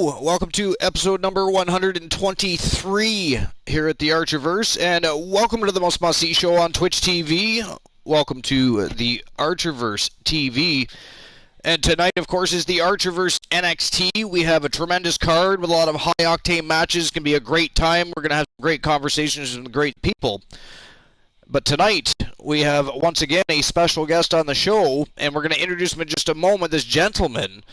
Welcome to episode number 123 here at the Archerverse, and welcome to the most must-see show on Twitch TV. Welcome to the Archerverse TV. And tonight, of course, is the Archerverse NXT. We have a tremendous card with a lot of high-octane matches. It's going to be a great time. We're going to have great conversations with great people. But tonight, we have, once again, a special guest on the show, and we're going to introduce him in just a moment. This gentleman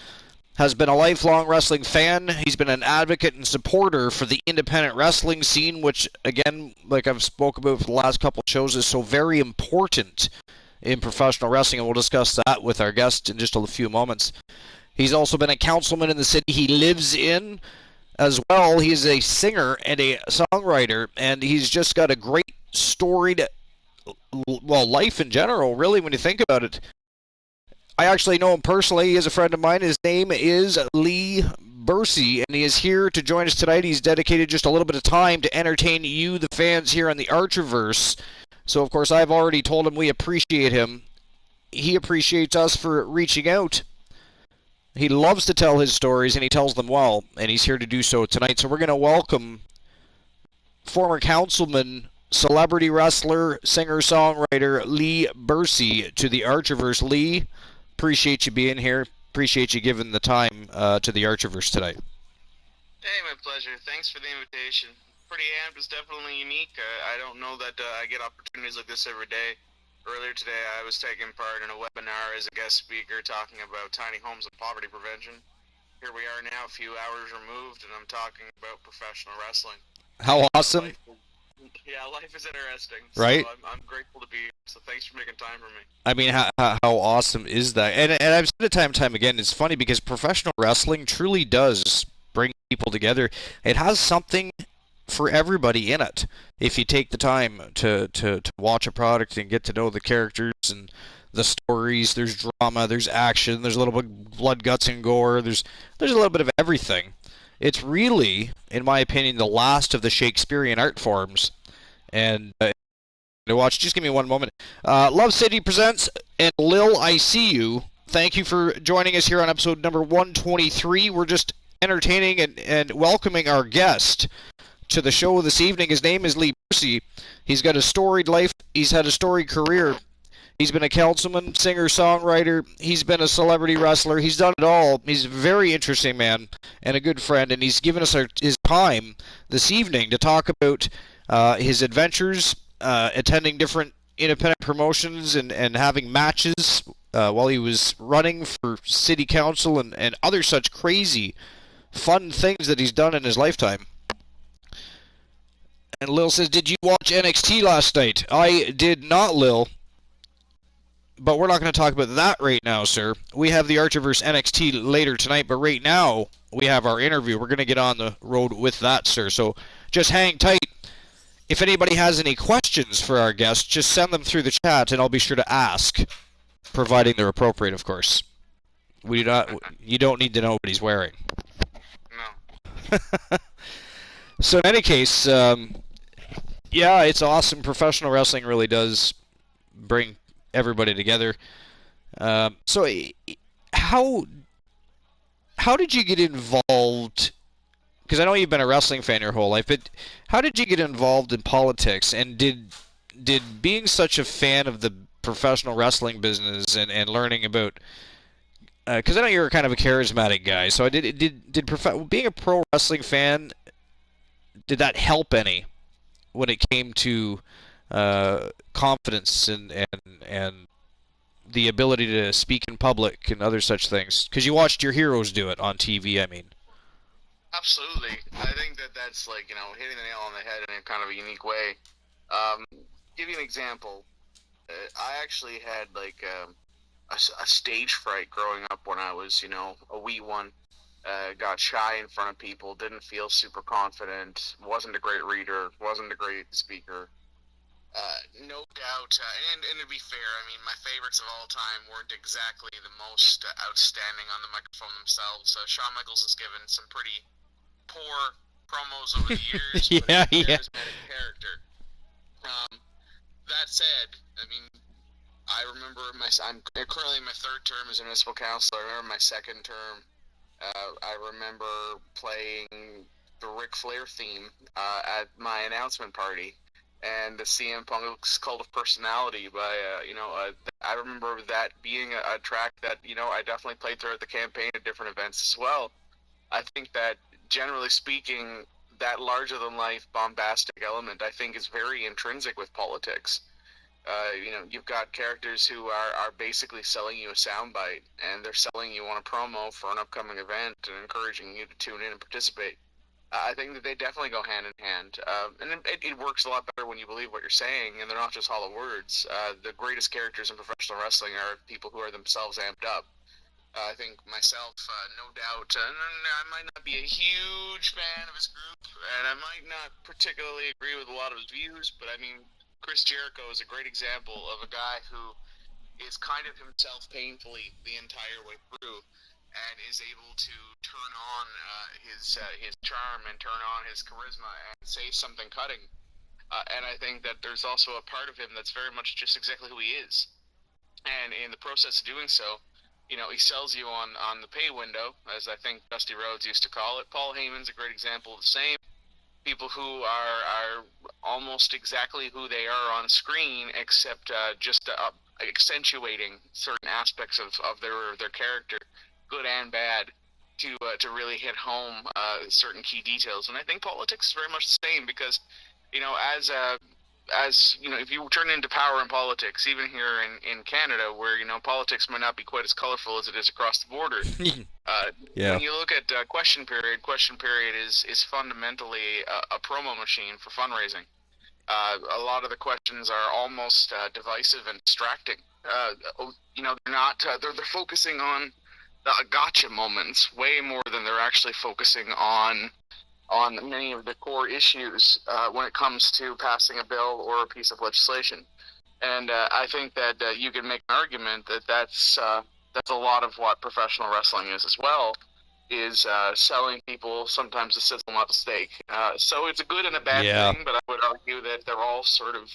has been a lifelong wrestling fan. He's been an advocate and supporter for the independent wrestling scene, which, again, like I've spoken about for the last couple of shows, is so very important in professional wrestling, and we'll discuss that with our guest in just a few moments. He's also been a councilman in the city he lives in as well. He's a singer and a songwriter, and he's just got a great storied, well, life in general, really, when you think about it. I actually know him personally. He is a friend of mine. His name is Lee Bursey, and he is here to join us tonight. He's dedicated just a little bit of time to entertain you, the fans, here on the Archerverse. So, of course, I've already told him we appreciate him. He appreciates us for reaching out. He loves to tell his stories, and he tells them well, and he's here to do so tonight. So we're going to welcome former councilman, celebrity wrestler, singer-songwriter Lee Bursey to the Archerverse. Lee, appreciate you being here. Appreciate you giving the time to the Archerverse tonight. Hey, my pleasure. Thanks for the invitation. Pretty amped. It's definitely unique. I don't know that I get opportunities like this every day. Earlier today, I was taking part in a webinar as a guest speaker talking about tiny homes and poverty prevention. Here we are now, a few hours removed, and I'm talking about professional wrestling. How awesome. Life is interesting. Right? So I'm grateful to be here, so thanks for making time for me. I mean, how awesome is that? And I've said it time and time again, it's funny because professional wrestling truly does bring people together. It has something for everybody in it. If you take the time to watch a product and get to know the characters and the stories, there's drama, there's action, there's a little bit of blood, guts, and gore, there's a little bit of everything. It's really, in my opinion, the last of the Shakespearean art forms. And to watch, just give me one moment. Love City presents, and Lil, I See You. Thank you for joining us here on episode number 123. We're just entertaining and welcoming our guest to the show this evening. His name is Lee Bursey. He's got a storied life. He's had a storied career. He's been a councilman, singer, songwriter. He's been a celebrity wrestler. He's done it all. He's a very interesting man and a good friend, and he's given us his time this evening to talk about his adventures, attending different independent promotions and having matches while he was running for city council and other such crazy, fun things that he's done in his lifetime. And Lil says, did you watch NXT last night? I did not, Lil. But we're not going to talk about that right now, sir. We have the Archerverse NXT later tonight, but right now we have our interview. We're going to get on the road with that, sir. So just hang tight. If anybody has any questions for our guest, just send them through the chat, and I'll be sure to ask, providing they're appropriate, of course. You don't need to know what he's wearing. No. So in any case, yeah, it's awesome. Professional wrestling really does bring everybody together. So how did you get involved? Because I know you've been a wrestling fan your whole life, but how did you get involved in politics? And did being such a fan of the professional wrestling business and learning about, because I know you're kind of a charismatic guy, so being a pro wrestling fan, did that help any when it came to confidence and the ability to speak in public and other such things? Because you watched your heroes do it on TV, I mean. Absolutely. I think that's like, hitting the nail on the head in a kind of a unique way. Give you an example. I actually had like a stage fright growing up when I was, a wee one. Got shy in front of people, didn't feel super confident, wasn't a great reader, wasn't a great speaker. No doubt, and to be fair, I mean, my favorites of all time weren't exactly the most outstanding on the microphone themselves. Shawn Michaels has given some pretty poor promos over the years, yeah, but he's a charismatic character. That said, I mean, I remember I'm currently in my third term as a municipal councilor. I remember my second term I remember playing the Ric Flair theme at my announcement party, and the CM Punk's Cult of Personality by I remember that being a track that I definitely played throughout the campaign at different events as well. I think that generally speaking, that larger than life bombastic element I think is very intrinsic with politics. You've got characters who are basically selling you a soundbite, and they're selling you on a promo for an upcoming event and encouraging you to tune in and participate. I think that they definitely go hand in hand, and it works a lot better when you believe what you're saying, and they're not just hollow words. The greatest characters in professional wrestling are people who are themselves amped up. I think myself, no doubt, I might not be a huge fan of his group, and I might not particularly agree with a lot of his views, but I mean, Chris Jericho is a great example of a guy who is kind of himself painfully the entire way through, and is able to turn on his charm and turn on his charisma and say something cutting. And I think that there's also a part of him that's very much just exactly who he is. And in the process of doing so, he sells you on the pay window, as I think Dusty Rhodes used to call it. Paul Heyman's a great example of the same. People who are almost exactly who they are on screen, except just accentuating certain aspects of their character, good and bad, to really hit home certain key details. And I think politics is very much the same because, as if you turn into power in politics, even here in Canada, where politics might not be quite as colorful as it is across the border. Yeah. When you look at Question Period is fundamentally a promo machine for fundraising. A lot of the questions are almost divisive and distracting. They're not. They're focusing on the gotcha moments way more than they're actually focusing on many of the core issues when it comes to passing a bill or a piece of legislation. And I think that you can make an argument that that's a lot of what professional wrestling is as well, is selling people sometimes the sizzle, not the steak. So it's a good and a bad thing, but I would argue that they're all sort of,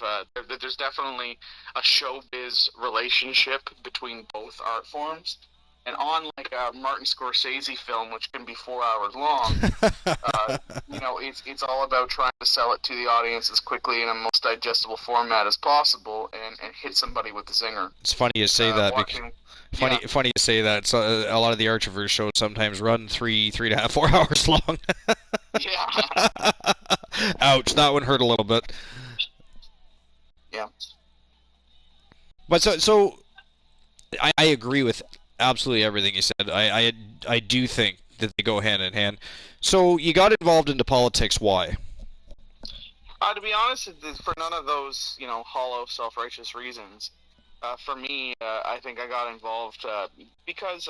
there's definitely a showbiz relationship between both art forms. And unlike a Martin Scorsese film, which can be 4 hours long, it's all about trying to sell it to the audience as quickly in a most digestible format as possible, and hit somebody with the zinger. It's funny you say that. Funny you say that. So a lot of the Archiverse shows sometimes run 3.5, 4 hours long. Yeah. Ouch! That one hurt a little bit. Yeah. But so I agree with absolutely everything you said. I do think that they go hand in hand. So you got involved into politics. Why? To be honest, for none of those hollow, self-righteous reasons. For me, I think I got involved because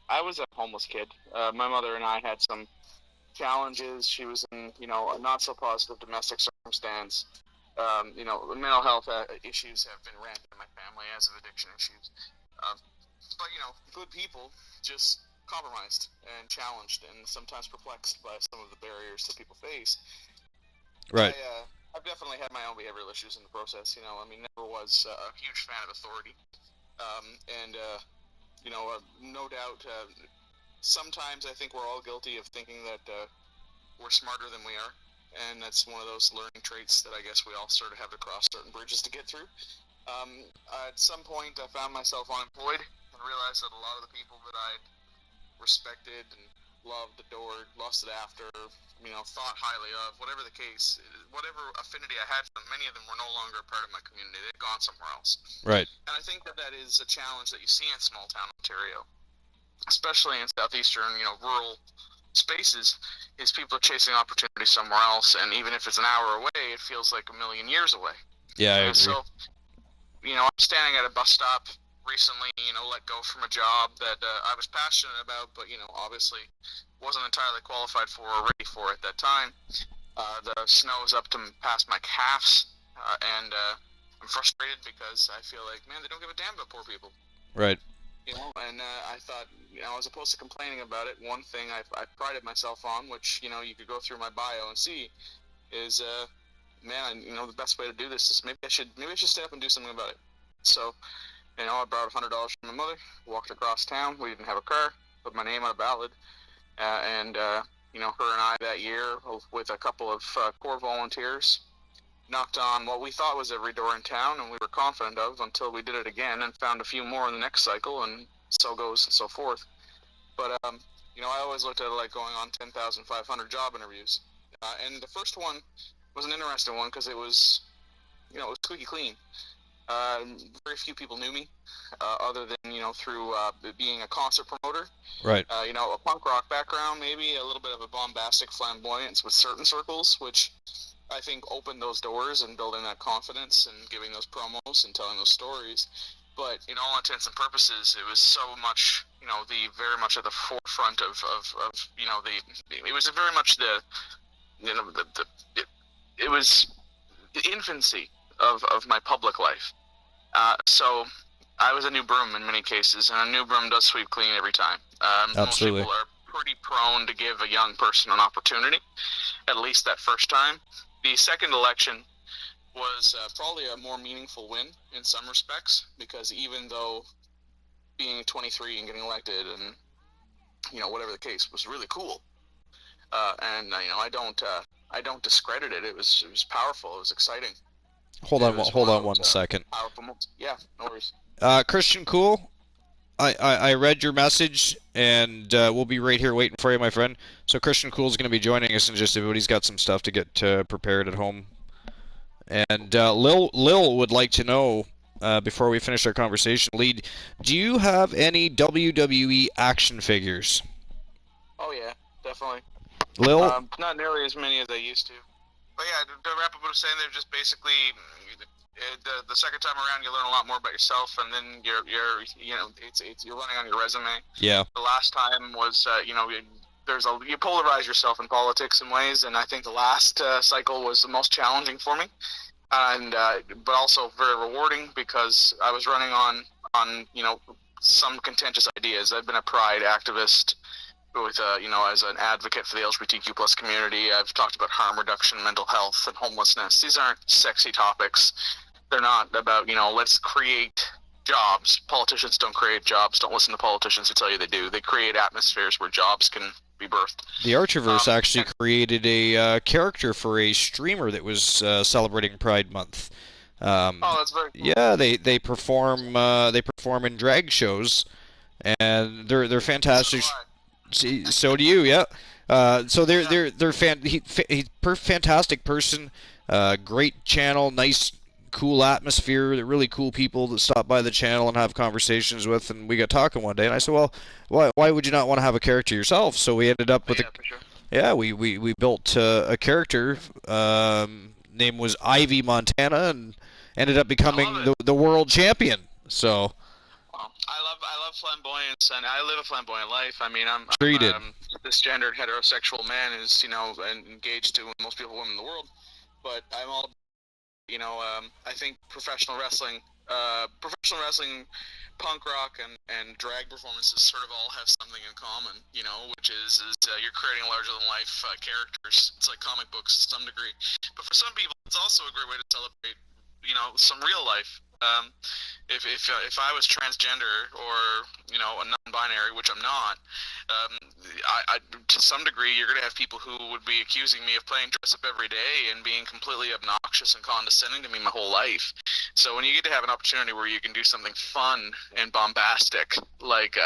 I was a homeless kid. My mother and I had some challenges. She was in a not so positive domestic circumstance. Mental health issues have been rampant in my family, as of addiction issues. But good people just compromised and challenged and sometimes perplexed by some of the barriers that people face. Right. I've definitely had my own behavioral issues in the process. Never was a huge fan of authority. No doubt, sometimes I think we're all guilty of thinking that we're smarter than we are. And that's one of those learning traits that I guess we all sort of have to cross certain bridges to get through. At some point, I found myself unemployed and realized that a lot of the people that I'd respected and loved, adored, lusted after, thought highly of, whatever the case, whatever affinity I had for them, many of them were no longer a part of my community. They'd gone somewhere else. Right. And I think that is a challenge that you see in small town Ontario, especially in southeastern, rural spaces, is people are chasing opportunity somewhere else, and even if it's an hour away, it feels like a million years away. Yeah, I agree. So, I'm standing at a bus stop recently, let go from a job that I was passionate about, but, obviously wasn't entirely qualified for or ready for at that time. The snow is up to past my calves, and I'm frustrated because I feel like, man, they don't give a damn about poor people. Right. And I thought, as opposed to complaining about it, one thing I prided myself on, which, you could go through my bio and see, is, the best way to do this is maybe I should step up and do something about it. So, I borrowed $100 from my mother, walked across town. We didn't have a car. put my name on a ballot. And you know, her and I that year, with a couple of core volunteers, knocked on what we thought was every door in town, and we were confident of, until we did it again and found a few more in the next cycle, and so goes and so forth. But you know, I always looked at it like going on 10,500 job interviews, and the first one was an interesting one because it was, you know, it was squeaky clean. Very few people knew me, other than, you know, through being a concert promoter. Right. You know, a punk rock background, maybe a little bit of a bombastic flamboyance with certain circles, which I think opened those doors and building that confidence and giving those promos and telling those stories. But in all intents and purposes, it was so much, you know, very much at the forefront of you know, it was very much you know, it was the infancy of my public life. So I was a new broom in many cases, and a new broom does sweep clean every time. Absolutely. Most people are pretty prone to give a young person an opportunity, at least that first time. The second election was probably a more meaningful win in some respects, because even though being 23 and getting elected and, you know, whatever the case, was really cool, and you know, I don't discredit it. It was powerful. It was exciting. Hold on one second. Powerful. Yeah, no worries. Christian Cool, I read your message, and we'll be right here waiting for you, my friend. So Christian Cool's going to be joining us in just a bit. He's got some stuff to get prepared at home. And Lil would like to know, before we finish our conversation, Lead, do you have any WWE action figures? Oh yeah, definitely. Lil? Not nearly as many as I used to. But yeah, to wrap up what I was saying, they're just basically the second time around, you learn a lot more about yourself, and then you're you know, you're running on your resume. Yeah. The last time was you know, you polarize yourself in politics in ways, and I think the last cycle was the most challenging for me, and but also very rewarding, because I was running on you know, some contentious ideas. I've been a pride activist with you know, as an advocate for the LGBTQ plus community. I've talked about harm reduction, mental health, and homelessness. These aren't sexy topics. They're not about, you know, let's create jobs. Politicians don't create jobs. Don't listen to politicians who tell you they do. They create atmospheres where jobs can be birthed. The Archiverse actually created a character for a streamer that was celebrating Pride Month. Oh, that's very cool. Yeah, they perform in drag shows, and they're fantastic. So do you, yeah. So they're fantastic person, great channel, nice, cool atmosphere, really cool people that stop by the channel and have conversations with. And we got talking one day, and I said, well, why would you not want to have a character yourself? So we ended up with we built a character. Name was Ivy Montana, and ended up becoming the world champion. So. I love flamboyance, and I live a flamboyant life. I mean, I'm cisgendered heterosexual man who's, you know, engaged to most beautiful women in the world. But I'm all, you know, I think professional wrestling, punk rock, and drag performances sort of all have something in common, you know, which is you're creating larger than life characters. It's like comic books to some degree. But for some people, it's also a great way to celebrate, you know, some real life. If I was transgender, or, you know, a non-binary, which I'm not, I to some degree, you're going to have people who would be accusing me of playing dress up every day and being completely obnoxious and condescending to me my whole life. So when you get to have an opportunity where you can do something fun and bombastic, like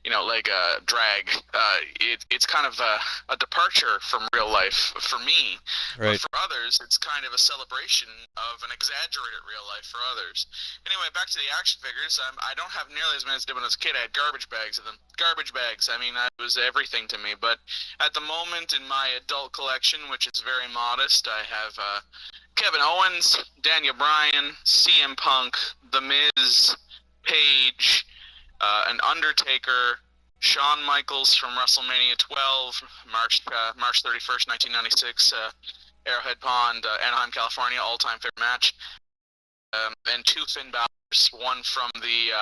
you know, like drag, it's kind of a departure from real life for me. Right. But for others, it's kind of a celebration of an exaggerated real life for others. Anyway, back to the action figures. I don't have nearly as many as I did when I was a kid. I had garbage bags of them. Garbage bags. I mean, that was everything to me. But at the moment in my adult collection, which is very modest, I have Kevin Owens, Daniel Bryan, CM Punk, The Miz, Paige, an Undertaker, Shawn Michaels from WrestleMania 12, March 31st, 1996, Arrowhead Pond, Anaheim, California, all-time favorite match, and two Finn Balor's, one from the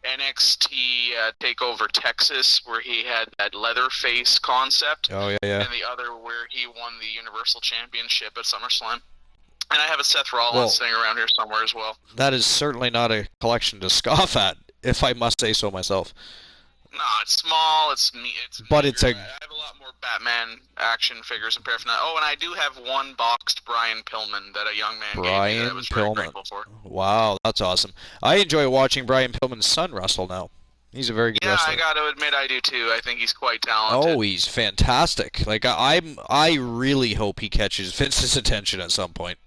NXT TakeOver Texas, where he had that Leatherface concept, and the other where he won the Universal Championship at SummerSlam. And I have a Seth Rollins sitting around here somewhere as well. That is certainly not a collection to scoff at, if I must say so myself. No, it's small. It's But meager. it's a I have a lot more Batman action figures and paraphernalia. Oh, and I do have one boxed Brian Pillman that a young man gave me that I Brian was very Pillman. grateful for. Wow, that's awesome. I enjoy watching Brian Pillman's son wrestle now. He's a very good Yeah, I wrestler. got to admit I do too. I think he's quite talented. Oh, he's fantastic. Like I really hope he catches Vince's attention at some point.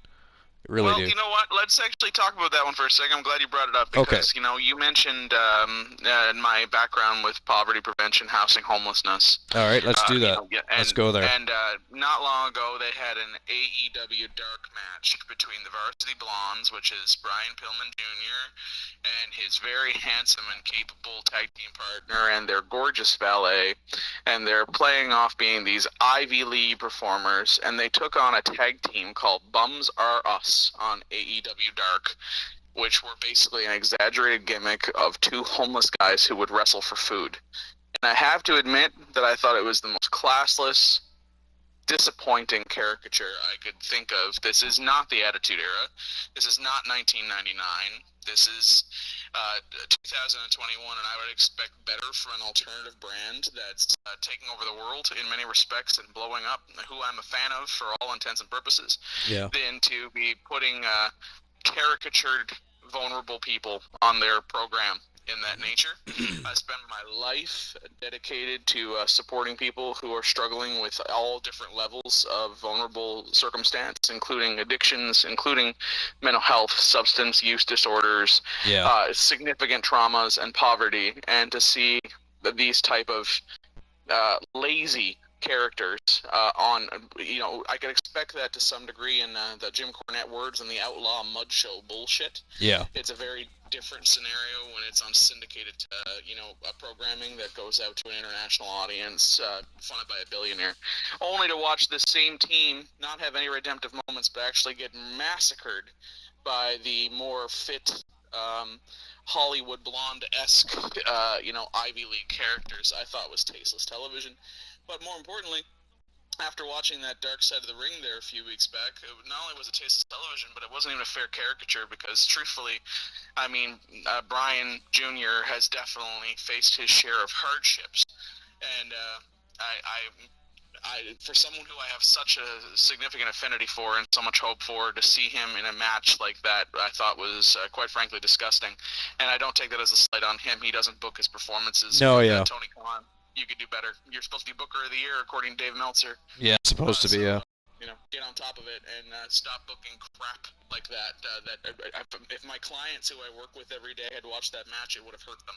Really Well, do. you know what? Let's actually talk about that one for a second. I'm glad you brought it up Okay. because, you mentioned my background with poverty prevention, housing, homelessness. All right, let's do that. Yeah, Let's go there. And not long ago, they had an AEW dark match between the Varsity Blondes, which is Brian Pillman Jr., and his very handsome and capable tag team partner, and their gorgeous valet, and they're playing off being these Ivy League performers, and they took on a tag team called Bums Are Us on AEW Dark, which were basically an exaggerated gimmick of two homeless guys who would wrestle for food. And I have to admit that I thought it was the most classless, disappointing caricature I could think of. This is not the Attitude Era. This is not 1999. This is 2021, and I would expect better for an alternative brand that's taking over the world in many respects and blowing up, who I'm a fan of for all intents and purposes, than to be putting caricatured, vulnerable people on their program in that nature. I spend my life dedicated to supporting people who are struggling with all different levels of vulnerable circumstance, including addictions, including mental health, substance use disorders, significant traumas, and poverty. And to see these type of lazy characters on, I could expect that to some degree in the Jim Cornette words and the Outlaw Mud Show bullshit. Yeah. It's a very different scenario when it's on syndicated, programming that goes out to an international audience, funded by a billionaire, only to watch the same team not have any redemptive moments, but actually get massacred by the more fit, Hollywood blonde-esque, Ivy League characters. I thought was tasteless television. But more importantly, after watching that Dark Side of the Ring there a few weeks back, not only was it tasteless television, but it wasn't even a fair caricature because, truthfully, I mean, Brian Jr. has definitely faced his share of hardships. And for someone who I have such a significant affinity for and so much hope for, to see him in a match like that, I thought was quite frankly disgusting. And I don't take that as a slight on him. He doesn't book his performances. No, yeah. Tony Khan, you could do better. You're supposed to be Booker of the Year, according to Dave Meltzer. Yeah, it's supposed to be, yeah. Get on top of it and stop booking crap like that. If my clients who I work with every day had watched that match, it would have hurt them.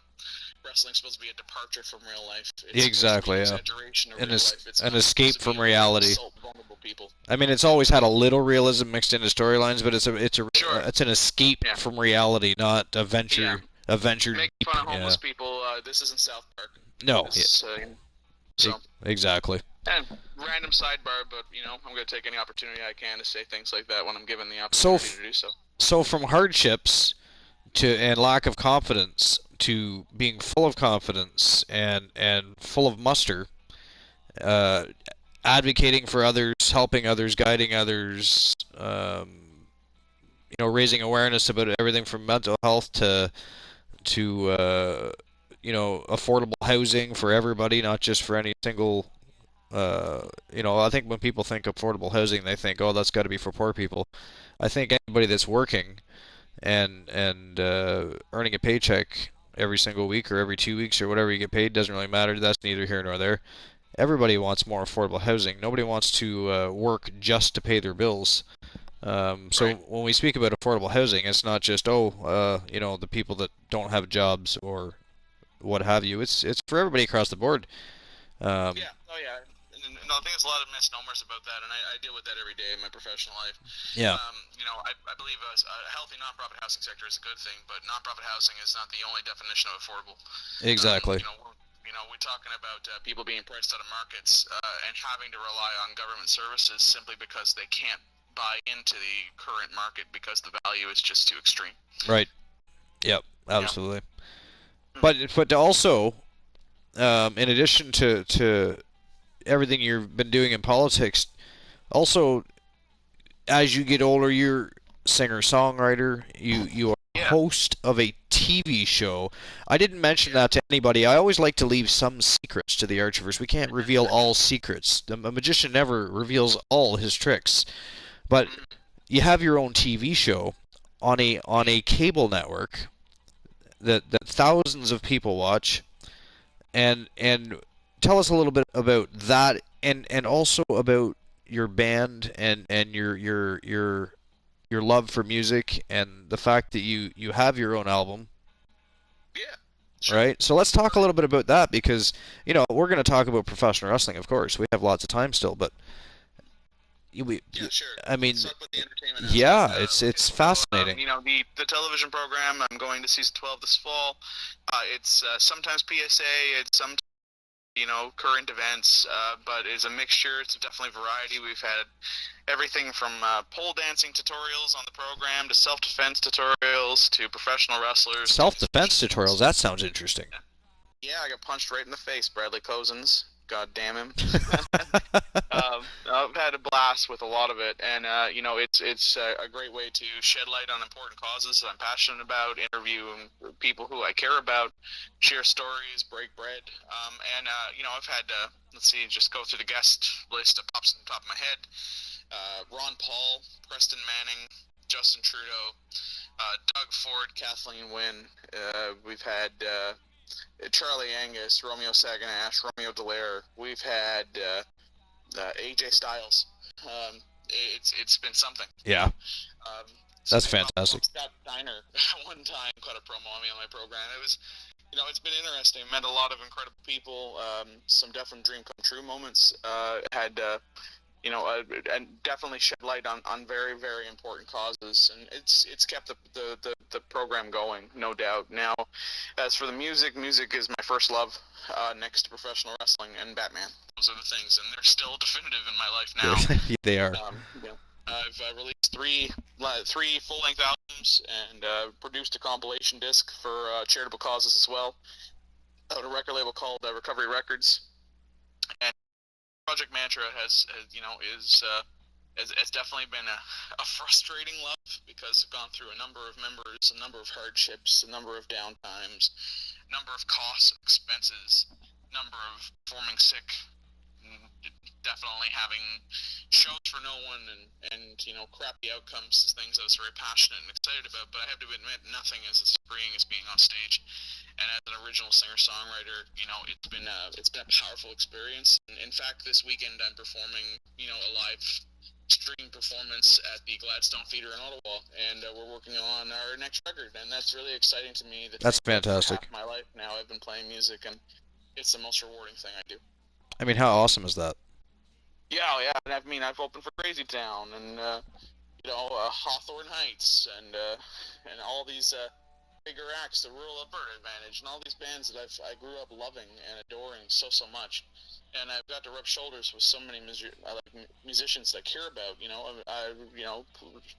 Wrestling's supposed to be a departure from real life. It's exactly, an yeah. Exaggeration of real life. It's an escape from reality. Vulnerable people. I mean, it's always had a little realism mixed into storylines, but it's an escape from reality, not a venture. A venture. Make fun of homeless people. This isn't South Park. No. Exactly. And random sidebar, but I'm going to take any opportunity I can to say things like that when I'm given the opportunity to do so. So from hardships and lack of confidence to being full of confidence and full of muster, advocating for others, helping others, guiding others, raising awareness about everything from mental health to affordable housing for everybody, not just for any single. I think when people think affordable housing, they think, oh, that's got to be for poor people. I think anybody that's working and earning a paycheck every single week or every 2 weeks or whatever you get paid doesn't really matter. That's neither here nor there. Everybody wants more affordable housing. Nobody wants to work just to pay their bills. So when we speak about affordable housing, it's not just the people that don't have jobs or what have you. It's for everybody across the board. No, I think there's a lot of misnomers about that, and I deal with that every day in my professional life. Yeah. I believe a healthy nonprofit housing sector is a good thing, but nonprofit housing is not the only definition of affordable. Exactly. We're talking about people being priced out of markets and having to rely on government services simply because they can't buy into the current market because the value is just too extreme. Right. Yep. Absolutely. Yeah. But also, in addition to everything you've been doing in politics, also as you get older, you're singer-songwriter. You are host of a TV show. I didn't mention that to anybody. I always like to leave some secrets to the Archiverse. We can't reveal all secrets. A magician never reveals all his tricks. But you have your own TV show on a cable network that thousands of people watch, and tell us a little bit about that, and also about your band and your love for music and the fact that you have your own album. Yeah. Sure. Right? So let's talk a little bit about that, because we're going to talk about professional wrestling, of course. We have lots of time still, but Sure. I mean, Let's talk about the entertainment yeah, it's fascinating. The television program. I'm going to season 12 this fall. It's sometimes PSA. It's sometimes current events, but it's a mixture. It's definitely variety. We've had everything from pole dancing tutorials on the program to self-defense tutorials to professional wrestlers. Self-defense tutorials. That sounds interesting. Yeah, I got punched right in the face, Bradley Cozens. God damn him. I've had a blast with a lot of it, and it's a great way to shed light on important causes that I'm passionate about, interview people who I care about, share stories, break bread, and I've had let's see, just go through the guest list that pops on the top of my head. Ron Paul, Preston Manning, Justin Trudeau, Doug Ford, Kathleen Wynne. We've had Charlie Angus, Romeo Saganash, Romeo Dallaire. We've had AJ Styles. It's been something. Yeah. That's fantastic. Scott Steiner one time cut a promo on me on my program. It was, it's been interesting. Met a lot of incredible people. Some definite dream come true moments. Had and definitely shed light on very, very important causes, and it's kept the program going, no doubt. Now, as for the music is my first love, next to professional wrestling and Batman. Those are the things, and they're still definitive in my life now. They are. I've released three full-length albums and produced a compilation disc for charitable causes as well, out a record label called Recovery Records. And Project Mantra has definitely been a frustrating love, because I've gone through a number of members, a number of hardships, a number of downtimes, a number of costs, expenses, number of performing sick, definitely having shows for no one, and crappy outcomes to things I was very passionate and excited about. But I have to admit, nothing is as freeing as being on stage. And as an original singer-songwriter, it's been a powerful experience. And in fact, this weekend I'm performing, a live stream performance at the Gladstone Theatre in Ottawa, and we're working on our next record, and that's really exciting to me. That's fantastic. Half my life now I've been playing music, and it's the most rewarding thing I do. I mean, how awesome is that? Yeah. And I've opened for Crazy Town and Hawthorne Heights and all these bigger acts, the Rural Alberta Advantage, and all these bands that I grew up loving and adoring so much. And I've got to rub shoulders with so many musicians that I care about.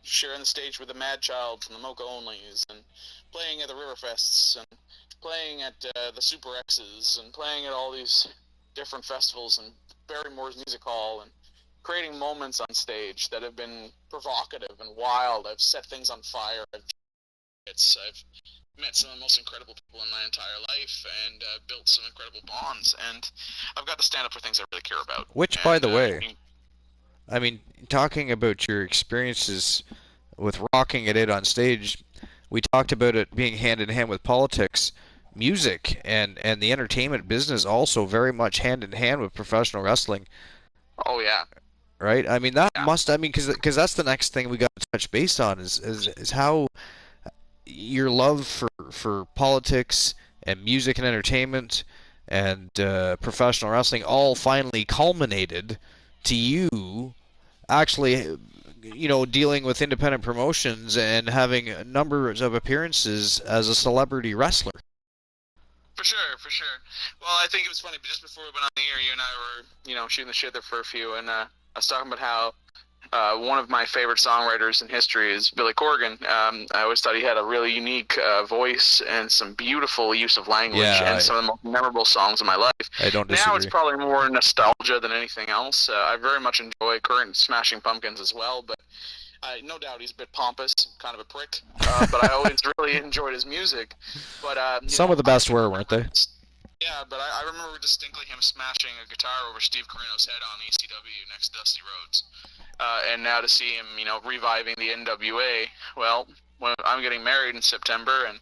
Sharing the stage with the Mad Childs and the Mocha Onlys, and playing at the Riverfests, and playing at the Super X's, and playing at all these different festivals, and Barrymore's Music Hall, and creating moments on stage that have been provocative and wild. I've set things on fire. I've met some of the most incredible people in my entire life, and built some incredible bonds, and I've got to stand up for things I really care about. Which, by the way, I mean, talking about your experiences with rocking it on stage, we talked about it being hand in hand with politics. Music and the entertainment business also very much hand in hand with professional wrestling. Oh yeah. Right? I mean, because that's the next thing we got to touch base on is how your love for politics and music and entertainment and professional wrestling all finally culminated to you actually, dealing with independent promotions and having numbers of appearances as a celebrity wrestler. For sure. Well, I think it was funny, but just before we went on the air, you and I were, shooting the shit there for a few, and I was talking about how one of my favorite songwriters in history is Billy Corgan. I always thought he had a really unique voice and some beautiful use of language, and some of the most memorable songs of my life. I don't disagree. Now it's probably more nostalgia than anything else. I very much enjoy current Smashing Pumpkins as well, but no doubt he's a bit pompous, kind of a prick, but I always really enjoyed his music. But Some of the best were, weren't they? Yeah, but I remember distinctly him smashing a guitar over Steve Carino's head on ECW next to Dusty Rhodes. And now to see him, reviving the NWA. Well, when I'm getting married in September, and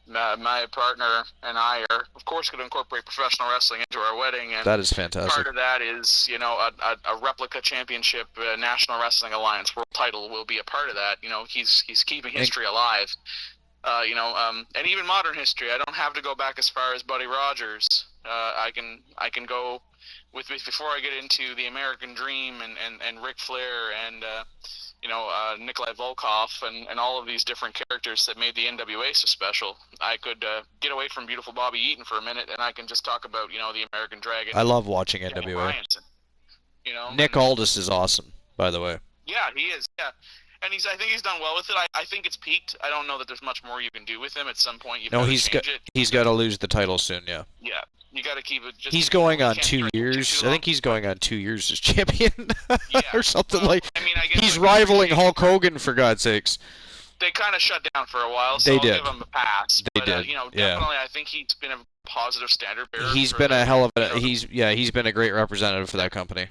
my partner and I are, of course, going to incorporate professional wrestling into our wedding. And that is fantastic. Part of that is, a replica championship, National Wrestling Alliance world title will be a part of that. He's keeping history alive. And even modern history. I don't have to go back as far as Buddy Rogers. I can go with before I get into the American Dream and Ric Flair and Nikolai Volkov and all of these different characters that made the NWA so special. I could get away from beautiful Bobby Eaton for a minute, and I can just talk about the American Dragon. I love watching NWA. Nick Aldis is awesome, by the way. Yeah, he is. Yeah. And I think he's done well with it. I think it's peaked. I don't know that there's much more you can do with him. At some point, he's got to lose the title soon. Yeah. Yeah, you got to keep it. He's going on 2 years. I think he's going on 2 years as champion, or something like. I guess he's rivaling Hulk Hogan, for God's sakes. They kind of shut down for a while, so I'll give him a pass. They did. Definitely, I think he's been a positive standard bearer. He's been a hell of a. He's been a great representative for that company.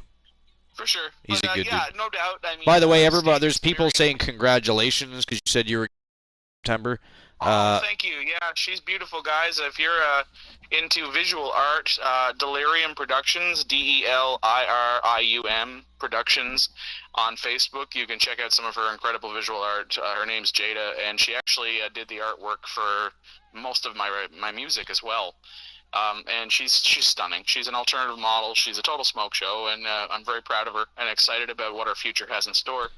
For sure. He's a good dude. No doubt. By the way, everybody, there's people saying congratulations because you said you were in September. Thank you. Yeah, she's beautiful, guys. If you're into visual art, Delirium Productions, Delirium Productions on Facebook. You can check out some of her incredible visual art. Her name's Jada, and she actually did the artwork for most of my music as well. And she's stunning. She's an alternative model. She's a total smoke show, and I'm very proud of her and excited about what her future has in store.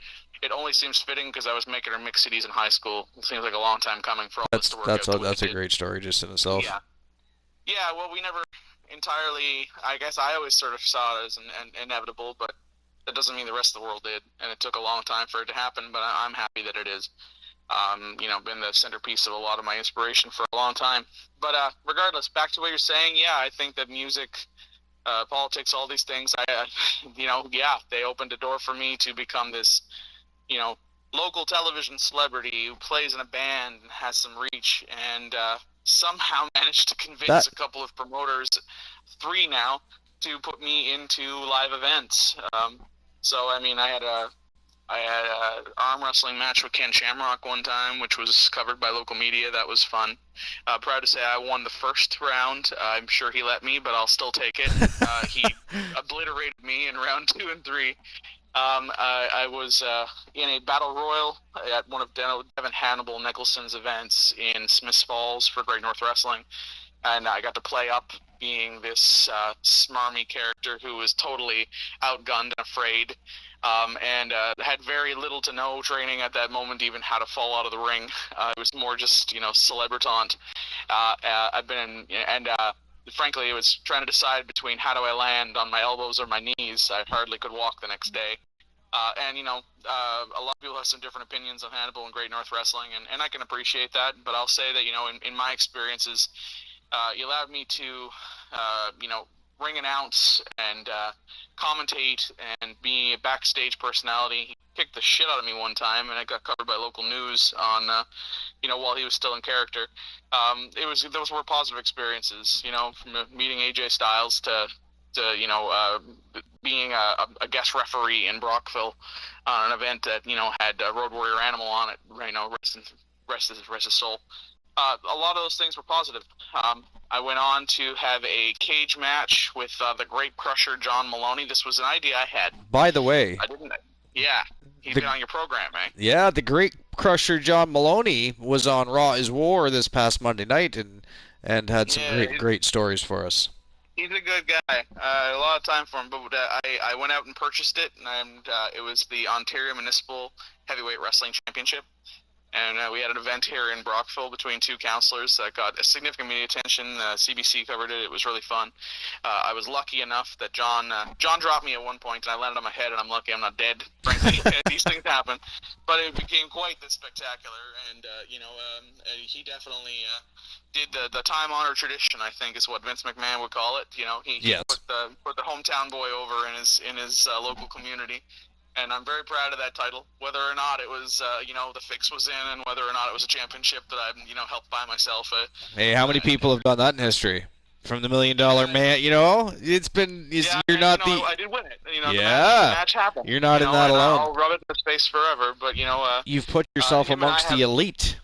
It only seems fitting because I was making her mix CDs in high school. It seems like a long time coming for all this to work out. That's a great story just in itself. Yeah. Well, we never entirely. I guess I always sort of saw it as inevitable, but that doesn't mean the rest of the world did. And it took a long time for it to happen, but I'm happy that it is. Been the centerpiece of a lot of my inspiration for a long time. But regardless, back to what you're saying, yeah, I think that music, politics, all these things, they opened a door for me to become this, local television celebrity who plays in a band and has some reach, and somehow managed to convince a couple of promoters, 3 now, to put me into live events. I had an arm wrestling match with Ken Shamrock one time, which was covered by local media. That was fun. Proud to say I won the first round. I'm sure he let me, but I'll still take it. He obliterated me in round 2 and 3. I was in a battle royal at one of Devin Hannibal Nicholson's events in Smiths Falls for Great North Wrestling, and I got to play up being this smarmy character who was totally outgunned and afraid. And had very little to no training at that moment, even how to fall out of the ring. It was more just, celebritant. Frankly, it was trying to decide between how do I land on my elbows or my knees. I hardly could walk the next day. A lot of people have some different opinions on Hannibal and Great North Wrestling, and I can appreciate that. But I'll say that, in my experiences, he allowed me to, ring announce and commentate and be a backstage personality. He kicked the shit out of me one time, and I got covered by local news on, while he was still in character. Those were positive experiences, from meeting AJ Styles to being a guest referee in Brockville on an event that, had Road Warrior Animal on it, rest his soul. A lot of those things were positive. I went on to have a cage match with the Great Crusher John Maloney. This was an idea I had. By the way. I didn't. Yeah, he's been on your program, eh? Yeah, the Great Crusher John Maloney was on Raw is War this past Monday night and had some great stories for us. He's a good guy. A lot of time for him, but I went out and purchased it, and it was the Ontario Municipal Heavyweight Wrestling Championship. And we had an event here in Brockville between 2 counselors that got a significant media attention. CBC covered it. It was really fun. I was lucky enough that John dropped me at one point, and I landed on my head, and I'm lucky I'm not dead. Frankly, these things happen. But it became quite the spectacular, and, he definitely did the time-honored tradition, I think, is what Vince McMahon would call it. He put the hometown boy over in his local community. and I'm very proud of that title. Whether or not it was, the fix was in, and whether or not it was a championship that I, helped by myself. Hey, how many people have done that in history? From the $1 Million Yeah, Man, it's been. yeah, You're and not the. I did win it. The Yeah, match happened. you're not in that And alone. I'll rub it in his face forever. But You've put yourself him and I amongst have the elite.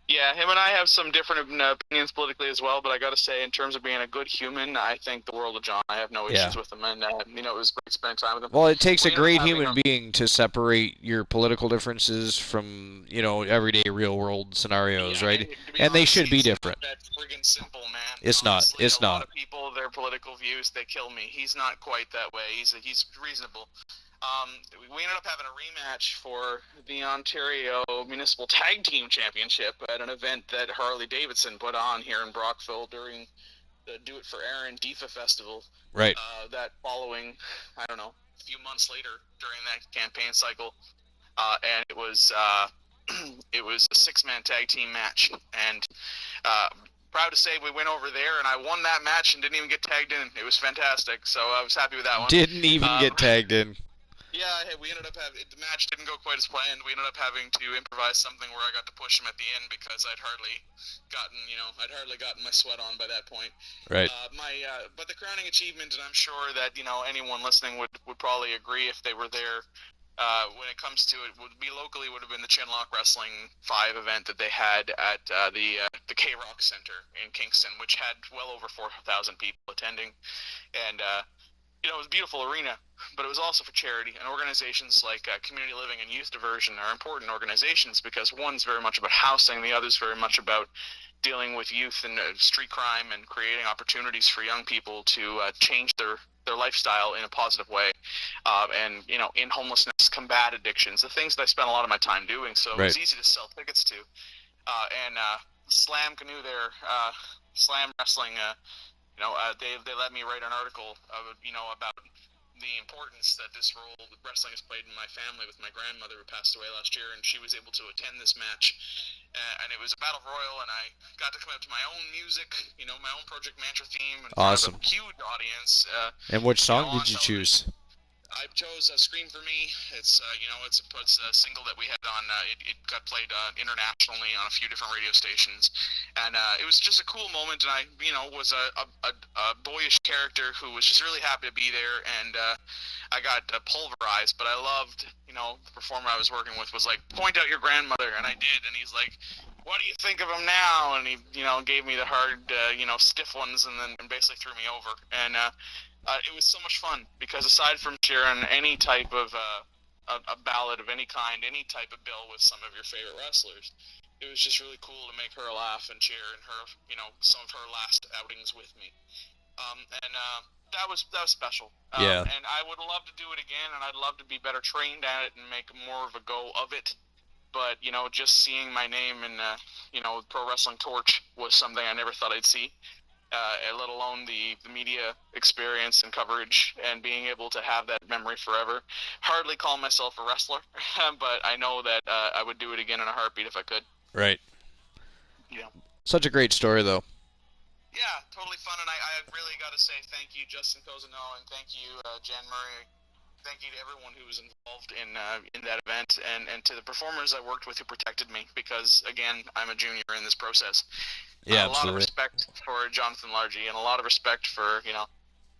Yeah, him and I have some different opinions politically as well, but I got to say, in terms of being a good human, I think the world of John. I have no Yeah. issues with him, and it was great spending time with him. Well, it takes We a ended up great having human being to separate your political differences from, everyday real world scenarios, yeah, right? and to be And they honest, should be it's not different. that friggin' simple, man. It's not. Honestly, It's a lot not. of people, their political views, they kill me. He's not quite that way. He's reasonable. Um, we ended up having a rematch for the Ontario Municipal Tag Team Championship at an event that Harley Davidson put on here in Brockville during the Do It for Aaron DIFA Festival. Right. That following, I don't know, a few months later during that campaign cycle, and it was it was a 6-man tag team match, and uh, proud to say we went over there and I won that match and didn't even get tagged in. It was fantastic, so I was happy with that one. Didn't even get tagged in. Yeah, we ended up having the match didn't go quite as planned. We ended up having to improvise something where I got to push him at the end because I'd hardly gotten my sweat on by that point. Right. But the crowning achievement, and I'm sure that anyone listening would probably agree if they were there. When it comes to it, would have been the Chinlock Wrestling 5 event that they had at the K Rock Center in Kingston, which had well over 4,000 people attending, and it was a beautiful arena, but it was also for charity. And organizations like Community Living and Youth Diversion are important organizations because one's very much about housing, the other's very much about dealing with youth and street crime and creating opportunities for young people to change their lifestyle in a positive way. And, in homelessness, combat addictions, the things that I spent a lot of my time doing. So it was easy to sell tickets to. And Slam Canoe there, Slam Wrestling, they let me write an article about the importance that this role that wrestling has played in my family with my grandmother who passed away last year, and she was able to attend this match. And it was a battle royal, and I got to come up to my own music, my own Project Mantra theme in front of a huge audience. And which song did you choose? I chose "Scream for Me." It's it's a single that we had on. It got played internationally on a few different radio stations, and it was just a cool moment. And I was a boyish character who was just really happy to be there, and I got pulverized. But I loved the performer I was working with was like, "Point out your grandmother," and I did, and he's like, "What do you think of him now?" And he gave me the hard stiff ones, and then basically threw me over. And it was so much fun because aside from sharing any type of a ballad of any kind, any type of bill with some of your favorite wrestlers, it was just really cool to make her laugh and cheer in her, some of her last outings with me. And that was special. Yeah. And I would love to do it again, and I'd love to be better trained at it and make more of a go of it. But just seeing my name in Pro Wrestling Torch was something I never thought I'd see. Let alone the media experience and coverage and being able to have that memory forever. Hardly call myself a wrestler, but I know that I would do it again in a heartbeat if I could. Right. Yeah. Such a great story, though. Yeah, totally fun, and I really got to say thank you, Justin Cosinello, and thank you, Jan Murray. Thank you to everyone who was involved in that event, and to the performers I worked with who protected me, because, again, I'm a junior in this process. Yeah, a lot of respect for Jonathan Largy, and a lot of respect for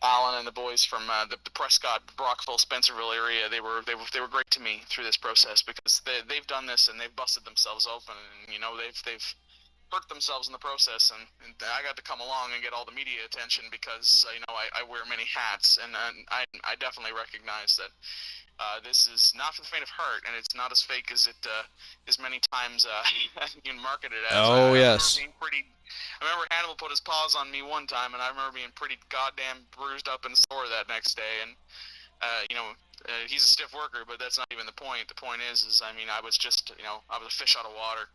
Alan and the boys from the Prescott, Brockville, Spencerville area. They were great to me through this process because they've done this and they've busted themselves open, and they've hurt themselves in the process, and I got to come along and get all the media attention because I wear many hats, and I definitely recognize that this is not for the faint of heart, and it's not as fake as it is many times you can market it as. Oh, yes. I remember Hannibal put his paws on me one time, and I remember being pretty goddamn bruised up and sore that next day, and he's a stiff worker, but that's not even the point. The point is I was just, I was a fish out of water,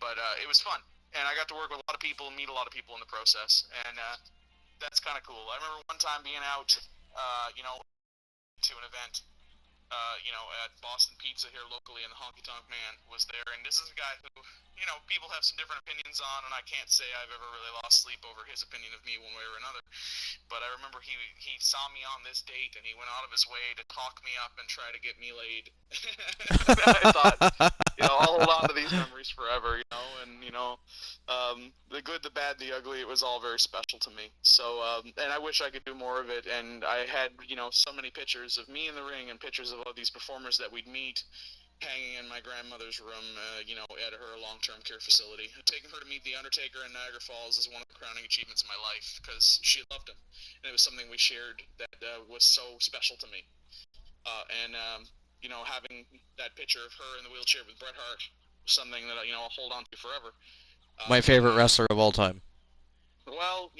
but it was fun. And I got to work with a lot of people, meet a lot of people in the process, and that's kind of cool. I remember one time being out, to an event, at Boston Pizza here locally, and the Honky Tonk Man was there. And this is a guy who, people have some different opinions on, and I can't say I've ever really lost sleep over his opinion of me one way or another. But I remember he saw me on this date, and he went out of his way to talk me up and try to get me laid. I thought, I'll hold on to these memories forever, and the good, the bad, the ugly, it was all very special to me. So, and I wish I could do more of it. And I had, so many pictures of me in the ring and pictures of all these performers that we'd meet hanging in my grandmother's room, at her long-term care facility. Taking her to meet The Undertaker in Niagara Falls is one of the crowning achievements of my life because she loved him. And it was something we shared that was so special to me. Having that picture of her in the wheelchair with Bret Hart was something that, I'll hold on to forever. My favorite wrestler of all time. Well,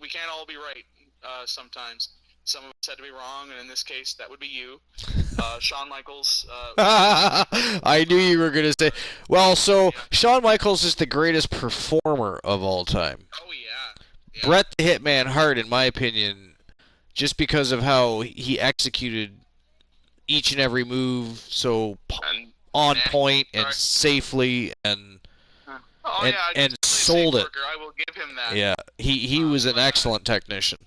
we can't all be right sometimes. Some of us had to be wrong, and in this case, that would be you. Shawn Michaels. I knew you were going to say. Well, so Shawn Michaels is the greatest performer of all time. Oh, yeah. Bret the Hitman Hart, in my opinion, just because of how he executed each and every move so on point and safely and sold it. I will give him that. Yeah, he was an excellent technician.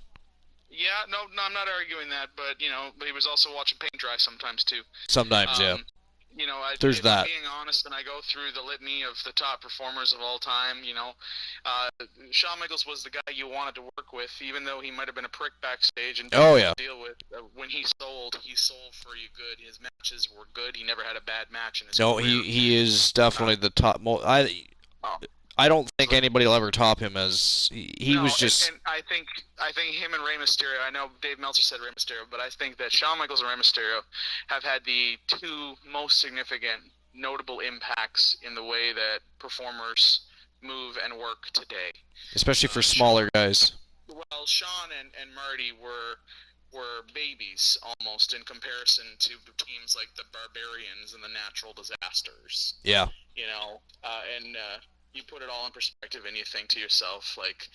Yeah, no, I'm not arguing that, but he was also watching paint dry sometimes too. Sometimes, yeah. There's that. Being honest, and I go through the litany of the top performers of all time. Shawn Michaels was the guy you wanted to work with, even though he might have been a prick backstage and deal with. When he sold for you good. His matches were good. He never had a bad match in his career. He is definitely the top. I don't think anybody will ever top him as he was just. And I think him and Rey Mysterio. I know Dave Meltzer said Rey Mysterio, but I think that Shawn Michaels and Rey Mysterio have had the two most significant, notable impacts in the way that performers move and work today. Especially for smaller guys. Well, Shawn and Marty were babies almost in comparison to teams like the Barbarians and the Natural Disasters. Yeah. You put it all in perspective and you think to yourself, 5'10",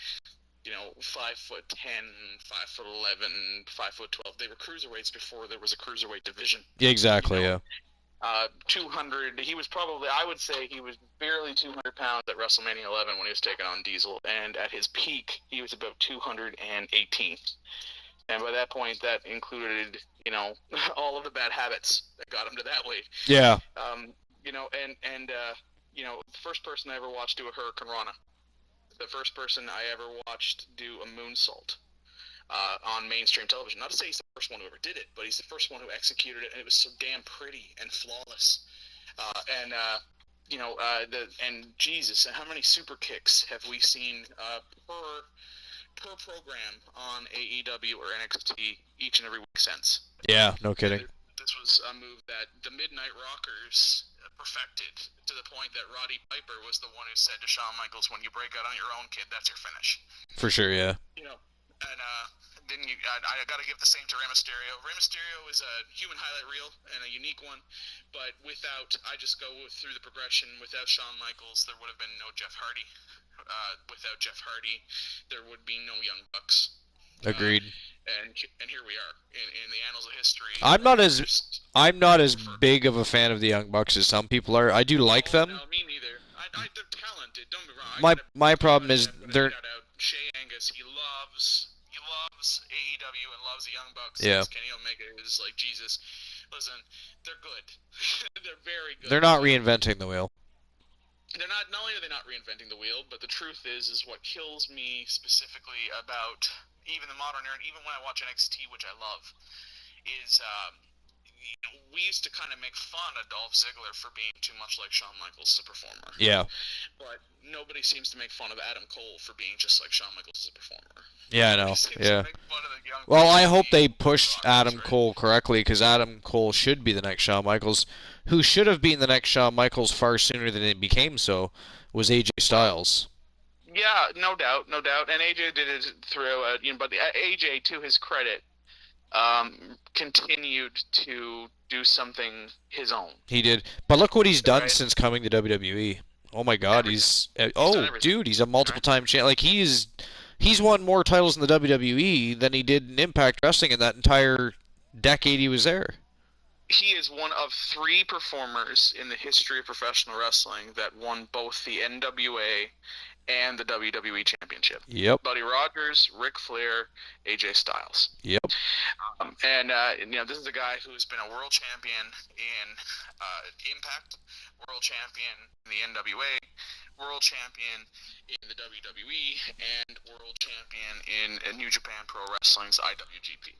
5'11", 5'12". They were cruiserweights before there was a cruiserweight division. Yeah, exactly, yeah. 200, he was probably, I would say he was barely 200 pounds at WrestleMania 11 when he was taking on Diesel, and at his peak, he was about 218. And by that point, that included, all of the bad habits that got him to that weight. Yeah. The first person I ever watched do a Hurricane Rana. The first person I ever watched do a moonsault on mainstream television. Not to say he's the first one who ever did it, but he's the first one who executed it, and it was so damn pretty and flawless. And Jesus, how many super kicks have we seen per program on AEW or NXT each and every week since? Yeah, no kidding. This was a move that the Midnight Rockers perfected to the point that Roddy Piper was the one who said to Shawn Michaels, "When you break out on your own, kid, that's your finish." For sure, yeah. And I got to give the same to Rey Mysterio. Rey Mysterio is a human highlight reel and a unique one, but I just go through the progression. Without Shawn Michaels, there would have been no Jeff Hardy. Without Jeff Hardy, there would be no Young Bucks. Agreed. And here we are in the annals of history. I'm not as big of a fan of the Young Bucks as some people are. I do like them. No, me neither. They're talented. Don't be wrong. My problem is they're. Shea Angus, he loves AEW and loves the Young Bucks. Yeah. Kenny Omega is like Jesus. Listen, they're good. They're very good. They're not reinventing the wheel. They're not only are they not reinventing the wheel, but the truth is what kills me specifically about even the modern era, even when I watch NXT, which I love, is we used to kind of make fun of Dolph Ziggler for being too much like Shawn Michaels as a performer. Yeah. But nobody seems to make fun of Adam Cole for being just like Shawn Michaels as a performer. Yeah, I know. Yeah. Well, I hope they pushed Adam Cole correctly, because Adam Cole should be the next Shawn Michaels. Who should have been the next Shawn Michaels far sooner than it became so was AJ Styles. Yeah, no doubt. And AJ did it throughout, but AJ, to his credit, continued to do something his own. He did. But look what he's done since coming to WWE. Oh my God, he's a multiple-time champ. Like he's won more titles in the WWE than he did in Impact Wrestling in that entire decade he was there. he is one of 3 performers in the history of professional wrestling that won both the NWA and the WWE Championship. Yep. Buddy Rogers, Ric Flair, AJ Styles. Yep. This is a guy who's been a world champion in Impact, world champion in the NWA, world champion in the WWE, and world champion in New Japan Pro Wrestling's IWGP.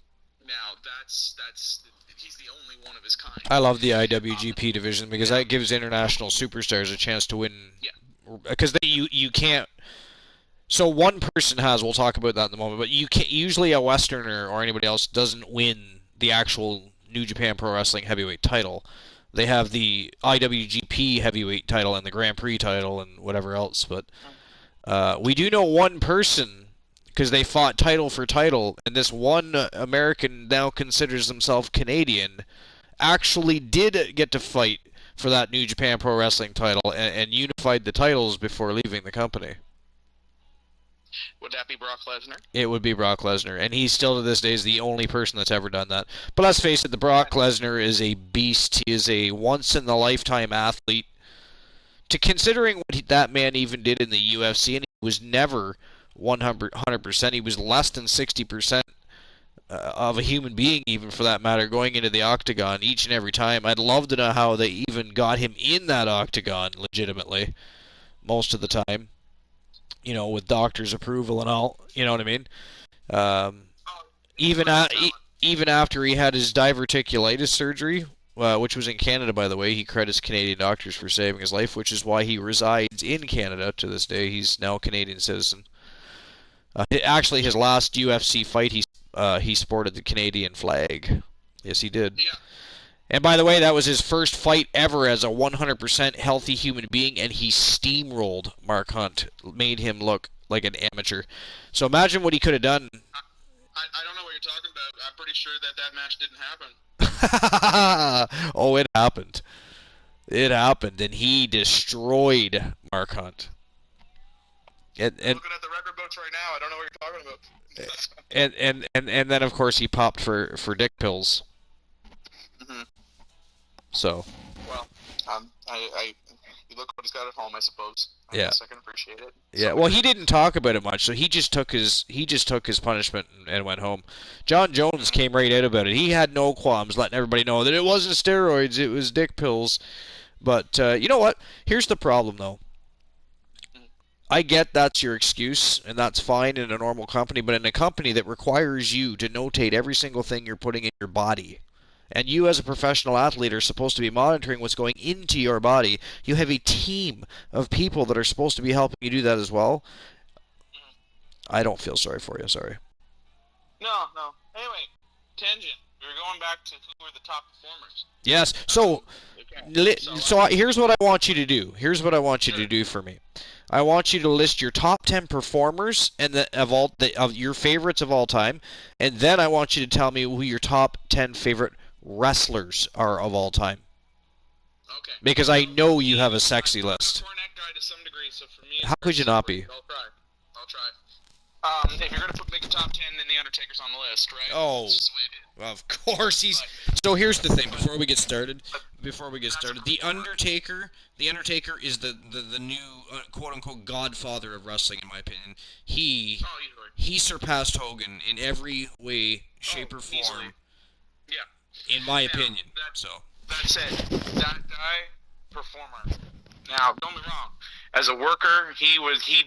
Now, he's the only one of his kind. I love the IWGP division because that gives international superstars a chance to win. Yeah. Because you can't. So one person has. We'll talk about that in a moment. But you can't. Usually a Westerner or anybody else doesn't win the actual New Japan Pro Wrestling heavyweight title. They have the IWGP heavyweight title and the Grand Prix title and whatever else. But we do know one person, because they fought title for title, and this one American now considers himself Canadian, actually did get to fight for that New Japan Pro Wrestling title and unified the titles before leaving the company. Would that be Brock Lesnar? It would be Brock Lesnar, and he still to this day is the only person that's ever done that. But let's face it, the Brock Lesnar is a beast. He is a once-in-the-lifetime athlete. To considering what that man even did in the UFC, and he was never 100%, he was less than 60% of a human being, even for that matter, going into the octagon each and every time. I'd love to know how they even got him in that octagon legitimately most of the time, with doctor's approval and all, you know what I mean? Even after he had his diverticulitis surgery, which was in Canada, by the way, he credits Canadian doctors for saving his life, which is why he resides in Canada to this day. He's now a Canadian citizen. Actually, his last UFC fight, he sported the Canadian flag. Yes, he did. Yeah. And by the way, that was his first fight ever as a 100% healthy human being, and he steamrolled Mark Hunt, made him look like an amateur. So imagine what he could have done. I don't know what you're talking about. I'm pretty sure that match didn't happen. Oh, it happened. It happened, and he destroyed Mark Hunt. I'm looking at the record books right now. I don't know what you're talking about. and then of course he popped for dick pills. Mm-hmm. So. Well, you look what he's got at home, I suppose. I Yeah. guess I can appreciate it. Yeah. Well, he didn't talk about it much, so he just took his punishment and went home. John Jones came right out about it. He had no qualms letting everybody know that it wasn't steroids, it was dick pills. But you know what? Here's the problem, though. I get that's your excuse, and that's fine in a normal company, but in a company that requires you to notate every single thing you're putting in your body, and you as a professional athlete are supposed to be monitoring what's going into your body, you have a team of people that are supposed to be helping you do that as well. I don't feel sorry for you, sorry. No. Anyway, tangent. We were going back to who were the top performers. Yes, so here's what I want you to do. Here's what I want you to do for me. I want you to list your top 10 performers of your favorites of all time, and then I want you to tell me who your top 10 favorite wrestlers are of all time. Okay. Because I know you have a sexy list. I'm a Cornette guy to some degree, so for me, how could you not be? I'll try. If you're gonna make a top 10, then the Undertaker's on the list, right? Oh, that's just the way it is. Of course he's. So here's the thing. Before we get started, the Undertaker is the new quote unquote godfather of wrestling, in my opinion. He surpassed Hogan in every way, shape, or form. Easily. Yeah. In my opinion. That's it. That guy, performer. Now, don't be wrong. As a worker, he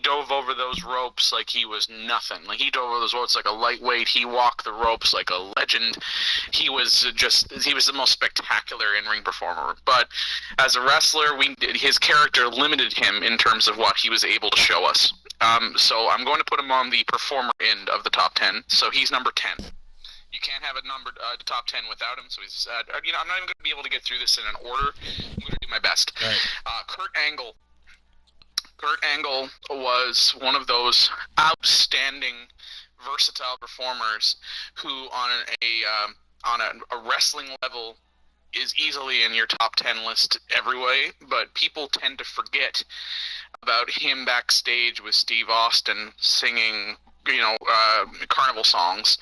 dove over those ropes like he was nothing. Like, he dove over those ropes like a lightweight. He walked the ropes like a legend. He was the most spectacular in-ring performer. But as a wrestler, his character limited him in terms of what he was able to show us. So I'm going to put him on the performer end of the top 10. So he's number 10. You can't have a numbered top 10 without him. So he's I'm not even going to be able to get through this in an order. I'm going to do my best. Right. Kurt Angle was one of those outstanding, versatile performers who, on a wrestling level, is easily in your top 10 list every way. But people tend to forget about him backstage with Steve Austin singing carnival songs,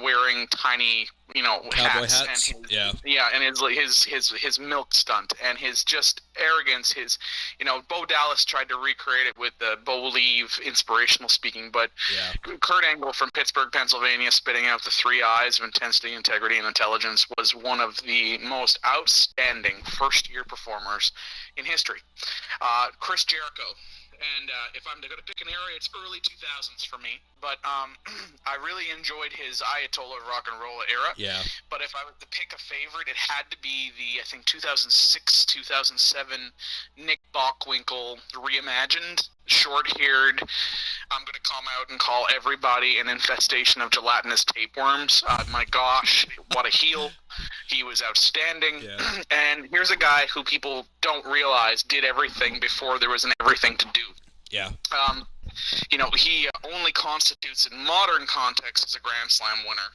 wearing tiny, Cowboy hats. hats? And his milk stunt and his just arrogance. Bo Dallas tried to recreate it with the Bo Leave inspirational speaking, but Kurt Angle from Pittsburgh, Pennsylvania, spitting out the 3 I's of intensity, integrity, and intelligence, was one of the most outstanding first-year performers in history. Chris Jericho. And if I'm going to pick an era, it's early 2000s for me. But I really enjoyed his Ayatollah of Rock and Roll era. Yeah. But if I were to pick a favorite, it had to be the, I think, 2006, 2007 Nick Bockwinkel reimagined, short-haired. I'm going to come out and call everybody an infestation of gelatinous tapeworms. My gosh, what a heel. He was outstanding. Yeah. And here's a guy who people don't realize did everything before there was an everything to do. Yeah. He only constitutes in modern context as a Grand Slam winner,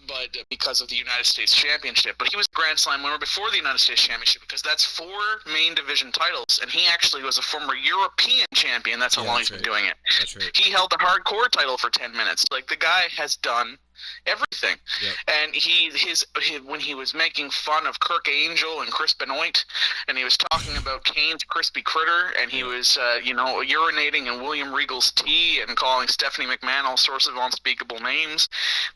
but because of the United States Championship. But he was a Grand Slam winner before the United States Championship, because that's 4 main division titles, and he actually was a former European champion. That's how long he's been doing it. That's right. He held the hardcore title for 10 minutes. Like, the guy has done everything. Yep. And when he was making fun of Kirk Angel and Chris Benoit, and he was talking about Kane's crispy critter, and he was urinating in William Regal's tea and calling Stephanie McMahon all sorts of unspeakable names,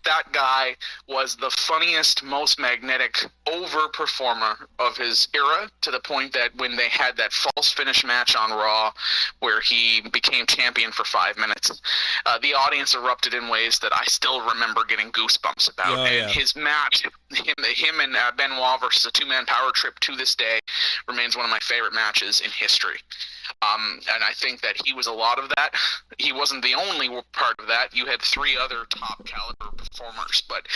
that guy was the funniest, most magnetic over-performer of his era, to the point that when they had that false finish match on Raw where he became champion for 5 minutes, the audience erupted in ways that I still remember getting goosebumps about. His match, him and Benoit versus a 2-man power trip, to this day remains one of my favorite matches in history. And I think that he was a lot of that. He wasn't the only part of that. You had 3 other top caliber performers, but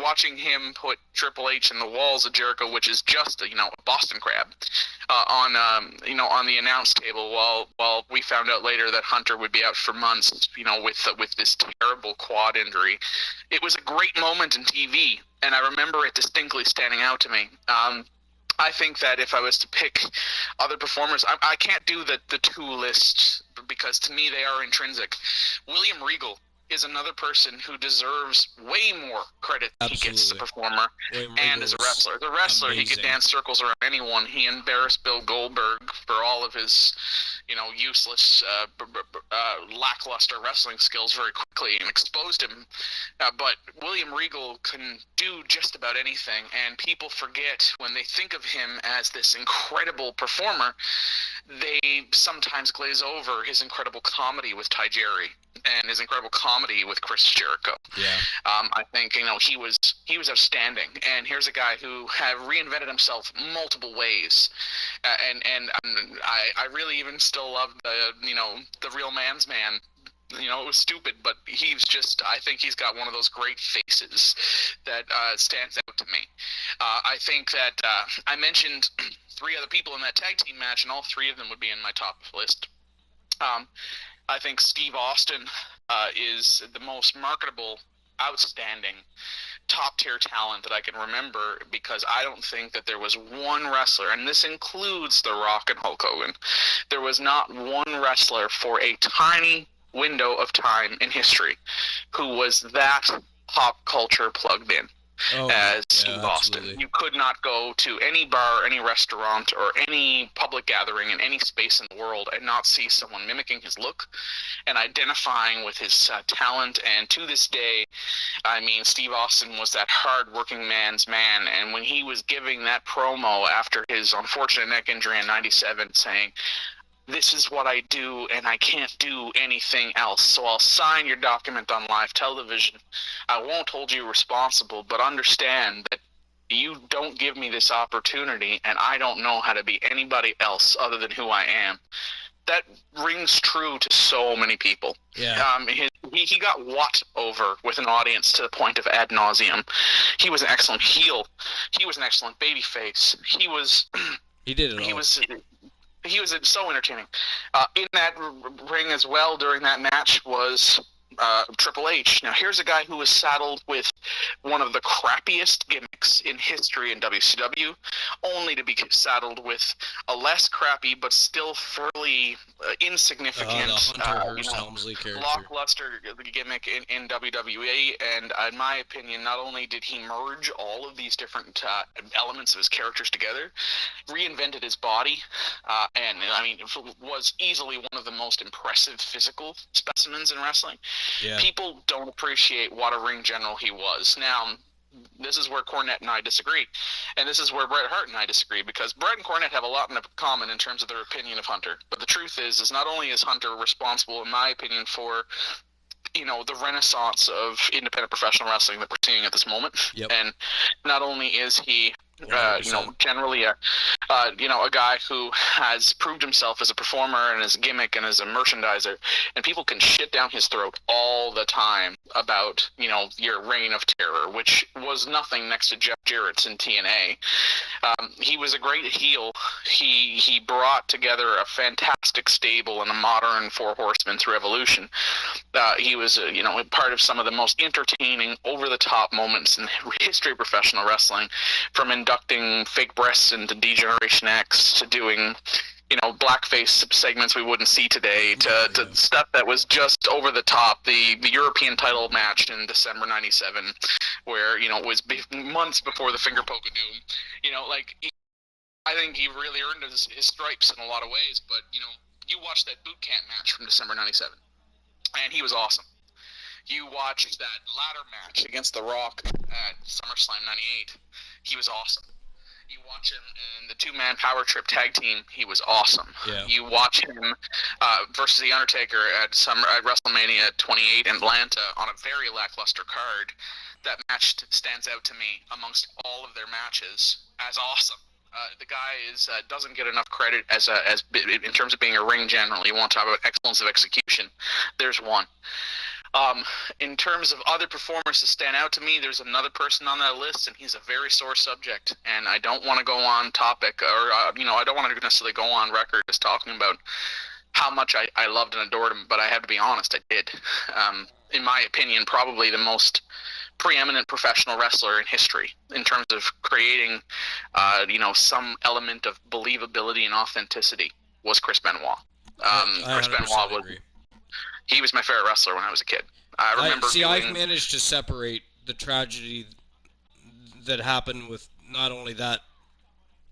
watching him put Triple H in the walls of Jericho, which is just a Boston crab, on the announce table, while we found out later that Hunter would be out for months, with this terrible quad injury. It was a great moment in TV, and I remember it distinctly standing out to me. I think that if I was to pick other performers, I can't do the 2 lists, because to me they are intrinsic. William Regal is another person who deserves way more credit than he gets as a performer and as a wrestler. As a wrestler, amazing. He could dance circles around anyone. He embarrassed Bill Goldberg for all of his, useless, lackluster wrestling skills very quickly, and exposed him. But William Regal can do just about anything, and people forget, when they think of him as this incredible performer, they sometimes glaze over his incredible comedy with Ty Jerry and his incredible comedy with Chris Jericho. Yeah. I think he was outstanding, and here's a guy who had reinvented himself multiple ways, and I really even still love the real man's man. It was stupid, but I think he's got one of those great faces that stands out to me. I think that I mentioned 3 other people in that tag team match, and all 3 of them would be in my top list. I think Steve Austin is the most marketable, outstanding, top-tier talent that I can remember, because I don't think that there was one wrestler, and this includes The Rock and Hulk Hogan, there was not one wrestler for a tiny window of time in history who was that pop culture plugged in as Steve Austin. You could not go to any bar, any restaurant, or any public gathering in any space in the world and not see someone mimicking his look and identifying with his talent. And to this day, Steve Austin was that hard-working man's man. And when he was giving that promo after his unfortunate neck injury in '97, saying, "This is what I do, and I can't do anything else. So I'll sign your document on live television. I won't hold you responsible, but understand that you don't give me this opportunity, and I don't know how to be anybody else other than who I am." That rings true to so many people. Yeah. He got what over with an audience to the point of ad nauseum. He was an excellent heel. He was an excellent babyface. He did it all. He was so entertaining. In that ring as well during that match was Triple H. Now, here's a guy who was saddled with one of the crappiest gimmicks gimmicks in history in WCW, only to be saddled with a less crappy but still fairly insignificant, the Hunter Hearst Helmsley character. blockbuster gimmick in WWE. And in my opinion, not only did he merge all of these different elements of his characters together, reinvented his body, and I mean, was easily one of the most impressive physical specimens in wrestling. Yeah. People don't appreciate what a ring general he was. Now, this is where Cornette and I disagree, and this is where Bret Hart and I disagree, because Bret and Cornette have a lot in common in terms of their opinion of Hunter. But the truth is not only is Hunter responsible, in my opinion, for the renaissance of independent professional wrestling that we're seeing at this moment, and not only is he generally a guy who has proved himself as a performer and as a gimmick and as a merchandiser, and people can shit down his throat all the time about your reign of terror, which was nothing next to Jeff Jarrett's in TNA. He was a great heel. He brought together a fantastic stable and a modern Four Horsemen through Evolution. He was part of some of the most entertaining, over-the-top moments in the history of professional wrestling, from inducting fake breasts into D-Generation X to doing blackface segments we wouldn't see today, to stuff that was just over the top. The European title match in December '97, where it was months before the Finger Poke of Doom. I think he really earned his stripes in a lot of ways. But you watch that boot camp match from December '97, and he was awesome. You watched that ladder match against The Rock at SummerSlam '98. He was awesome. You watch him in the two-man power trip tag team. He was awesome. Yeah. You watch him versus The Undertaker at WrestleMania 28 in Atlanta on a very lackluster card. That match stands out to me amongst all of their matches as awesome. The guy doesn't get enough credit as in terms of being a ring general. You want to talk about excellence of execution. There's one. In terms of other performers that stand out to me, there's another person on that list, and he's a very sore subject. And I don't want to go on topic, or I don't want to necessarily go on record as talking about how much I loved and adored him. But I have to be honest, I did. In my opinion, probably the most preeminent professional wrestler in history in terms of creating, some element of believability and authenticity was Chris Benoit. Chris Benoit was. He was my favorite wrestler when I was a kid. I remember. I've managed to separate the tragedy that happened with not only that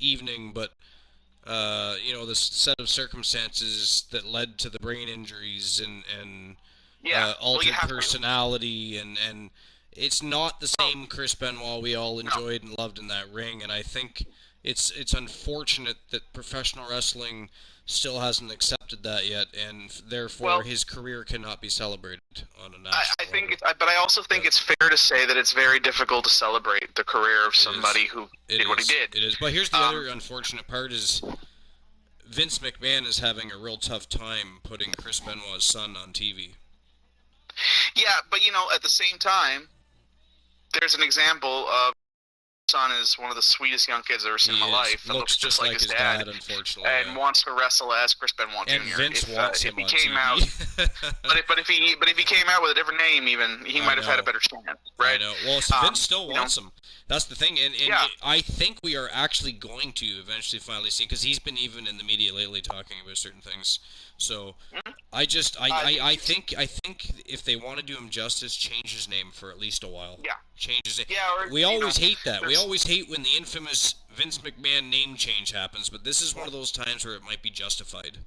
evening, but the set of circumstances that led to the brain injuries and altered personality, and it's not the same Chris Benoit we all enjoyed and loved in that ring. And I think it's unfortunate that professional wrestling still hasn't accepted that yet, and therefore his career cannot be celebrated on a national level. But I also think it's fair to say that it's very difficult to celebrate the career of somebody who did what he did. It is. But here's the other unfortunate part is Vince McMahon is having a real tough time putting Chris Benoit's son on TV. Yeah, but at the same time, there's an example of son is one of the sweetest young kids I've ever seen in my life. That looks just like his dad, unfortunately, and wants to wrestle as Chris Benoit Jr. And Vince wants him on TV. But if he came out with a different name, even he might have had a better chance, right? I know. Well, Vince still wants him. That's the thing, and I think we are actually going to eventually finally see, because he's been even in the media lately talking about certain things. So I think if they want to do him justice, change his name for at least a while. Yeah. Change his name. Yeah, we always hate that. We always hate when the infamous Vince McMahon name change happens, but this is one of those times where it might be justified.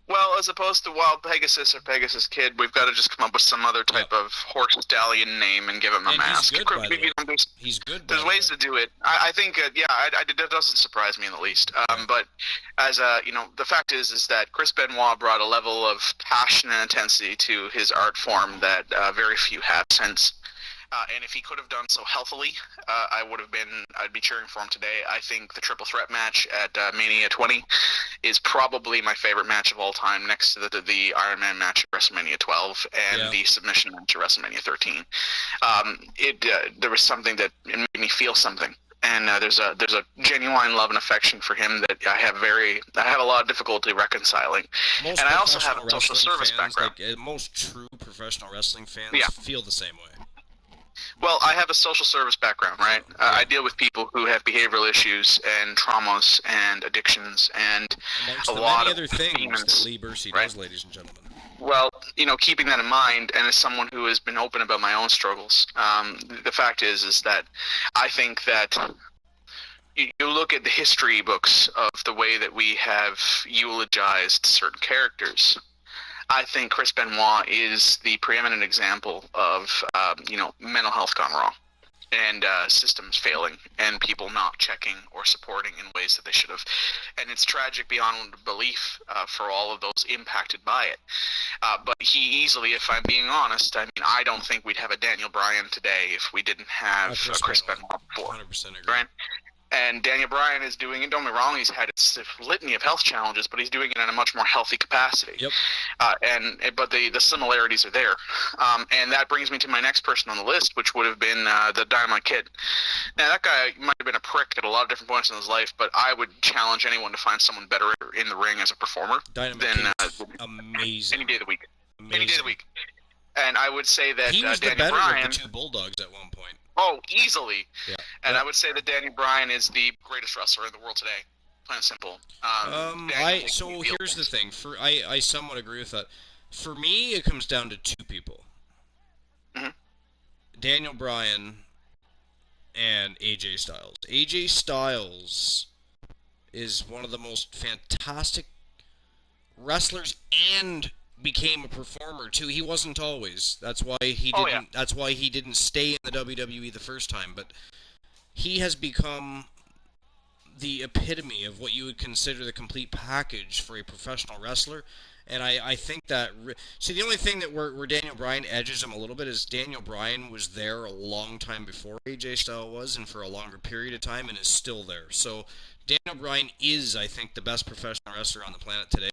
Well, as opposed to Wild Pegasus or Pegasus Kid, we've got to just come up with some other type of horse stallion name and give him a mask. He's good, by the way. He's good. There's ways to do it. I think, that doesn't surprise me in the least. But as the fact is that Chris Benoit brought a level of passion and intensity to his art form that very few have since. And if he could have done so healthily, I'd be cheering for him today. I think the triple threat match at Mania 20 is probably my favorite match of all time, next to the Iron Man match at WrestleMania 12 and the submission match at WrestleMania 13. There was something that made me feel something. And there's a genuine love and affection for him that I have a lot of difficulty reconciling. And I also have a social service background. Most true professional wrestling fans feel the same way. Well, I have a social service background, right? I deal with people who have behavioral issues and traumas and addictions and Amongst a the lot many of other things demons, that Lee Bursey right? does, ladies and gentlemen. Well, keeping that in mind, and as someone who has been open about my own struggles, the fact is that I think that you look at the history books of the way that we have eulogized certain characters. I think Chris Benoit is the preeminent example of, mental health gone wrong and systems failing and people not checking or supporting in ways that they should have. And it's tragic beyond belief for all of those impacted by it. But he easily, if I'm being honest, I don't think we'd have a Daniel Bryan today if we didn't have a Chris Benoit before. 100% agree. Right? And Daniel Bryan is doing it. Don't get me wrong; he's had a litany of health challenges, but he's doing it in a much more healthy capacity. Yep. But the similarities are there, and that brings me to my next person on the list, which would have been the Dynamite Kid. Now that guy might have been a prick at a lot of different points in his life, but I would challenge anyone to find someone better in the ring as a performer Dynamite than Kid is amazing. any day of the week. Amazing. Any day of the week. And I would say that he was the Daniel better Bryan, of the two Bulldogs at one point. Oh, easily. Yeah. And I would say that Daniel Bryan is the greatest wrestler in the world today. Plain and simple. Here's the thing. I somewhat agree with that. For me, it comes down to two people. Mm-hmm. Daniel Bryan and AJ Styles. AJ Styles is one of the most fantastic wrestlers and became a performer too. He wasn't always. That's why he didn't. Yeah. That's why he didn't stay in the WWE the first time. But he has become the epitome of what you would consider the complete package for a professional wrestler. And I think that... See, the only thing that where Daniel Bryan edges him a little bit is Daniel Bryan was there a long time before AJ Styles was, and for a longer period of time, and is still there. So Daniel Bryan is, I think, the best professional wrestler on the planet today.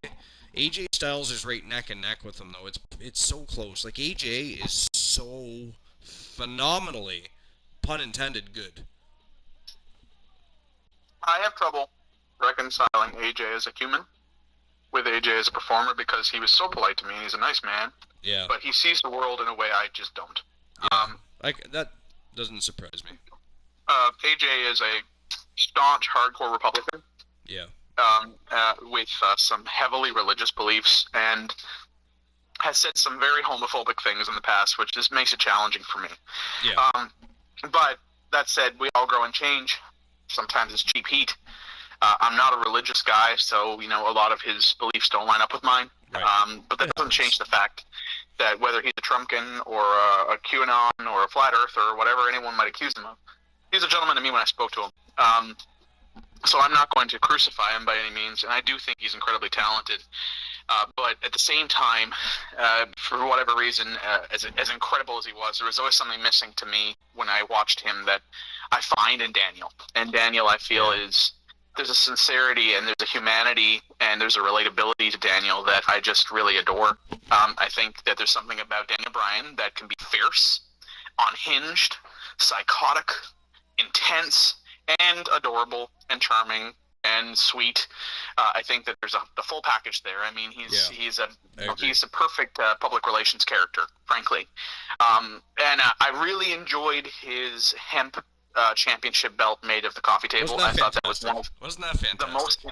AJ Styles is right neck and neck with him, though. It's so close. Like, AJ is so phenomenally, pun intended, good. I have trouble reconciling AJ as a human with AJ as a performer because he was so polite to me and he's a nice man. Yeah. But he sees the world in a way I just don't. Yeah. That doesn't surprise me. AJ is a staunch, hardcore Republican. Yeah. With some heavily religious beliefs and has said some very homophobic things in the past, which just makes it challenging for me. Yeah. But that said, we all grow and change. Sometimes it's cheap heat. I'm not a religious guy, so a lot of his beliefs don't line up with mine. Right. But that doesn't change the fact that whether he's a Trumpkin or a QAnon or a flat earther or whatever anyone might accuse him of, he's a gentleman to me when I spoke to him. So I'm not going to crucify him by any means, and I do think he's incredibly talented. But at the same time, for whatever reason, as incredible as he was, there was always something missing to me when I watched him that I find in Daniel. And Daniel, I feel, there's a sincerity and there's a humanity and there's a relatability to Daniel that I just really adore. I think that there's something about Daniel Bryan that can be fierce, unhinged, psychotic, intense, and adorable and charming and sweet. I think that there's the full package there. I mean, he's a perfect public relations character, frankly. And I really enjoyed his hemp championship belt made of the coffee table. I thought that was Wasn't that fantastic?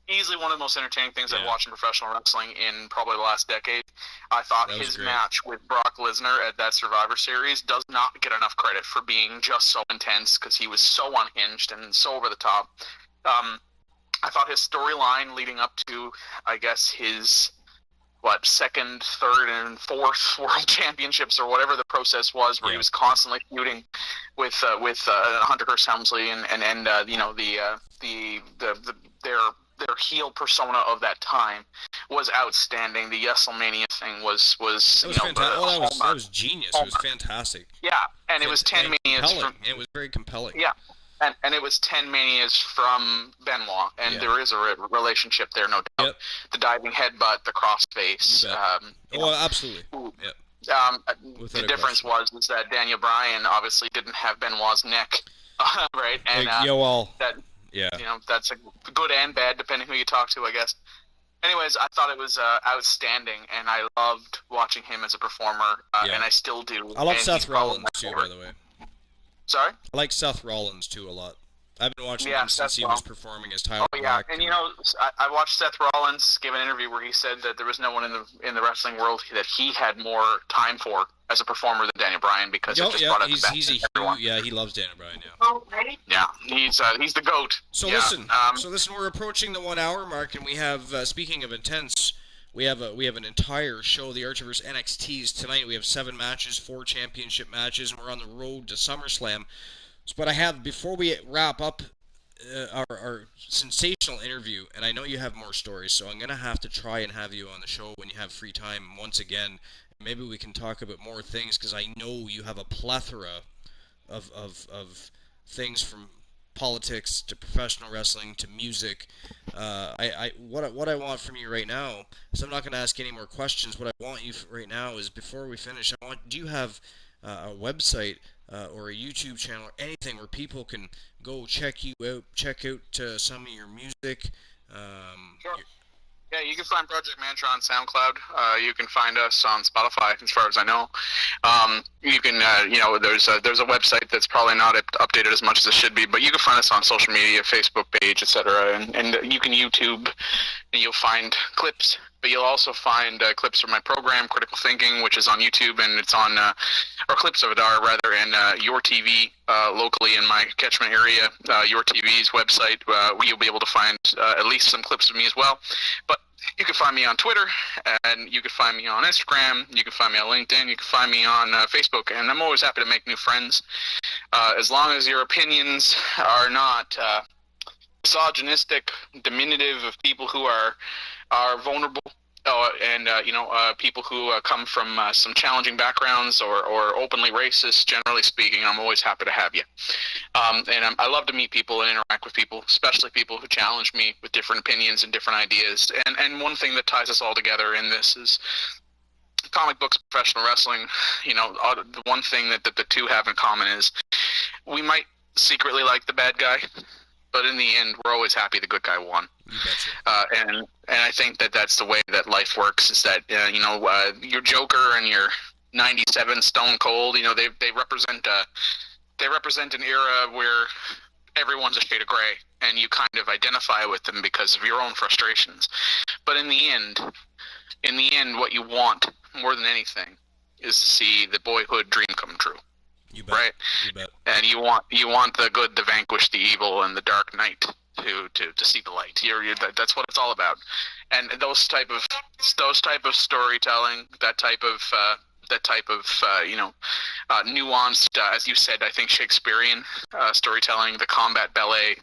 Easily one of the most entertaining things I've watched in professional wrestling in probably the last decade. I thought his match with Brock Lesnar at that Survivor Series does not get enough credit for being just so intense because he was so unhinged and so over the top. I thought his storyline leading up to, I guess, his second, third, and fourth world championships or whatever the process was, where he was constantly feuding with Hunter Hearst Helmsley and their heel persona of that time was outstanding. The WrestleMania thing was that was fantastic. That was genius. It was fantastic. Yeah, and it was 10 Manias. It was very compelling. Yeah. And it was 10 Manias from Benoit, and there is a relationship there, no doubt. Yep. The diving headbutt, the crossface. Absolutely. Yep. The difference was that Daniel Bryan obviously didn't have Benoit's neck, right? And that's a good and bad, depending who you talk to, I guess. Anyways, I thought it was outstanding, and I loved watching him as a performer, and I still do. I love Seth Rollins too, by the way. Sorry? I like Seth Rollins too a lot. I've been watching Yeah, him since Seth he was Rollins. performing as Tyler Oh yeah, Black. and I watched Seth Rollins give an interview where he said that there was no one in the wrestling world that he had more time for as a performer than Daniel Bryan because it just brought out the best in everyone. Yeah, he loves Daniel Bryan. Yeah. Oh, ready? Yeah, he's the GOAT. So yeah. listen, we're approaching the 1 hour mark, and we have speaking of intense, we have an entire show, the Archiverse NXTs tonight. We have 7 matches, 4 championship matches, and we're on the road to SummerSlam. But I have, before we wrap up our sensational interview, and I know you have more stories, so I'm going to have to try and have you on the show when you have free time once again. Maybe we can talk about more things, because I know you have a plethora of things from politics to professional wrestling to music. What I want from you right now is, I'm not going to ask any more questions. What I want you right now is, before we finish, do you have a website or a YouTube channel or anything where people can go check you out, check out some of your music? Sure. Yeah, you can find Project Mantra on SoundCloud. You can find us on Spotify, as far as I know. You can, there's a website that's probably not updated as much as it should be, but you can find us on social media, Facebook page, etc. And you can YouTube, and you'll find clips. But you'll also find clips from my program, Critical Thinking, which is on YouTube, and it's on, or clips of it are rather, in Your TV locally in my catchment area. Your TV's website, you'll be able to find at least some clips of me as well. But you can find me on Twitter, and you can find me on Instagram, you can find me on LinkedIn, you can find me on Facebook, and I'm always happy to make new friends. As long as your opinions are not misogynistic, diminutive of people who are vulnerable, and people who come from some challenging backgrounds or openly racist. Generally speaking, I'm always happy to have you. I love to meet people and interact with people, especially people who challenge me with different opinions and different ideas. And one thing that ties us all together in this is comic books, professional wrestling. The one thing that the two have in common is we might secretly like the bad guy, but in the end, we're always happy the good guy won. And I think that that's the way that life works. Is that your Joker and your '97 Stone Cold, they represent an era where everyone's a shade of gray, and you kind of identify with them because of your own frustrations. But in the end, what you want more than anything is to see the boyhood dream come true. You bet. Right? You bet. And you want the good to vanquish the evil, and the dark night to see the light. That's what it's all about. And those type of storytelling, that type of nuanced, as you said, I think Shakespearean storytelling, the combat ballet,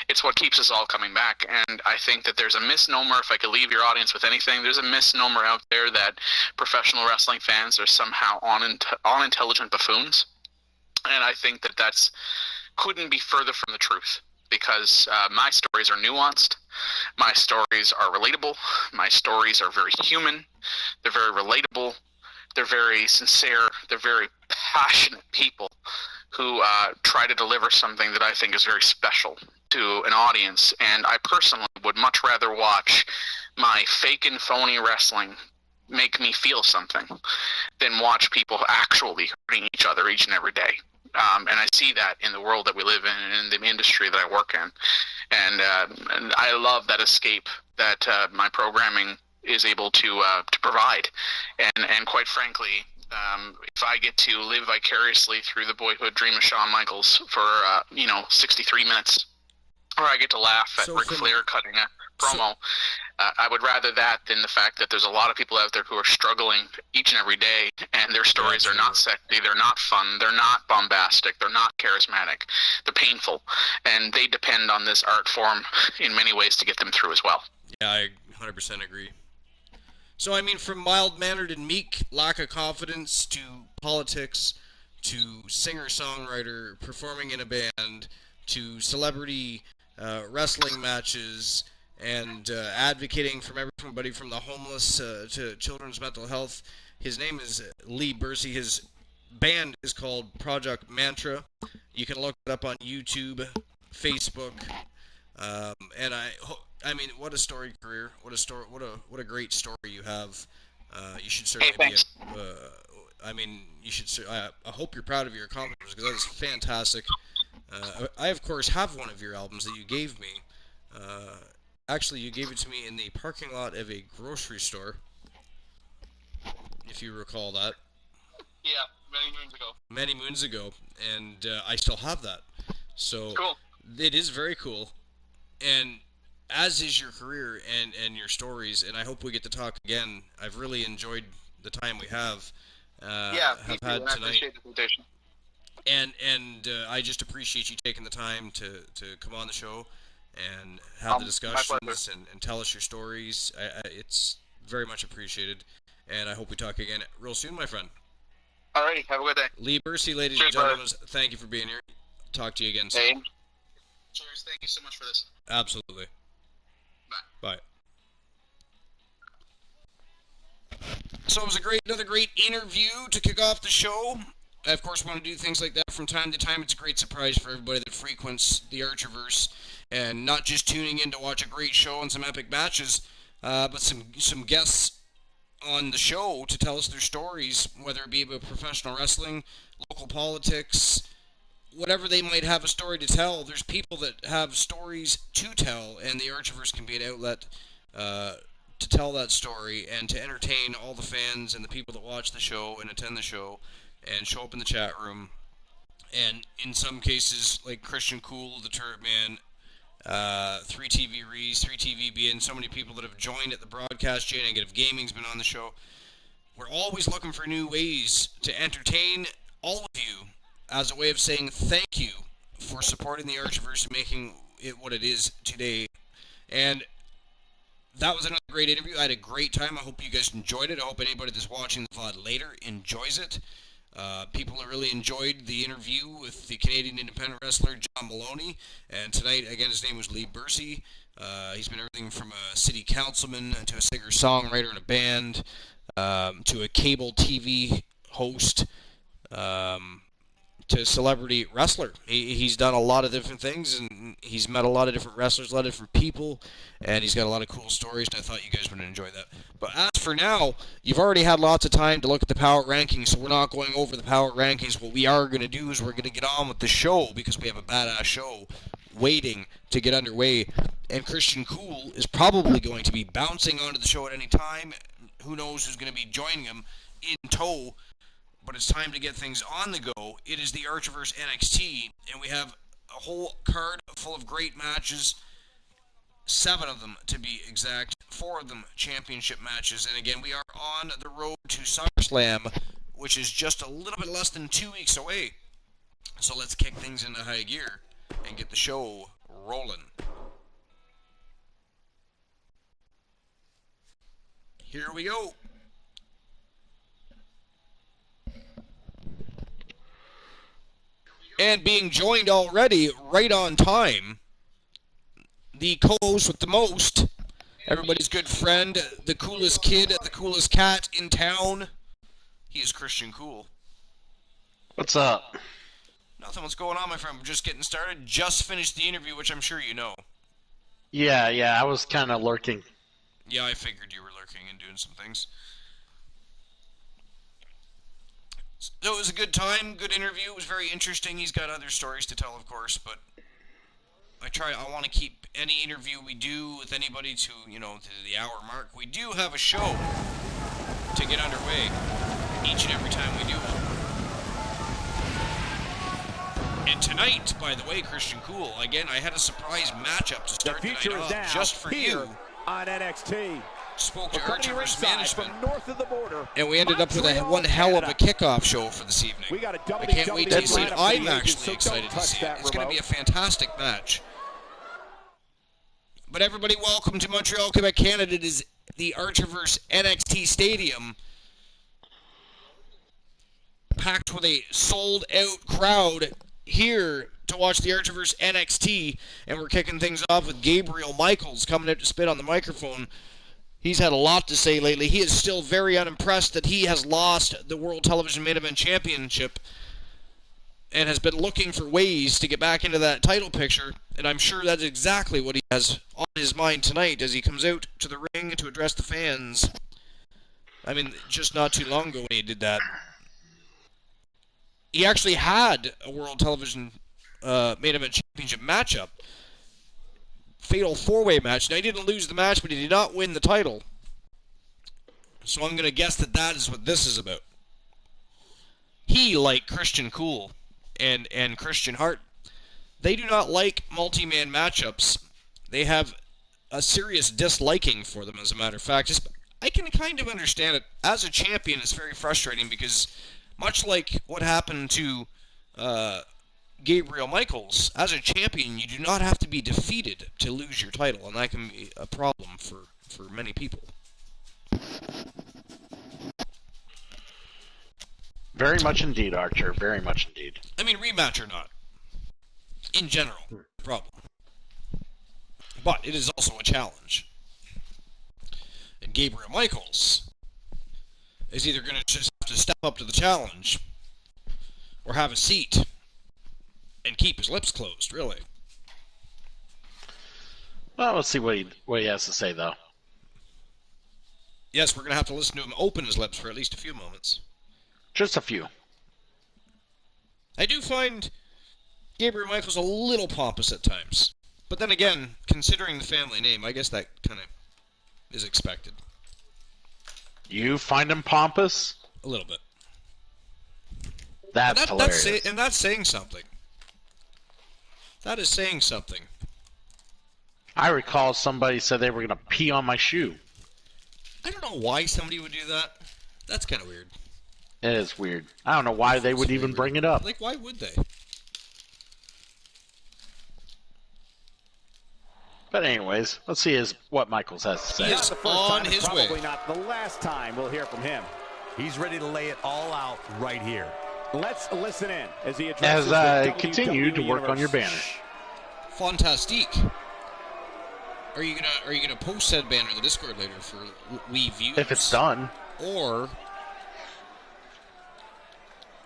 it's what keeps us all coming back. And I think that there's a misnomer, if I could leave your audience with anything, there's a misnomer out there that professional wrestling fans are somehow unintelligent buffoons. And I think that couldn't be further from the truth, because my stories are nuanced, my stories are relatable, my stories are very human, they're very relatable, they're very sincere, they're very passionate people who try to deliver something that I think is very special to an audience. And I personally would much rather watch my fake and phony wrestling make me feel something than watch people actually hurting each other each and every day. And I see that in the world that we live in and in the industry that I work in. And I love that escape that my programming is able to provide. And quite frankly, if I get to live vicariously through the boyhood dream of Shawn Michaels for 63 minutes, or I get to laugh at Ric Flair cutting a promo, I would rather that than the fact that there's a lot of people out there who are struggling each and every day, and their stories are not sexy, they're not fun, they're not bombastic, they're not charismatic, they're painful, and they depend on this art form in many ways to get them through as well. Yeah, I 100% agree. So, I mean, from mild-mannered and meek, lack of confidence, to politics, to singer-songwriter, performing in a band, to celebrity wrestling matches, and advocating from everybody from the homeless to children's mental health. His name is Lee Bursey. His band is called Project Mantra. You can look it up on YouTube, Facebook, and I mean, what a storied career! What a great story you have. You should certainly I mean, you should. I hope you're proud of your accomplishments because that is fantastic. I of course have one of your albums that you gave me. Actually, you gave it to me in the parking lot of a grocery store, if you recall that. Yeah, many moons ago. Many moons ago, and I still have that. So Cool. it is very cool, and as is your career and your stories. And I hope we get to talk again. I've really enjoyed the time we have Me too, had and I tonight. appreciate the invitation. And I just appreciate you taking the time to come on the show and have the discussions and tell us your stories. It's very much appreciated, and I hope we talk again real soon, my friend. Alrighty, have a good day. Lee Bursey, ladies Cheers, and gentlemen, thank you for being here. Talk to you again soon. Hey. Cheers, thank you so much for this. Absolutely. Bye. So it was another great interview to kick off the show. I, of course, want to do things like that from time to time. It's a great surprise for everybody that frequents the Archerverse, and not just tuning in to watch a great show and some epic matches, but some guests on the show to tell us their stories, whether it be about professional wrestling, local politics, whatever they might have a story to tell. There's people that have stories to tell, and the Archerverse can be an outlet to tell that story and to entertain all the fans and the people that watch the show and attend the show and show up in the chat room. And in some cases, like Christian Cool, the Turret Man, 3TV Rees, 3TVB, and so many people that have joined at the broadcast. Jay Negative Gaming's been on the show. We're always looking for new ways to entertain all of you as a way of saying thank you for supporting the Archerverse and making it what it is today. And that was another great interview. I had a great time. I hope you guys enjoyed it. I hope anybody that's watching the VOD later enjoys it. People really enjoyed the interview with the Canadian independent wrestler John Maloney. And tonight, again, his name was Lee Bursey. He's been everything from a city councilman to a singer-songwriter in a band to a cable TV host to celebrity wrestler. He's done a lot of different things, and he's met a lot of different wrestlers, a lot of different people, and he's got a lot of cool stories, and I thought you guys would enjoy that. But as for now, you've already had lots of time to look at the power rankings, so we're not going over the power rankings. What we are going to do is we're going to get on with the show, because we have a badass show waiting to get underway, and Christian Cool is probably going to be bouncing onto the show at any time. Who knows who's going to be joining him in tow. But it's time to get things on the go. It is the Archerverse NXT, and we have a whole card full of great matches. 7 of them, to be exact. 4 of them championship matches. And again, we are on the road to SummerSlam, which is just a little bit less than 2 weeks away. So let's kick things into high gear and get the show rolling. Here we go. And being joined already, right on time, the co-host with the most, everybody's good friend, the coolest kid, the coolest cat in town. He is Christian Cool. What's up? Nothing. What's going on, my friend? We're just getting started. Just finished the interview, which I'm sure you know. Yeah, I was kind of lurking. Yeah, I figured you were lurking and doing some things. So it was a good time, good interview. It was very interesting. He's got other stories to tell, of course, but I want to keep any interview we do with anybody to the hour mark. We do have a show to get underway each and every time we do it. And tonight, by the way, Christian Cool, again, I had a surprise matchup to start the night off just for you. On NXT. Spoke to Archerverse management, from north of the border, and we ended up with one hell of a kickoff show for this evening. We got a I can't wait to see it. I'm lineup actually excited to see it. It's going to be a fantastic match. But everybody, welcome to Montreal, Quebec, Canada. It is the Archerverse NXT Stadium, packed with a sold-out crowd here to watch the Archerverse NXT, and we're kicking things off with Gabriel Michaels coming out to spit on the microphone. He's had a lot to say lately. He is still very unimpressed that he has lost the World Television Main Event Championship and has been looking for ways to get back into that title picture, and I'm sure that's exactly what he has on his mind tonight as he comes out to the ring to address the fans. I mean, just not too long ago when he did that, he actually had a World Television Main Event Championship matchup. Fatal 4-way match. Now, he didn't lose the match, but he did not win the title. So I'm going to guess that is what this is about. He, like Christian Cool and Christian Hart, they do not like multi-man matchups. They have a serious disliking for them, as a matter of fact. I can kind of understand it. As a champion, it's very frustrating because, much like what happened to Gabriel Michaels, as a champion, you do not have to be defeated to lose your title, and that can be a problem for many people. Very much indeed, Archer. Very much indeed. I mean, rematch or not, in general, problem. But it is also a challenge. And Gabriel Michaels is either going to just have to step up to the challenge or have a seat and keep his lips closed, really. Well, let's see what he has to say, though. Yes, we're going to have to listen to him open his lips for at least a few moments. Just a few. I do find Gabriel Michaels a little pompous at times. But then again, considering the family name, I guess that kind of is expected. You find him pompous? A little bit. That's hilarious. And that's saying something. That is saying something. I recall somebody said they were going to pee on my shoe. I don't know why somebody would do that. That's kind of weird. It is weird. I don't know why they would even bring it up. Like, why would they? But anyways, let's see what Michaels has to say. He is on his way. Probably not the last time we'll hear from him. He's ready to lay it all out right here. Let's listen in as he addresses as I continue to work on your banner. Fantastique. Are you gonna post said banner in the Discord later for we views? If it's done. Or,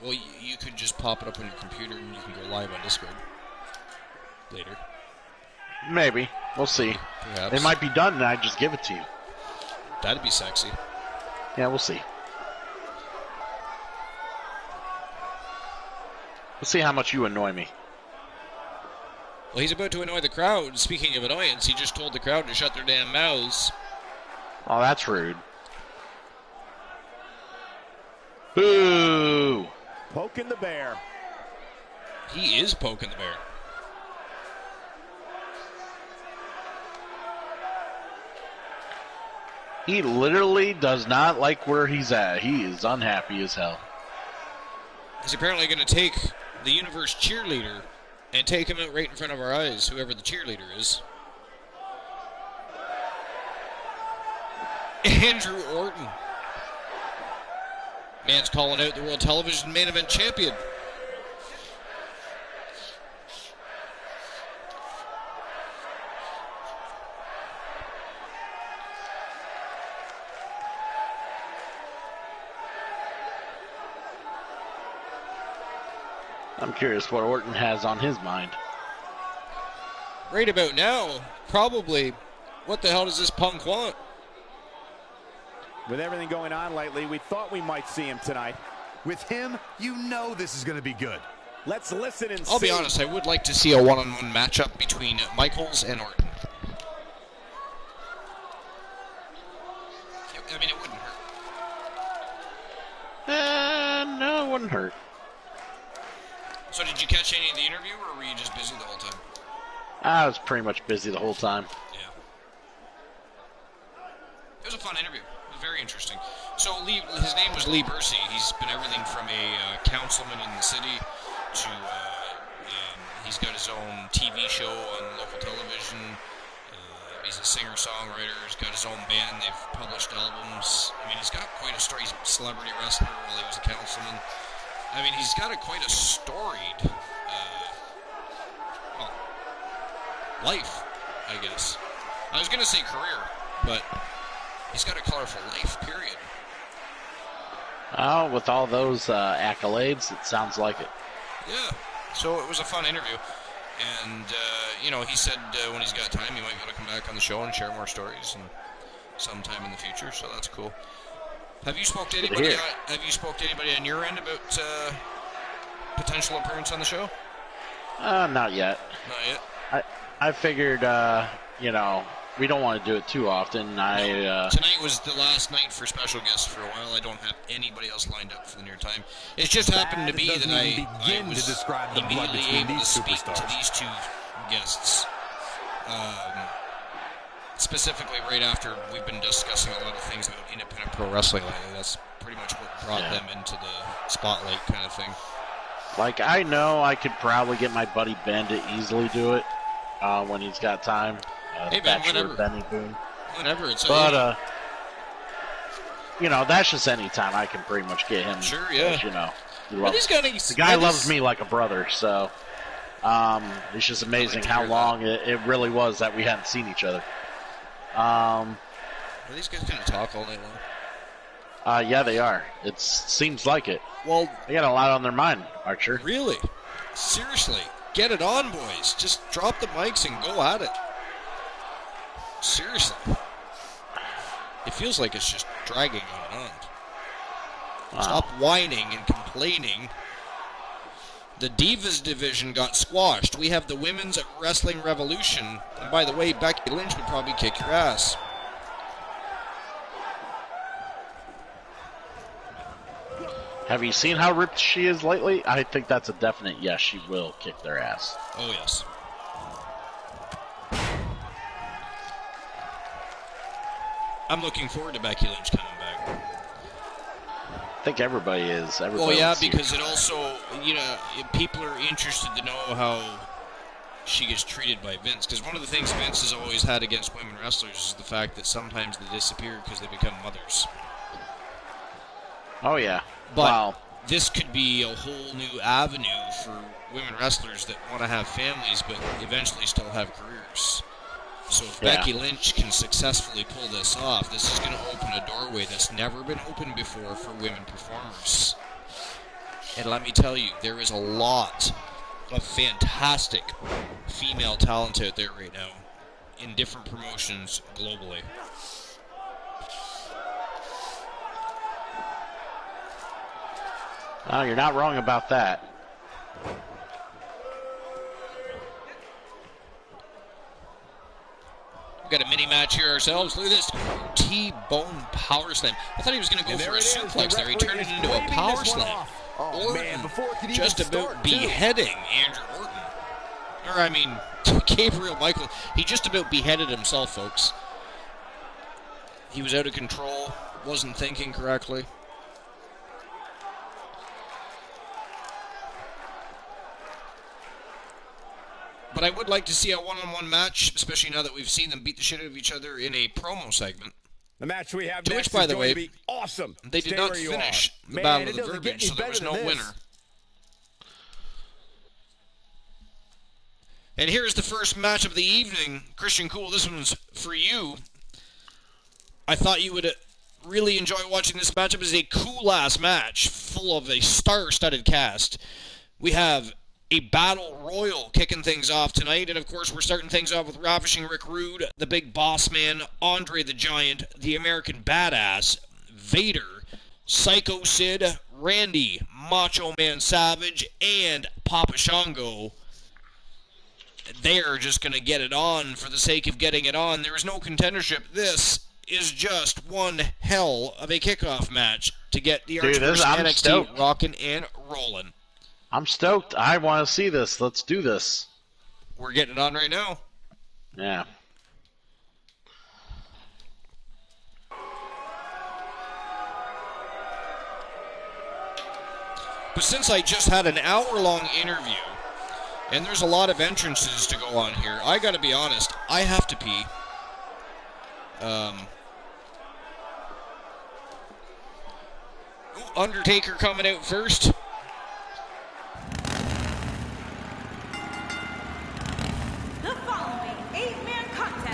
well, you could just pop it up on your computer and you can go live on Discord later. Maybe. We'll see. Perhaps. It might be done and I just give it to you. That'd be sexy. Yeah, we'll see. Let's see how much you annoy me. Well, he's about to annoy the crowd. Speaking of annoyance, he just told the crowd to shut their damn mouths. Oh, that's rude. Boo! Poking the bear. He is poking the bear. He literally does not like where he's at. He is unhappy as hell. He's apparently going to take the Universe cheerleader and take him out right in front of our eyes, whoever the cheerleader is. Andrew Orton. Man's calling out the World Television Main Event Champion. I'm curious what Orton has on his mind. Right about now, probably, what the hell does this punk want? With everything going on lately, we thought we might see him tonight. With him, you know this is going to be good. Let's listen and see. I'll be honest, I would like to see a one-on-one matchup between Michaels and Orton. I mean, it wouldn't hurt. No, it wouldn't hurt. So did you catch any of the interview, or were you just busy the whole time? I was pretty much busy the whole time. Yeah. It was a fun interview. It was very interesting. So his name was Lee Bursey. He's been everything from a councilman in the city to he's got his own TV show on local television. He's a singer-songwriter. He's got his own band. They've published albums. I mean, he's got quite a story. He's a celebrity wrestler while he was a councilman. I mean, he's got quite a storied life, I guess. I was going to say career, but he's got a colorful life, period. Oh, with all those accolades, it sounds like it. Yeah, so it was a fun interview. And, he said when he's got time, he might be able to come back on the show and share more stories and sometime in the future, so that's cool. Have you spoke to anybody? Have you spoke to anybody on your end about potential appearance on the show? Not yet. Not yet. I figured, you know, we don't want to do it too often. Tonight was the last night for special guests for a while. I don't have anybody else lined up for the near time. It just happened to be that I was immediately able to speak to these two guests. Specifically right after we've been discussing a lot of things about independent pro wrestling lately. That's pretty much what brought them into the spotlight kind of thing. Like, I know I could probably get my buddy Ben to easily do it when he's got time. Hey, Ben, whenever. Benny Boone. Whenever. But, you know, that's just any time I can pretty much get him. Sure, yeah. You know, the guy loves me like a brother, so it's just amazing how long it really was that we hadn't seen each other. Are these guys going to talk all night long? Yeah, they are. It seems like it. Well, they got a lot on their mind, Archer. Really? Seriously. Get it on, boys. Just drop the mics and go at it. Seriously. It feels like it's just dragging on and on. Wow. Stop whining and complaining. The Divas division got squashed. We have the Women's Wrestling Revolution. And by the way, Becky Lynch would probably kick your ass. Have you seen how ripped she is lately? I think that's a definite yes, she will kick their ass. Oh, yes. I'm looking forward to Becky Lynch coming back. I think everybody is. Well, yeah, because it also, you know, people are interested to know how she gets treated by Vince. Because one of the things Vince has always had against women wrestlers is the fact that sometimes they disappear because they become mothers. Oh, yeah. But this could be a whole new avenue for women wrestlers that want to have families but eventually still have careers. So if Becky Lynch can successfully pull this off, this is going to open a doorway that's never been opened before for women performers. And let me tell you, there is a lot of fantastic female talent out there right now in different promotions globally. Oh, you're not wrong about that. We've got a mini match here ourselves. Look at this. T-bone power slam. I thought he was going to go for a suplex there. He turned it into a power slam. Orton just about beheading Andrew Orton. Or, I mean, Gabriel Michael. He just about beheaded himself, folks. He was out of control. Wasn't thinking correctly. But I would like to see a one-on-one match, especially now that we've seen them beat the shit out of each other in a promo segment. The match we have to next which, by is the going way, to be awesome. They did not finish the Battle of the Verbiage, so there was no winner. And here's the first match of the evening. Christian Cool, this one's for you. I thought you would really enjoy watching this matchup. It's a cool-ass match full of a star-studded cast. We have a battle royal kicking things off tonight, and of course we're starting things off with Ravishing Rick Rude, the Big Boss Man, Andre the Giant, the American Badass, Vader, Psycho Sid, Randy, Macho Man Savage, and Papa Shango. They're just going to get it on for the sake of getting it on. There is no contendership. This is just one hell of a kickoff match to get the Archverse NXT rocking and rolling. I'm stoked. I want to see this. Let's do this. We're getting it on right now. Yeah. But since I just had an hour-long interview, and there's a lot of entrances to go on here, I gotta be honest, I have to pee. Undertaker coming out first.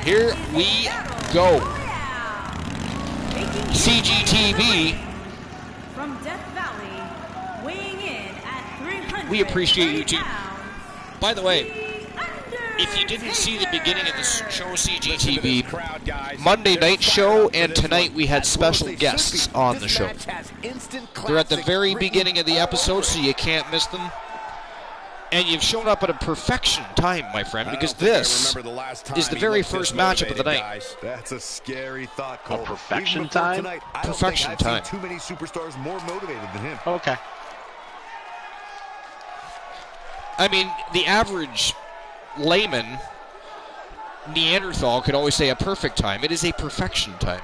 Here we go. CGTV. From Death Valley, weighing in at 300. We appreciate you too. By the way, if you didn't see the beginning of the show, CGTV, Monday night show, and tonight we had special guests on the show. They're at the very beginning of the episode, so you can't miss them. And you've shown up at a perfection time, my friend, because this is the very first matchup of the night. Guys. That's a scary thought, Cole. A perfection time? Tonight, Perfection time. Too many superstars more motivated than him. Okay. I mean, the average layman, Neanderthal, could always say a perfect time. It is a perfection time.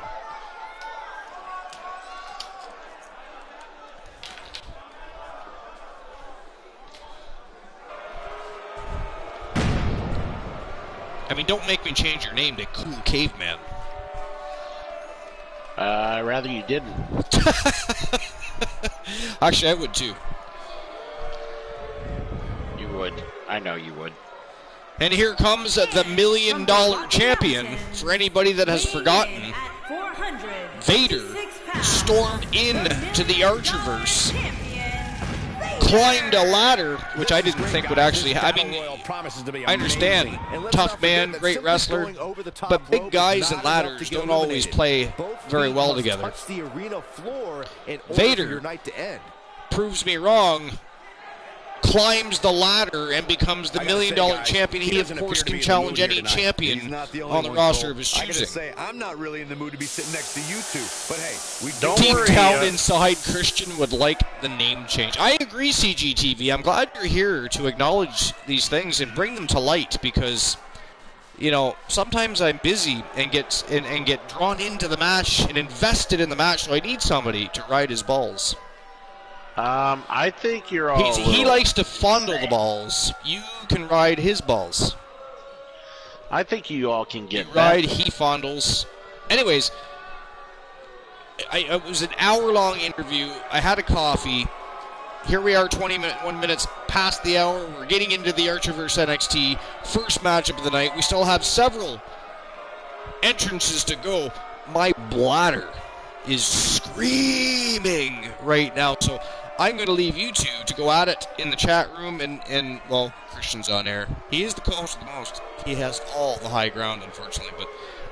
I mean, don't make me change your name to Cool Caveman. I'd rather you didn't. Actually, I would too. You would. I know you would. And here comes the $1 million champion. For anybody that has forgotten, Vader stormed in to the Archerverse, climbed a ladder, which I didn't think would actually I mean, I understand, tough man, great wrestler, but big guys and ladders don't always play very well together. Vader proves me wrong, climbs the ladder and becomes the $1 million champion. He, of course, can challenge any champion on the roster of his choosing. I'm not really in the mood to be sitting next to you two, but hey, we don't Deep worry, down inside, Christian would like the name change. I agree, CGTV. I'm glad you're here to acknowledge these things and bring them to light because, you know, sometimes I'm busy and get drawn into the match and invested in the match, so I need somebody to ride his balls. I think you're all. He likes to fondle the balls. You can ride his balls. I think you all can get You ride, he fondles. Anyways, it was an hour-long interview. I had a coffee. Here we are, 1 minutes past the hour. We're getting into the Archerverse NXT first matchup of the night. We still have several entrances to go. My bladder is screaming right now, so I'm going to leave you two to go at it in the chat room, and well, Christian's on air. He is the co-host of the most. He has all the high ground, unfortunately, but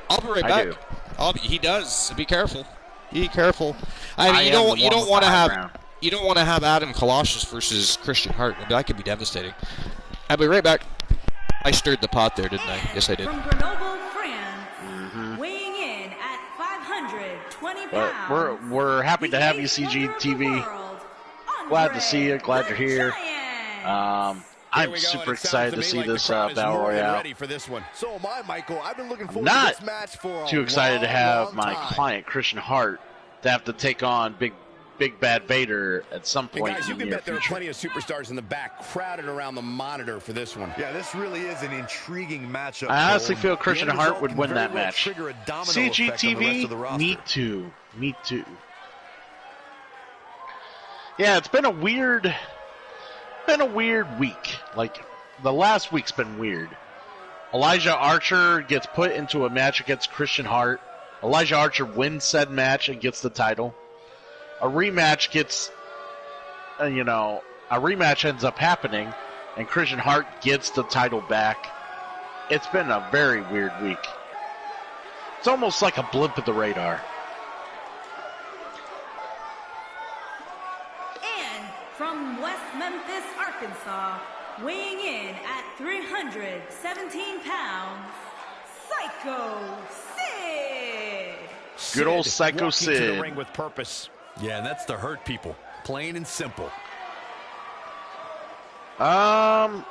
I'll be right back. He does. So be careful. Be careful. I mean, you don't want to have Adam Colossus versus Christian Hart. I mean, that could be devastating. I'll be right back. I stirred the pot there, didn't I? Yes, I did. From Grenoble, France, weighing in at 520 pounds. But we're happy to have you, CGTV. Glad to see you. Glad you're here. I'm super excited to see this Battle Royale. Ready for this one. So am I, Michael. I've been looking forward Not to this match for too excited to have my time. client Christian Hart to have to take on Big Bad Vader at some point. Guys, you in can the bet there near are future. plenty of superstars in the back crowded around the monitor for this one. Yeah, this really is an intriguing matchup. I honestly Cole. feel Christian The end Hart result would can win very that well match. trigger a domino effect on the rest of the CGTV, roster. me too. Yeah, it's been a weird week. Like, the last week's been weird. Elijah Archer gets put into a match against Christian Hart. Elijah Archer wins said match and gets the title. A rematch ends up happening, and Christian Hart gets the title back. It's been a very weird week. It's almost like a blip of the radar. And from West Memphis, Arkansas, weighing in at 317 pounds, Psycho Sid. Good old Psycho walking to the Sid. ring with purpose. Yeah, and that's the hurt people. Plain and simple. And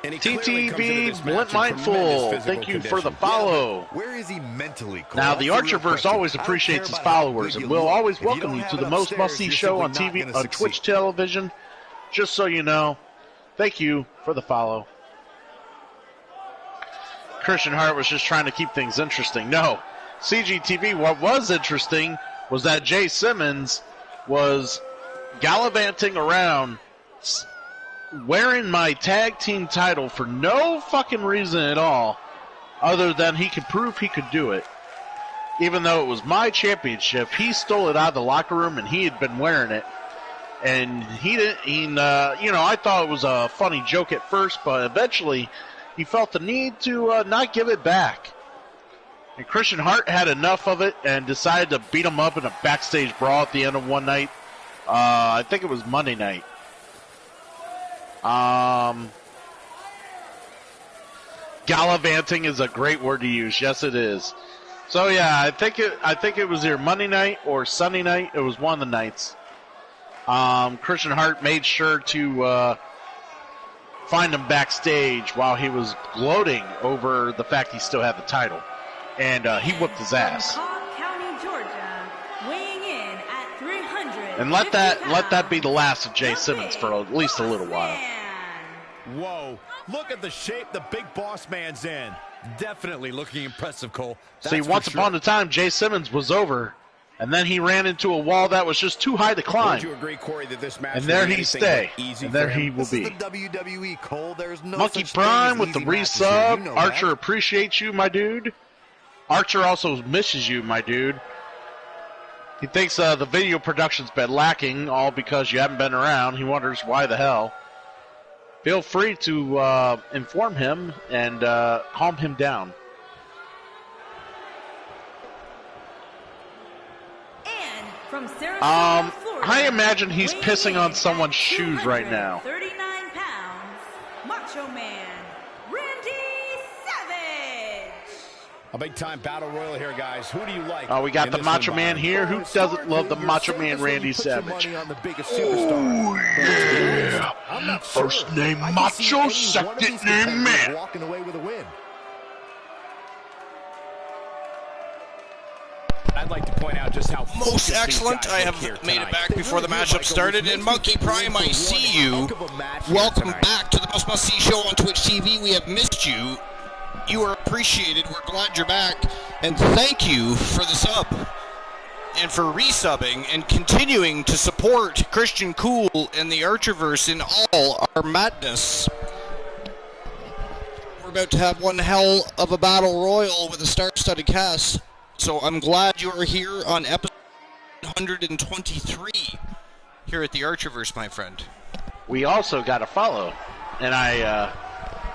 he clearly comes into TTV, this match Blint in Mindful, tremendous physical thank you for the condition. follow. Where is he mentally, Cole? Now, That's the real Archerverse question. always I don't appreciates care his about how followers good and you will look. always If you welcome don't you have to it the most upstairs, must-see you're show on simply TV, not on gonna Twitch succeed. television. Just so you know, thank you for the follow. Christian Hart was just trying to keep things interesting. No, CGTV, what was interesting was that Jay Simmons was gallivanting around wearing my tag team title for no fucking reason at all other than he could prove he could do it. Even though it was my championship, he stole it out of the locker room and he had been wearing it. And I thought it was a funny joke at first, but eventually he felt the need to not give it back. And Christian Hart had enough of it and decided to beat him up in a backstage brawl at the end of one night. I think it was Monday night. Gallivanting is a great word to use. Yes, it is. So yeah, I think it was either Monday night or Sunday night. It was one of the nights. Christian Hart made sure to find him backstage while he was gloating over the fact he still had the title, and he whooped his ass. Cobb County, Georgia, weighing in at 300. And let that be the last of Jay Simmons for at least a little while. Whoa, look at the shape the big boss man's in. Definitely looking impressive, Cole. See, once upon a time, Jay Simmons was over, and then he ran into a wall that was just too high to climb. Would you agree, Corey, that this match and there he stay, and there he will This be. is the WWE, Cole. There's no Monkey such thing Prime as with the easy matches resub. here. You know Archer that. appreciates you, my dude. Archer also misses you, my dude. He thinks the video production's been lacking, all because you haven't been around. He wonders why the hell. Feel free to inform him and calm him down. And from Sarasota, Florida, I imagine he's weighing pissing in on at someone's shoes right now. 39 pounds, Macho Man, Randy Savage. A big-time battle royal here, guys. Who do you like? Oh, we got in the this Macho one, Man Byron? here. Who doesn't love the Macho Man Randy Savage? Oh, yeah. I'm not First sure. name I can see Macho, any one of second these name competitors Man. walking away with a win. I'd like to point out just how Most excellent. I have made it back before the matchup started. And Monkey Prime, I see you. Welcome back to the Most Must See Show on Twitch TV. We have missed you. You are appreciated. We're glad you're back. And thank you for the sub. And for resubbing and continuing to support Christian Cool and the Archerverse in all our madness. We're about to have one hell of a battle royal with a star-studded cast. So I'm glad you are here on episode 123 here at the Archerverse, my friend. We also got a follow, and I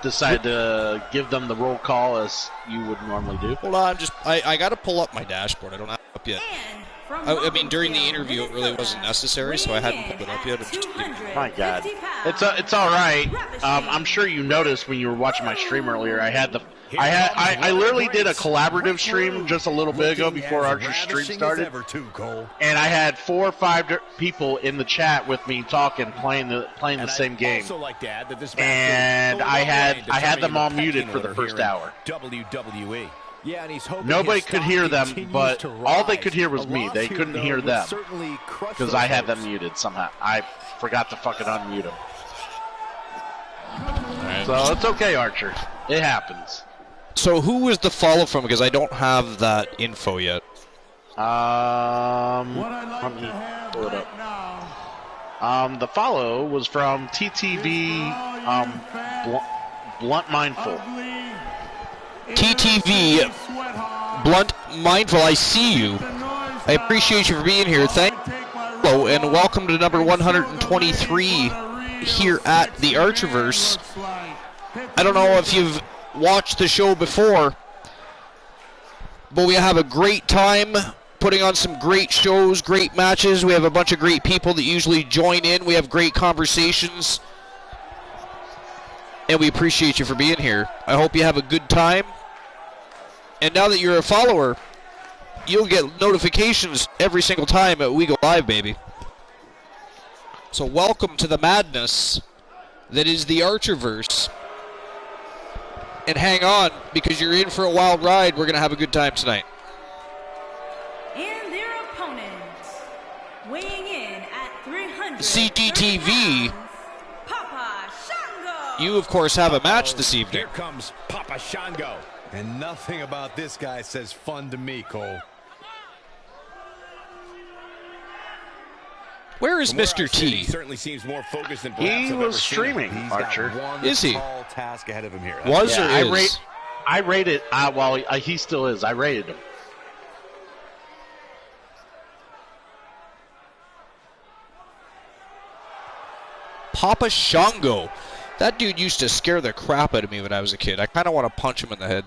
decided to give them the roll call as you would normally do. Hold on, I got to pull up my dashboard. I don't have it up yet. And from I mean, during the Robbinsdale, interview, it really wasn't Minnesota, necessary, so I hadn't weighing pulled it in up yet. at I'm just kidding. My God, 250 pounds, it's all right. Ravishing. I'm sure you noticed when you were watching my stream earlier. I literally did a collaborative stream just a little bit ago before Archer's stream started, and I had 4 or 5 people in the chat with me talking, playing the same game. And I had them all muted for the first hour. WWE. Yeah, and he's hoping Nobody his could stock hear them, continues but to all they rise. could hear was A me. loss They here, couldn't though, hear would them certainly crush because those I had them hopes. muted somehow. I forgot to fucking unmute them. So it's okay, Archer. It happens. So who was the follow from? Because I don't have that info yet. Let me pull it up. The follow was from TTV Blunt Mindful. TTV Blunt Mindful, I see you. I appreciate you for being here. Thank you, and welcome to number 123 here at the Archerverse. I don't know if you've watched the show before, but we have a great time putting on some great shows, great matches. We have a bunch of great people that usually join in. We have great conversations, and we appreciate you for being here. I hope you have a good time. And now that you're a follower, you'll get notifications every single time we go live, baby. So welcome to the madness that is the Archerverse. And hang on, because you're in for a wild ride. We're going to have a good time tonight. And their opponent, weighing in at 300 CGTV, pounds, Papa Shango. you, of course, have a match this evening. Here comes Papa Shango. And nothing about this guy says fun to me, Cole. Where is From where Mr. I sit, T? He certainly seems more focused than He perhaps I've was ever seen streaming, him. He's Archer. got one Is he? tall task ahead of him here. Was Yeah, or is? I rated. Well, he still is. I rated him. Papa Shango. That dude used to scare the crap out of me when I was a kid. I kind of want to punch him in the head.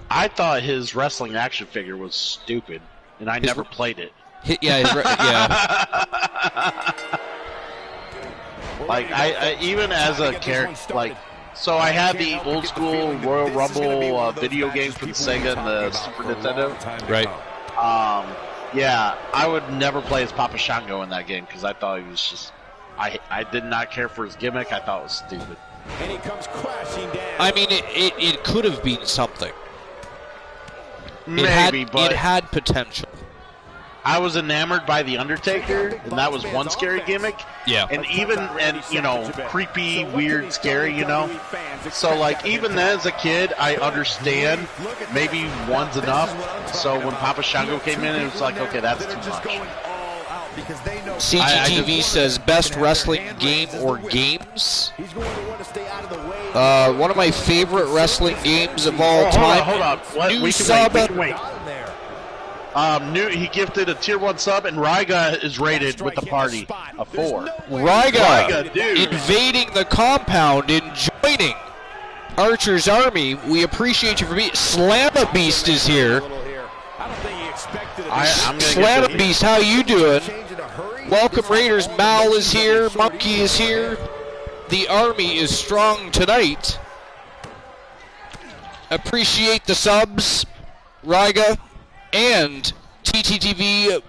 I thought his wrestling action figure was stupid, and I never played it. Yeah. Like I even as a character, like so I had the old school Royal Rumble video games for the Sega and the Super Nintendo. Right. Yeah, I would never play as Papa Shango in that game because I thought he was just. I did not care for his gimmick. I thought it was stupid. And he comes crashing down. I mean, it could have been something. Maybe, but it had potential. I was enamored by The Undertaker, and that was one scary gimmick. Yeah. And you know, creepy, weird, scary, you know. So, like, even as a kid, I understand maybe one's enough. So when Papa Shango came in, it was like, okay, that's too much. CGTV says best wrestling game or games. One of my favorite wrestling games of all time. Hold on. New sub. Wait. He gifted a tier 1 sub, and Ryga is rated with the party a 4. Ryga, dude. invading the compound and joining Archer's army. We appreciate you for being. Slamma Beast is here. Slamma Beast, how you doing? Welcome Raiders. Mal is here. Monkey is here. The army is strong tonight. Appreciate the subs, Ryga, and TTTV.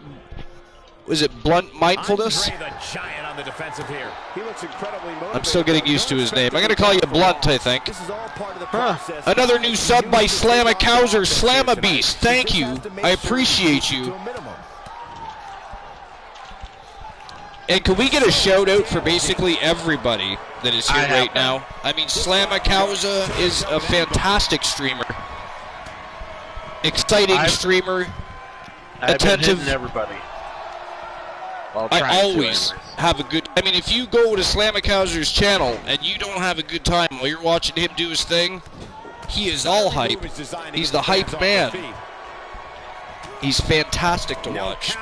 Was it Blunt Mindfulness? I'm still getting used to his name. I'm going to call you Blunt, I think. Another new sub by Slamma Cowser. Slamma Beast, thank you. I appreciate you. And can we get a shout out for basically everybody that is here right now? I mean, Slamma Causa is a fantastic streamer. Exciting streamer. Attentive. Everybody. I always have a good. I mean, if you go to Slamma Causer's channel and you don't have a good time while you're watching him do his thing, he is all hype. He's the hype man. He's fantastic to watch.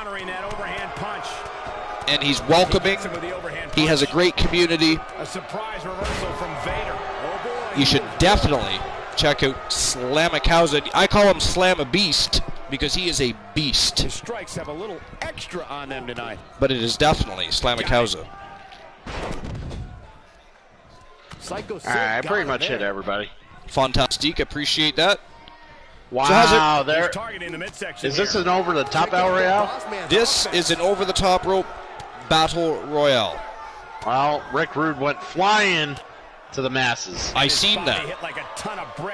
And he's welcoming. He has a great community. You should definitely check out Slamma Causa. I call him Slamma Beast because he is a beast. The strikes have a little extra on them tonight. But it is definitely Slamma Causa. I pretty much hit everybody. Fantastique, appreciate that. Wow, is this an over-the-top Battle Royale? This is an over-the-top rope Battle Royale. Well, Rick Rude went flying to the masses. I seen that.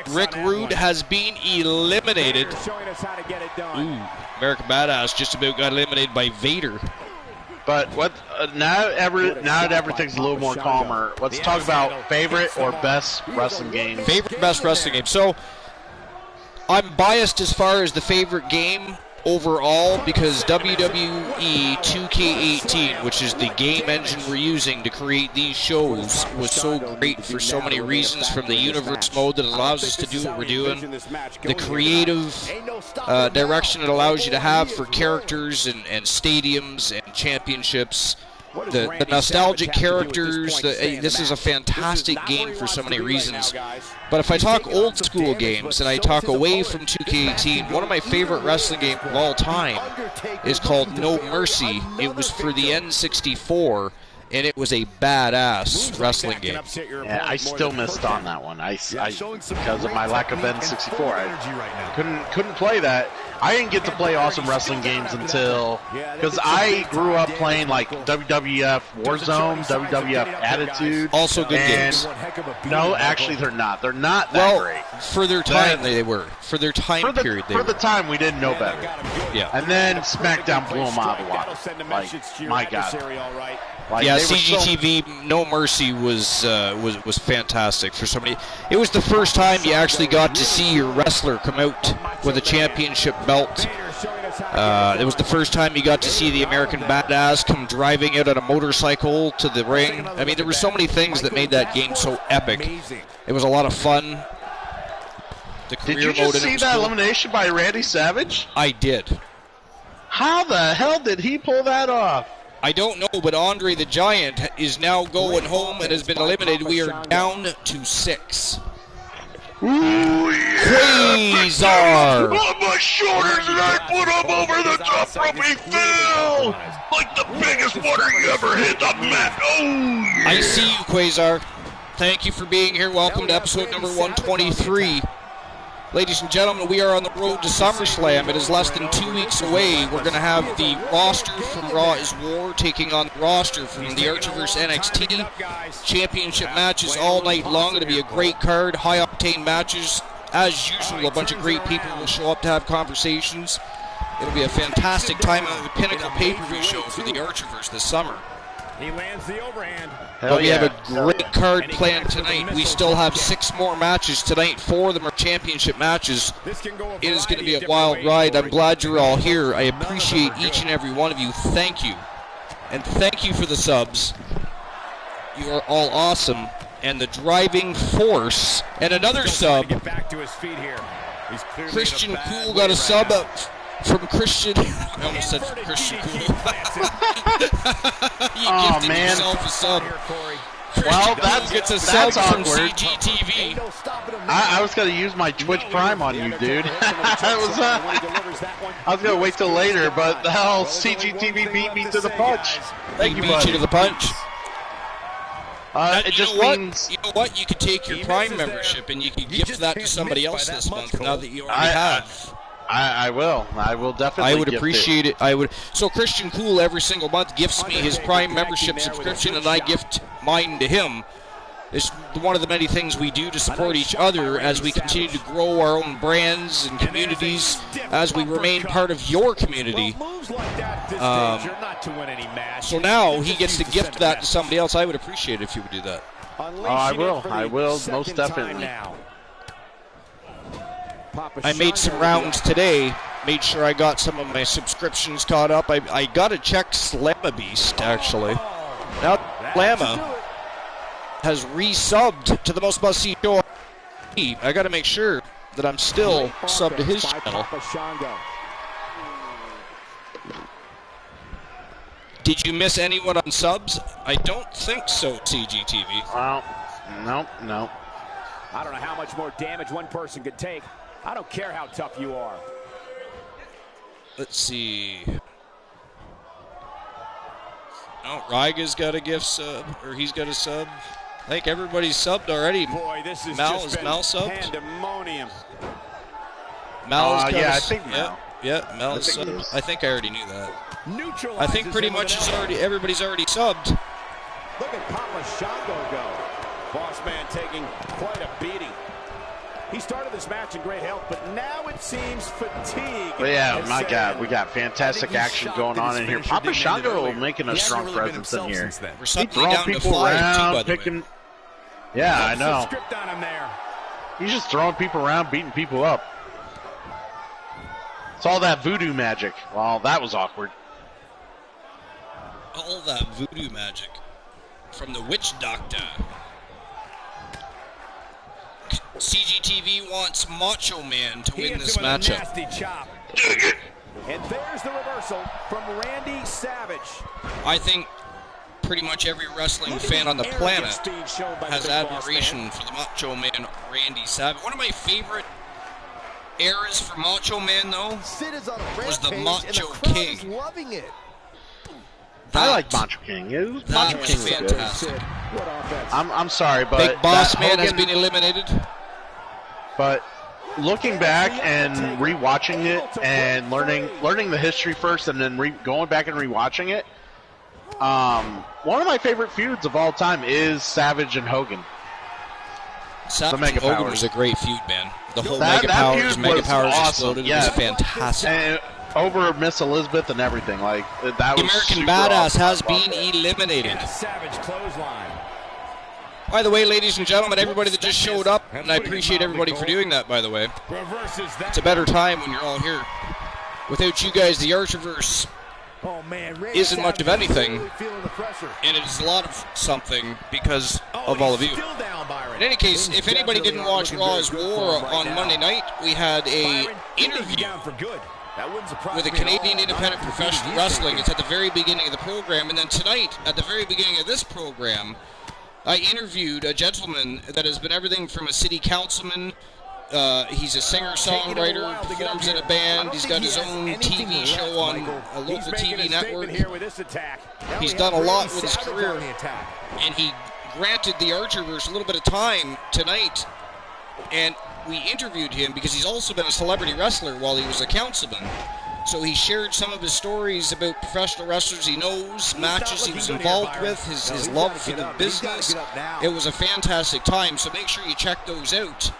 Rick Rude has been eliminated. Ooh, American Badass just about got eliminated by Vader. But what now that everything's a little more calmer, let's talk about favorite or best wrestling game. Favorite best wrestling game. So I'm biased as far as the favorite game overall because WWE 2K18, which is the game engine we're using to create these shows, was so great for so many reasons, from the universe mode that allows us to do what we're doing, the creative direction it allows you to have for characters and stadiums and championships, the nostalgic characters. This is a fantastic game for so many reasons. But if I talk old school games and I talk away from 2K18, one of my favorite wrestling games of all time is called No Mercy. It was for the N64, and it was a badass wrestling game. Yeah, I still missed on that one. I because of my lack of N64, I couldn't play that. I didn't get to play awesome wrestling games until because I grew up playing like WWF Warzone, WWF Attitude. Also good games. No, actually they're not. They're not that great. For their time, they were. For their time period, they were. For the time, we didn't know better. Yeah. And then SmackDown blew them out of the water. Like, my God. Like, yeah, CGTV No Mercy was fantastic for so many. It was the first time you actually got to see your wrestler come out with a championship belt. It was the first time you got to see the American Badass come driving out on a motorcycle to the ring. I mean, there were so many things that made that game so epic. It was a lot of fun. The career did you just see that elimination by Randy Savage? I did. How the hell did he pull that off? I don't know, but Andre the Giant is now going home and has been eliminated. We are down to 6. Ooh, yeah. Quasar! Oh my my shoulders and I put him over the top rope. He fell like the biggest water you ever hit the mat. Oh, yeah. I see you, Quasar. Thank you for being here. Welcome to episode number 123. Ladies and gentlemen, we are on the road to SummerSlam. It is less than 2 weeks away. We're going to have the roster from Raw is War taking on the roster from the Archerverse NXT. Championship matches all night long. It'll be a great card, high-octane matches. As usual, a bunch of great people will show up to have conversations. It'll be a fantastic time on the Pinnacle pay-per-view show for the Archerverse this summer. He lands the overhand. But we have a great card planned tonight. We still have 6 more matches tonight. 4 of them are championship matches. It is going to be a wild ride. I'm glad you're all here. I appreciate each and every one of you. Thank you. And thank you for the subs. You are all awesome. And the driving force. And another sub. Christian Cool got a sub from Christian. I almost said from Christian Cool. You gifted yourself a sub. Well, Christian gets a sub from awkward. CGTV. I was going to use my Twitch Prime on you, dude. I was going to wait till later, but the hell, CGTV beat me to the punch. Thank you, Beat buddy. you to the punch. It just means... You know what? You could take your Prime membership and you could gift that to somebody else this month now that you already have. I will. I will definitely. I would appreciate it. I would. So Christian Cool every single month gifts me his Prime membership subscription, and I gift mine to him. It's one of the many things we do to support each other as we continue to grow our own brands and communities, as we remain part of your community. So now he gets to gift that to somebody else. I would appreciate it if you would do that. I will. I will, most definitely. I made some rounds today, made sure I got some of my subscriptions caught up. I got to check Slamma Beast, actually. Now Slamma has resubbed to the Most Must See Show. I got to make sure that I'm still subbed to his channel. Did you miss anyone on subs? I don't think so, CGTV. Well, no. I don't know how much more damage one person could take. I don't care how tough you are. Let's see. Oh, Ryga's got a gift sub, or he's got a sub. I think everybody's subbed already. Boy, this is Mal subbed? pandemonium. Mal's got yeah, a, I think Mal. Yeah, Mal's subbed. I think I already knew that. I think pretty much everybody's already subbed. Look at Papa Shango go. Boss man taking quite a beating. He started this match in great health, but now it seems fatigue. But yeah, my God, we got fantastic action going on in here. Papa Shango making a strong presence in here. We're He's suddenly throwing down to people 5 around, too, by the picking. way. Yeah, I know. Script on him there. He's just throwing people around, beating people up. It's all that voodoo magic. Well, that was awkward. All that voodoo magic from the witch doctor. CGTV wants Macho Man to win this matchup. Nasty chop. And there's the reversal from Randy Savage. I think pretty much every wrestling fan on the planet has admiration for the Macho Man, Randy Savage. One of my favorite eras for Macho Man, though, was the Macho King. I like Macho King. That was fantastic. I'm sorry, but Big Boss Man has Hogan, been eliminated. But looking back and rewatching it and learning the history first, and then going back and rewatching it, one of my favorite feuds of all time is Savage and Hogan. Savage Mega and Hogan Powers. was a great feud, man. The whole That Mega Powers feud was awesome. exploded. Yeah. It was fantastic. And over Miss Elizabeth and everything, like that The was American super Badass awesome. has been eliminated. And a Savage clothesline. By the way, ladies and gentlemen, everybody that just showed up, and I appreciate everybody for doing that, by the way. Reverses that. It's a better time when you're all here. Without you guys, the Archerverse isn't much of anything, and it is a lot of something because of all of you. In any case, if anybody didn't watch Raw's War on Monday night, we had a interview with a Canadian independent professional wrestling. It's at the very beginning of the program, and then tonight, at the very beginning of this program, I interviewed a gentleman that has been everything from a city councilman He's a singer-songwriter, performs in a band. He's got his own TV show on a local TV network. He's done a lot with his career, and he granted the Archerverse a little bit of time tonight, and we interviewed him because he's also been a celebrity wrestler while he was a councilman. So he shared some of his stories about professional wrestlers he knows, matches he was involved with, his love for the business. It was a fantastic time, so make sure you check those out.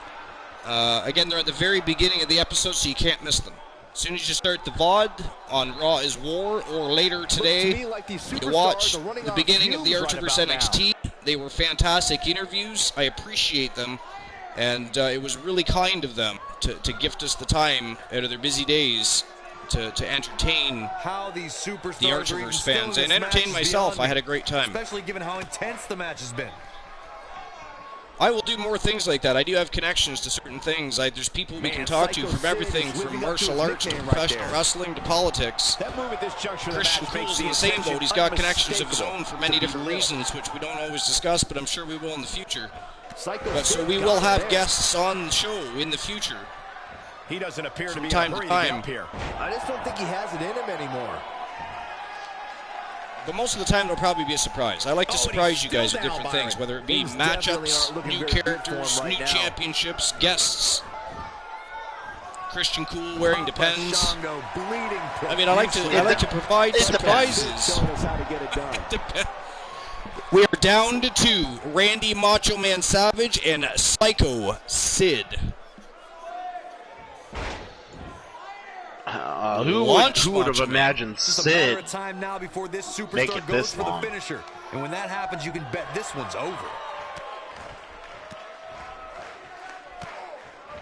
Again, they're at the very beginning of the episode, so you can't miss them. As soon as you start the VOD on Raw is War, or later today, you watch the beginning of the Archerverse NXT. They were fantastic interviews. I appreciate them. And it was really kind of them to gift us the time out of their busy days to entertain the Archerverse fans and entertain myself. I had a great time. Especially given how intense the match has been. I will do more things like that. I do have connections to certain things. There's people we can talk to from everything from martial arts to professional wrestling to politics. Christian Cool's in the same boat. He's got connections of his own for many different reasons, which we don't always discuss, but I'm sure we will in the future. But so we will have guests on the show in the future. He doesn't appear to be time to time. here. I just don't think he has it in him anymore. But most of the time, it'll probably be a surprise. I like to surprise you guys with different things, whether it be matchups, new characters, new championships, guests. Christian Cool wearing Depends. I mean, I like to provide surprises. We are down to 2: Randy Macho Man Savage and Psycho Sid. Who would have imagined Sid time now before this superstar make it goes this for long? the finisher. And when that happens, you can bet this one's over.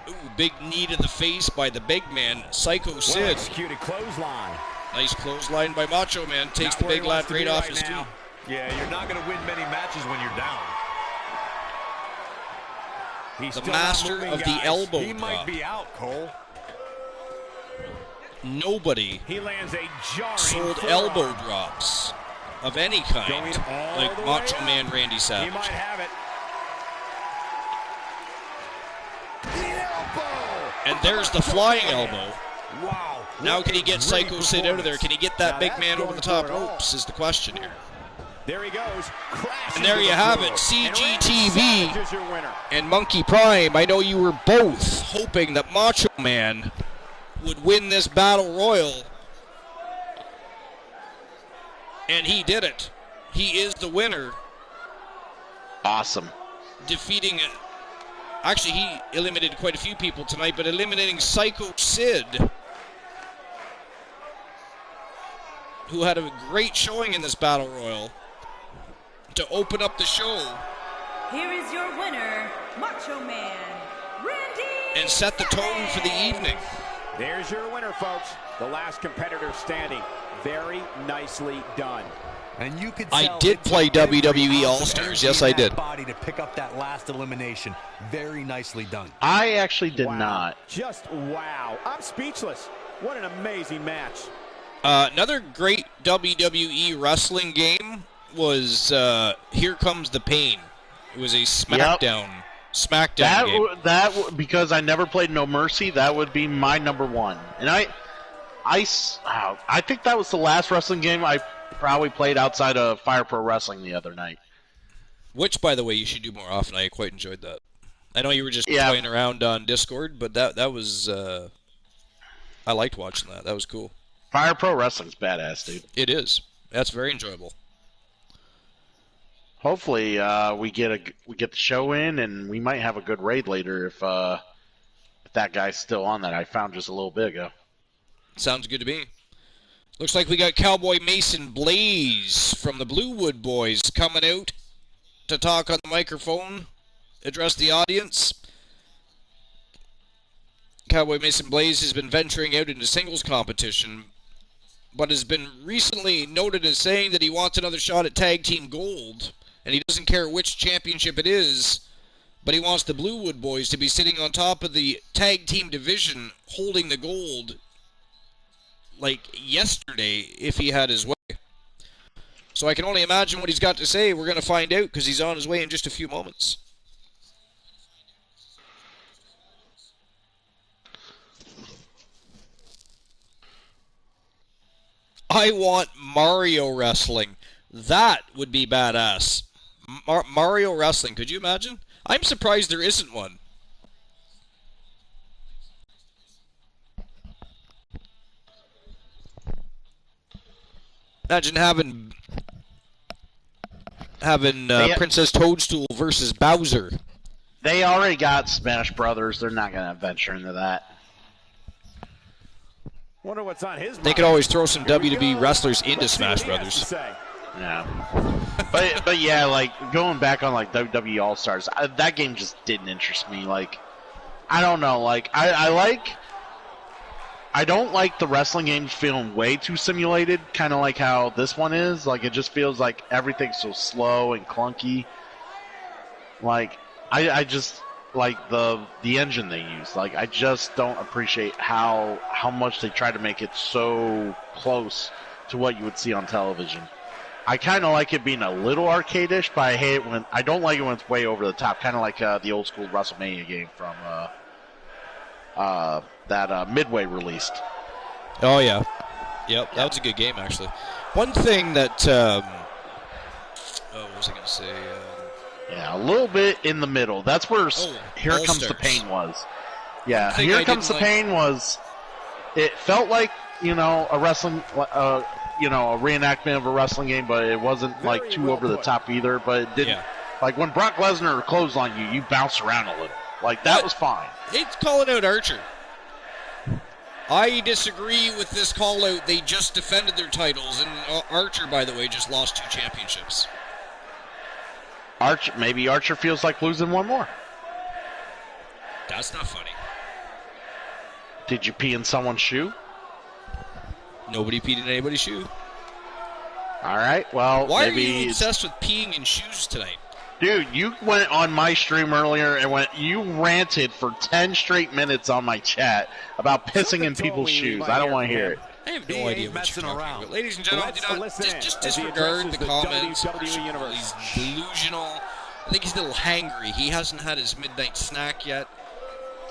Ooh, big knee to the face by the big man, Psycho Sid. Executed clothesline. Nice clothesline by Macho Man. Takes the big lad right off his feet. Yeah, you're not going to win many matches when you're down. The master of the elbow He might drop. be out, Cole. Nobody He lands a jarring sold forearm. elbow drops of any kind Going all like the way Macho up. Man Randy He Savage. might have it. And there's the flying elbow. Wow. Now can he get Psycho Sid out of there? Can he get that big man over the top ropes is the question here. There he goes. And there you have it, CGTV CGTV is your winner. and Monkey Prime. I know you were both hoping that Macho Man would win this battle royal. And he did it. He is the winner, Awesome. defeating actually he eliminated quite a few people tonight, but eliminating Psycho Sid, who had a great showing in this battle royal to open up the show Here is your winner, Macho Man, Randy and set the tone for the evening. There's your winner, folks. The last competitor standing. Very nicely done. And you could I tell did it play took every WWE ounce of All-Stars. energy Yes, in I that did. Body to pick up that last elimination. Very nicely done. I actually did Wow. not. Just wow. I'm speechless. What an amazing match. Another great WWE wrestling game was Here Comes the Pain. It was a SmackDown game. Because I never played No Mercy, that would be my number one. And I think that was the last wrestling game I probably played outside of Fire Pro Wrestling the other night. Which, by the way, you should do more often. I quite enjoyed that. I know you were just playing around on Discord, but that was I liked watching that. That was cool. Fire Pro Wrestling's badass, dude. It is. That's very enjoyable. Hopefully, we get the show in, and we might have a good raid later if that guy's still on that I found just a little bit ago. Sounds good to me. Looks like we got Cowboy Mason Blaze from the Bluewood Boys coming out to talk on the microphone, address the audience. Cowboy Mason Blaze has been venturing out into singles competition, but has been recently noted as saying that he wants another shot at Tag Team Gold, and he doesn't care which championship it is, but he wants the Bluewood Boys to be sitting on top of the Tag Team division holding the gold like yesterday if he had his way. So I can only imagine what he's got to say. We're going to find out because he's on his way in just a few moments. I want Mario wrestling. That would be badass. Mario wrestling. Could you imagine? I'm surprised there isn't one. Imagine having Princess Toadstool versus Bowser. They already got Smash Brothers. They're not going to venture into that. Wonder what's on his mind. They could always throw some WWE wrestlers into Smash Brothers. Yeah. but yeah, like going back on like WWE All Stars, that game just didn't interest me. Like, I don't know. Like, I don't like the wrestling games feeling way too simulated, kind of like how this one is. Like, it just feels like everything's so slow and clunky. Like, I just like the engine they use. Like, I just don't appreciate how much they try to make it so close to what you would see on television. I kind of like it being a little arcade-ish, but I don't like it when it's way over the top, kind of like the old school WrestleMania game from that Midway released. Oh, yeah. Yep, that was a good game, actually. One thing that, what was I going to say? Yeah, a little bit in the middle. That's where Here Comes the Pain was. Yeah, Here Comes the Pain was, it felt like, a wrestling, a reenactment of a wrestling game, but it wasn't like too over the top either, but it didn't, like when Brock Lesnar clotheslined you bounce around a little. Like, that was fine. It's calling out Archer. I disagree with this call-out. They just defended their titles, and Archer, by the way, just lost 2 championships. Maybe Archer feels like losing one more. That's not funny. Did you pee in someone's shoe? Nobody peed in anybody's shoe. All right, well, Why maybe are you obsessed with peeing in shoes tonight? Dude, you went on my stream earlier and you ranted for 10 straight minutes on my chat about pissing in people's shoes. I don't want to hear it. I have no idea what you're talking about. Ladies and gentlemen, just disregard the comments. He's delusional. I think he's a little hangry. He hasn't had his midnight snack yet.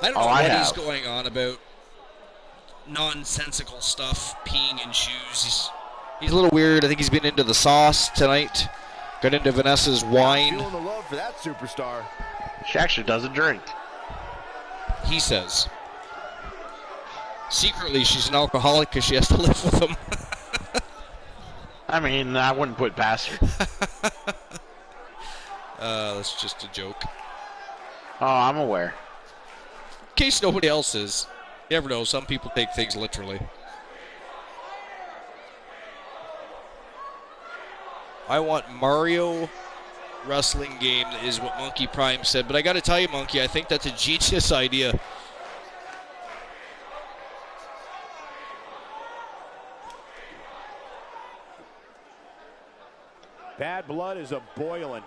I don't know what he's going on about. Nonsensical stuff, peeing in shoes. He's a little weird. I think he's been into the sauce tonight. Got into Vanessa's wine. Feeling the love for that superstar. She actually doesn't drink. He says. Secretly, she's an alcoholic because she has to live with him. I mean, I wouldn't put it past her. That's just a joke. Oh, I'm aware. In case nobody else is. You never know. Some people take things literally. I want Mario wrestling game is what Monkey Prime said. But I got to tell you, Monkey, I think that's a genius idea. Bad blood is a-boiling.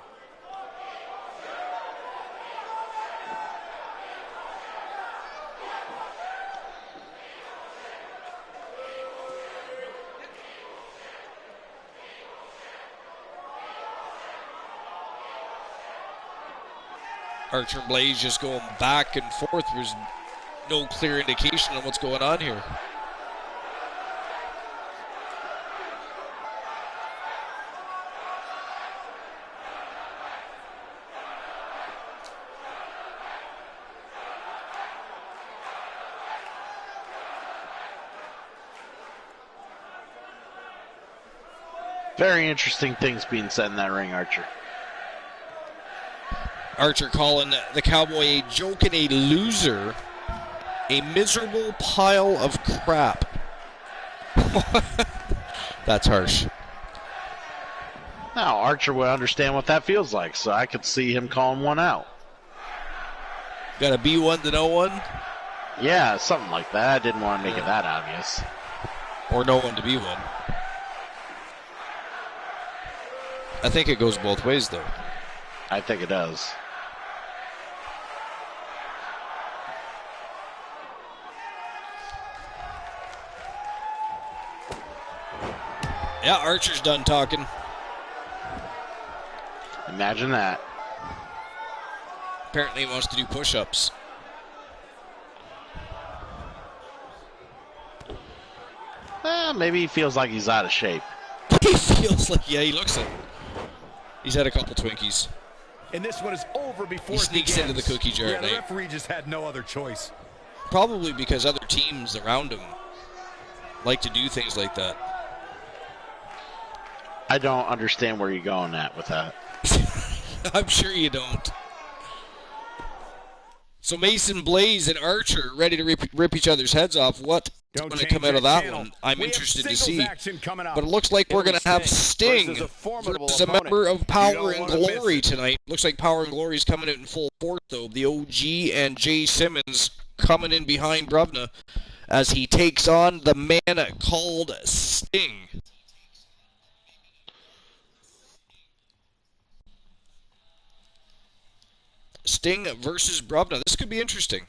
Archer and Blaze just going back and forth. There's no clear indication on what's going on here. Very interesting things being said in that ring, Archer. Archer calling the Cowboy a joke and a loser. A miserable pile of crap. That's harsh. Now, Archer would understand what that feels like, so I could see him calling one out. Got a B1 to no one? Yeah, something like that. I didn't want to make it that obvious. Or no one to be one. I think it goes both ways, though. I think it does. Yeah, Archer's done talking. Imagine that. Apparently he wants to do push-ups. Maybe he feels like he's out of shape. He feels like, yeah, he looks it. He's had a couple Twinkies. And this one is over before he sneaks into the cookie jar at night. The referee just had no other choice. Probably because other teams around him like to do things like that. I don't understand where you're going at with that. I'm sure you don't. So Mason, Blaze, and Archer ready to rip each other's heads off. What's going to come out of that one? I'm interested to see. But it looks like we're going to have Sting versus a member of Power and Glory tonight. Looks like Power and Glory is coming out in full force, though. The OG and Jay Simmons coming in behind Bruvna as he takes on the man called Sting. Sting versus Bruvna. This could be interesting.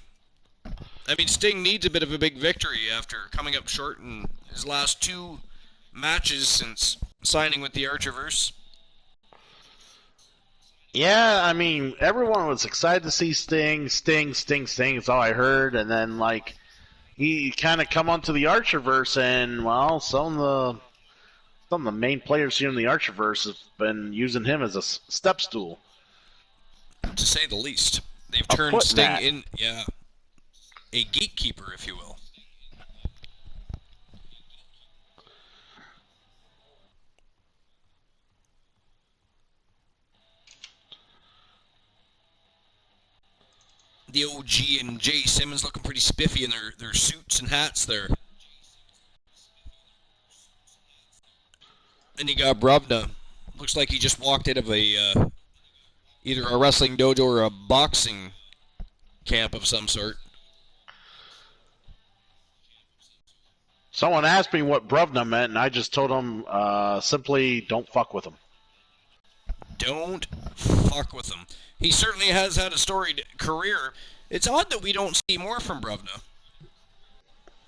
I mean, Sting needs a bit of a big victory after coming up short in his last 2 matches since signing with the Archerverse. Yeah, I mean, everyone was excited to see Sting. It's all I heard. And then, like, he kind of come onto the Archerverse, and, well, some of the main players here in the Archerverse have been using him as a step stool. To say the least. They've turned Sting in, a gatekeeper, if you will. The OG and Jay Simmons looking pretty spiffy in their suits and hats there. And you got Bruvna. Looks like he just walked out of a either a wrestling dojo or a boxing camp of some sort. Someone asked me what Bruvna meant, and I just told him simply, don't fuck with him. Don't fuck with him. He certainly has had a storied career. It's odd that we don't see more from Bruvna.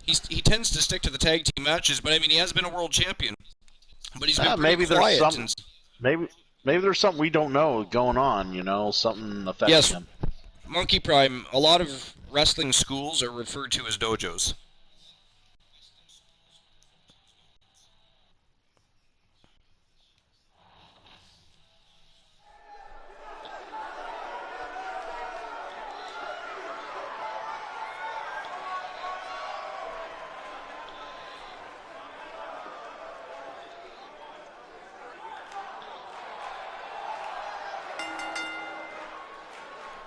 He tends to stick to the tag team matches, but I mean, he has been a world champion. But he's been pretty quiet. Maybe there's something we don't know going on, something affecting him. Monkey Prime, a lot of wrestling schools are referred to as dojos.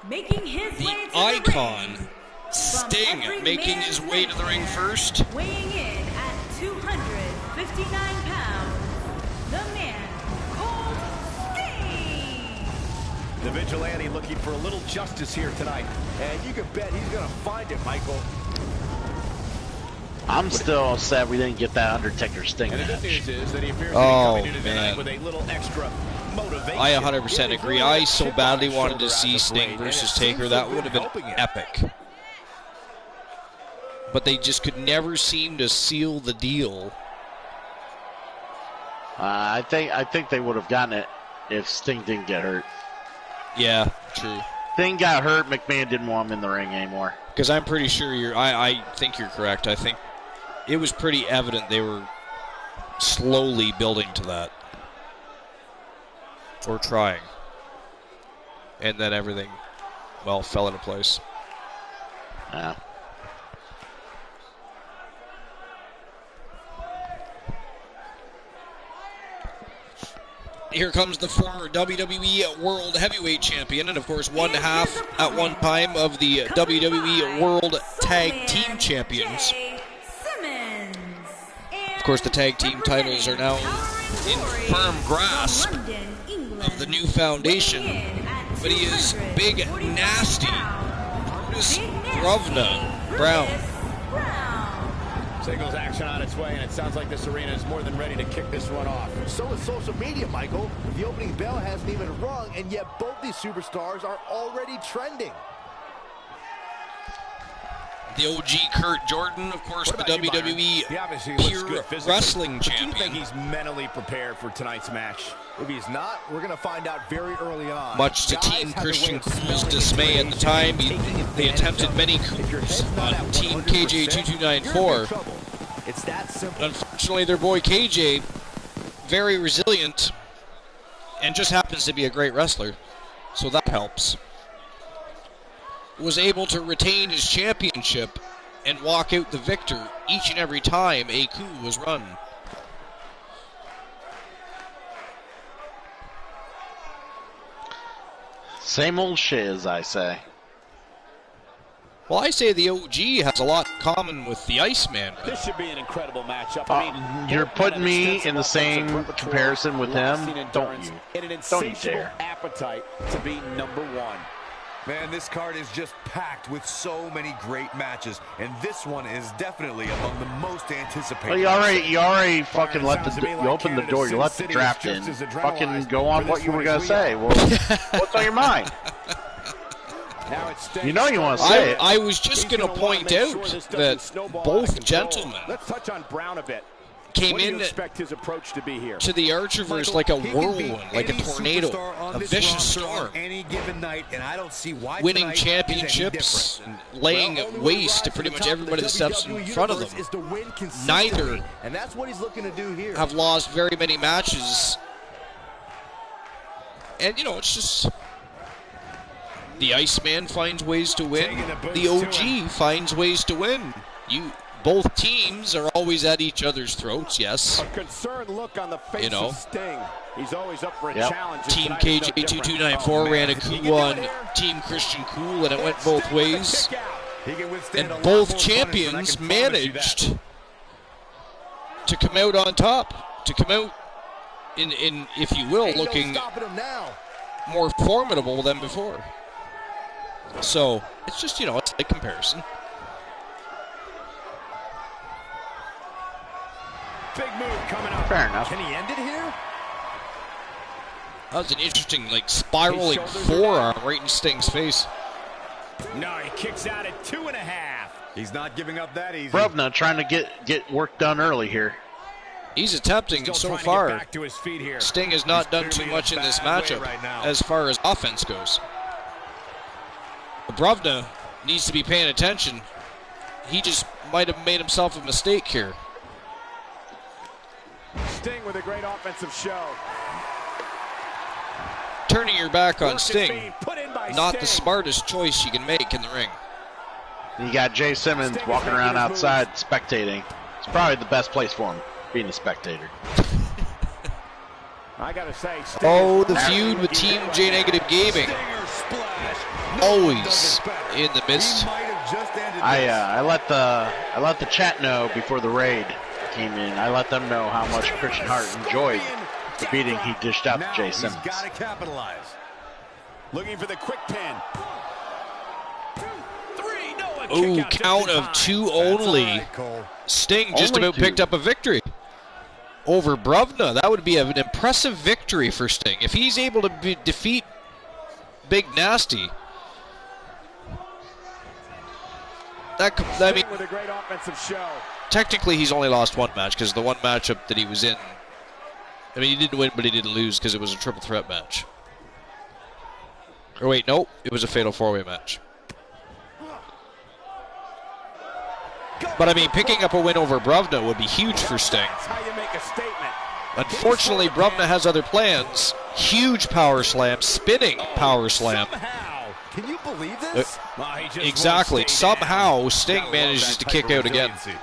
Making his way to the icon, ring, Sting, making his way to the ring first. Weighing in at 259 pounds, the man called Sting. The Vigilante looking for a little justice here tonight, and you can bet he's going to find it, Michael. I'm still sad we didn't get that Undertaker Sting match. And the good news is that he appears to be coming into tonight with a little extra motivation. I 100% agree. I so badly wanted to see Sting versus Taker. That would have been epic. But they just could never seem to seal the deal. I think they would have gotten it if Sting didn't get hurt. Yeah, true. Sting got hurt. McMahon didn't want him in the ring anymore. Because I'm pretty sure I think you're correct. I think it was pretty evident they were slowly building to that. Or trying. And then everything, well, fell into place. Yeah. Here comes the former WWE World Heavyweight Champion, and of course one half at one time of the WWE World Tag Team Champions. Of course, the tag team titles are now in firm grasp of the new foundation, but he is Big Nasty Brutus Brown. Singles action on its way, and it sounds like this arena is more than ready to kick this one off. So is social media, Michael. The opening bell hasn't even rung, and yet both these superstars are already trending. The OG Kurt Jordan, of course, the WWE Pure Wrestling Champion. Do you think he's mentally prepared for tonight's match? If he's not, we're going to find out very early on. Much to Team Christian Cool's dismay at the time, they attempted many coups on Team KJ2294. It's that simple. Unfortunately, their boy KJ, very resilient, and just happens to be a great wrestler, so that helps. Was able to retain his championship and walk out the victor each and every time a coup was run. Same old shiz, I say. Well, I say the OG has a lot in common with the Iceman. This should be an incredible matchup. You're putting me in the same comparison with him. Don't you? And an Don't you insatiable dare. appetite to be number one. Man, this card is just packed with so many great matches, and this one is definitely among the most anticipated. Well, you already fucking you opened the door. You let the draft in. Fucking go on what you were gonna say. Well, what's on your mind? You know you want to say it. I was just going to point out that both gentlemen Let's touch on Brown a bit. came What do you in expect his approach to be here? to the Archerverse like a whirlwind, like a tornado, a vicious storm, any given night, and I don't see why winning tonight is any championships different. and laying Well, only way waste to rise pretty the much top of everybody the that steps in WWE front of universe is to them. win consistently, Neither and that's what he's looking to do here. have lost very many matches. And, you know, it's just... The Iceman finds ways to win. The OG finds ways to win. Both teams are always at each other's throats, yes. A concerned look on the face You know. of Sting. He's always up for a Yep. challenge. and Team tonight is no different. KJ2294 ran a coup on Team Christian Cool, and it went both ways. And both champions managed to come out on top, to come out in if you will, Ain't no looking stopping him now. more formidable than before. So it's just, you know, it's a comparison. Big move coming up. Fair enough. Can he end it here? That was an interesting, like, spiraling forearm right in Sting's face. No, he kicks out at 2.5. He's not giving up that easy. Brubna trying to get work done early here. He's attempting, and so Trying to get far, back to his feet here. Sting has not done too much in this matchup as far as offense goes. Brubna needs to be paying attention. He just might have made himself a mistake here. Sting with a great offensive show. Turning your back on Work is Sting, being put in by not the Sting. smartest choice you can make in the ring. You got Jay Simmons walking around outside spectating. It's probably the best place for him, being a spectator. I gotta say, Sting Oh, is the really feud with looking Team good J right now. Negative Gaming, Stinger splash. No one always does it better. in the midst. He might have just ended I let the chat know before the raid came in. I let them know how much Christian Hart enjoyed the beating he dished out to Jay Simmons. He's got to capitalize. Looking for the quick pin. 3, no, a Ooh, kick out count just in of time. 2 That's only. all right, Cole. Sting just Only about 2. picked up a victory over Brubna. That would be an impressive victory for Sting. If he's able to defeat Big Nasty, I mean, Sting with a great offensive show. technically he's only lost one match because the one matchup that he was in, I mean, he didn't win, but he didn't lose because it was a triple threat match. Or wait, no, it was a fatal 4-way match. But I mean, picking up a win over Brubna would be huge for Sting. That's how you make a statement. Unfortunately, Brubna has other plans. Huge power slam, spinning power slam. Somehow. Can you believe this? He just Exactly. won't stay down. Somehow, Sting Gotta love manages that to type kick of out again. resiliency.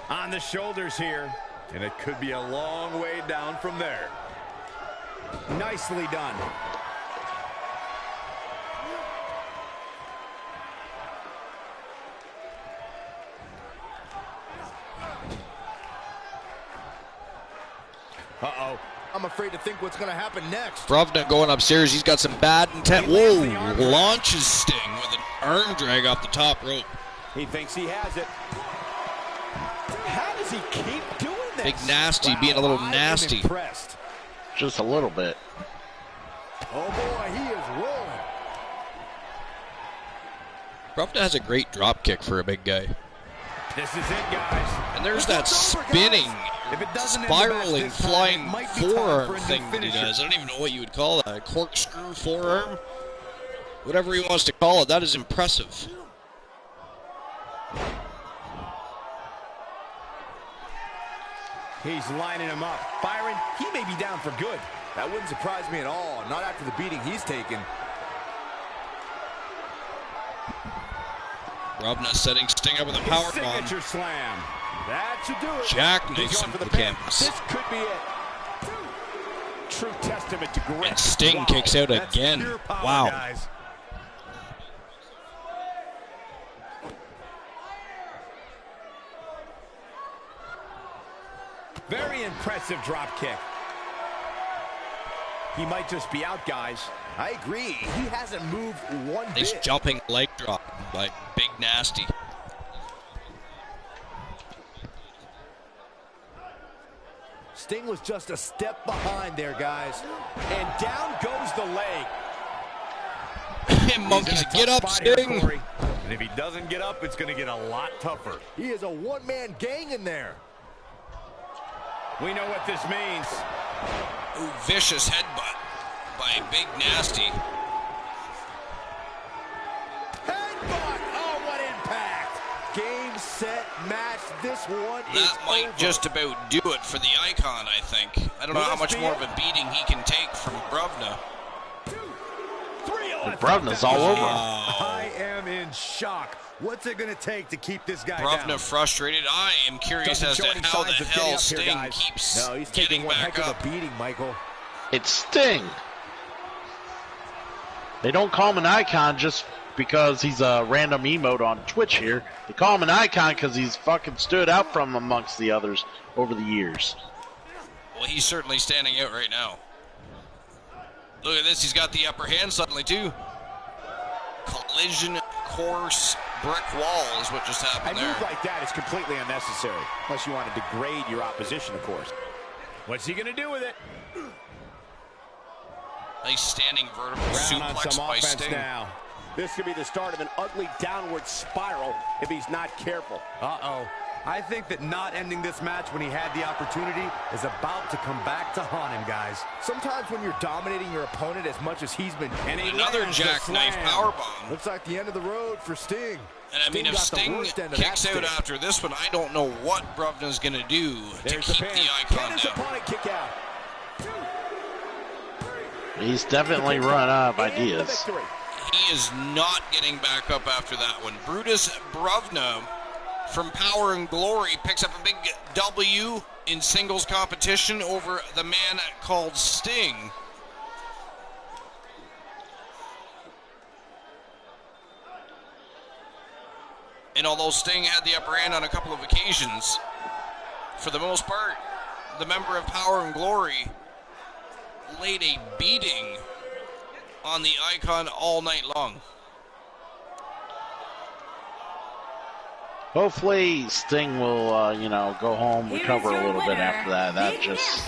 On the shoulders here. And it could be a long way down from there. Nicely done. Uh-oh. I'm afraid to think what's going to happen next. Brubna going upstairs. He's got some bad intent. Whoa! Launches Sting with an arm drag off the top rope. He thinks he has it. How does he keep doing this? Big Nasty being a little I am nasty. impressed. Just a little bit. Oh, boy, he is rolling. Brubna has a great drop kick for a big guy. This is it, guys. And there's that It's over, guys. spinning, If it doesn't end the match spiraling, this time, flying it might be time for forearm a new thing that he finisher. does. I don't even know what you would call that. A corkscrew forearm? Whatever he wants to call it, that is impressive. He's lining him up. Byron, he may be down for good. That wouldn't surprise me at all, not after the beating he's taken. Rovna setting Sting up with a power bomb. Signature slam. That should do it. Jackknifes him to the canvas. This could be it. True testament to grit. And Sting kicks out That's again. pure power, Wow. guys. Very impressive drop kick. He might just be out, guys. I agree. He hasn't moved one Nice bit. jumping leg drop by Big Nasty. Sting was just a step behind there, guys. And down goes the leg. And monkeys, He's in a get tough up, spot here, Sting. Corey. And if he doesn't get up, it's going to get a lot tougher. He is a one-man gang in there. We know what this means. Ooh, vicious headbutt by Big Nasty. Headbutt! Oh, what impact! Game, set, match. This one is That might over. just about do it for the Icon, I think. I don't know how much more of a beating he can take from Brovna. Brovna's all over him. I am in shock. What's it going to take to keep this guy Brovna down? frustrated. I am curious Doesn't as show to any how the signs of getting hell up here, Sting guys. keeps No, he's getting taking one back heck up. of a beating, Michael. It's Sting. They don't call him an icon just because he's a random emote on Twitch here. They call him an icon because he's fucking stood out from amongst the others over the years. Well, he's certainly standing out right now. Look at this. He's got the upper hand suddenly, too. Collision course brick wall is what just A happened move there. like that is completely unnecessary. Unless you want to degrade your opposition, of course. What's he going to do with it? Nice standing vertical Round on suplex some by offense Sting. now. This could be the start of an ugly downward spiral if he's not careful. Uh-oh. I think that not ending this match when he had the opportunity is about to come back to haunt him, guys. Sometimes when you're dominating your opponent as much as he's been... And he Another lands the jackknife slam. powerbomb. Looks like the end of the road for Sting. And I mean, if got the Sting worst end of kicks that out stick. after this one, I don't know what Brovna's going to do to There's the keep pin. the Can Icon his down. opponent kick out? He's definitely run out of And the ideas. victory. He is not getting back up after that one. Brutus Brovna from Power and Glory picks up a big W in singles competition over the man called Sting. And although Sting had the upper hand on a couple of occasions, for the most part, the member of Power and Glory laid a beating on the Icon all night long. Hopefully Sting will, go home, recover a little bit after that. That just,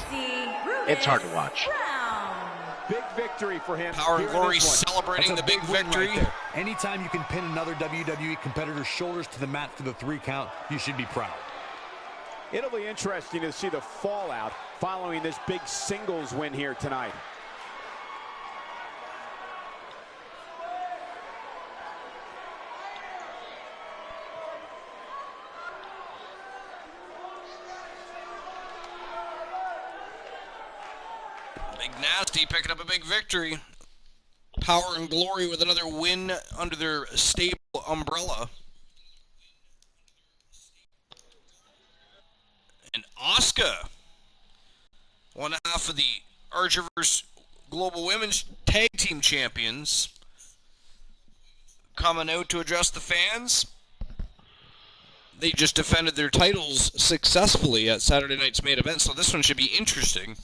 it's hard to watch. Big victory for him. Power and here in Glory this one. celebrating the big win victory. right there. Anytime you can pin another WWE competitor's shoulders to the mat for the 3 count, you should be proud. It'll be interesting to see the fallout following this big singles win here tonight. Big Nasty picking up a big victory. Power and Glory with another win under their stable umbrella. And Asuka, one half of the Archerverse Global Women's Tag Team Champions, coming out to address the fans. They just defended their titles successfully at Saturday night's main event, so this one should be interesting.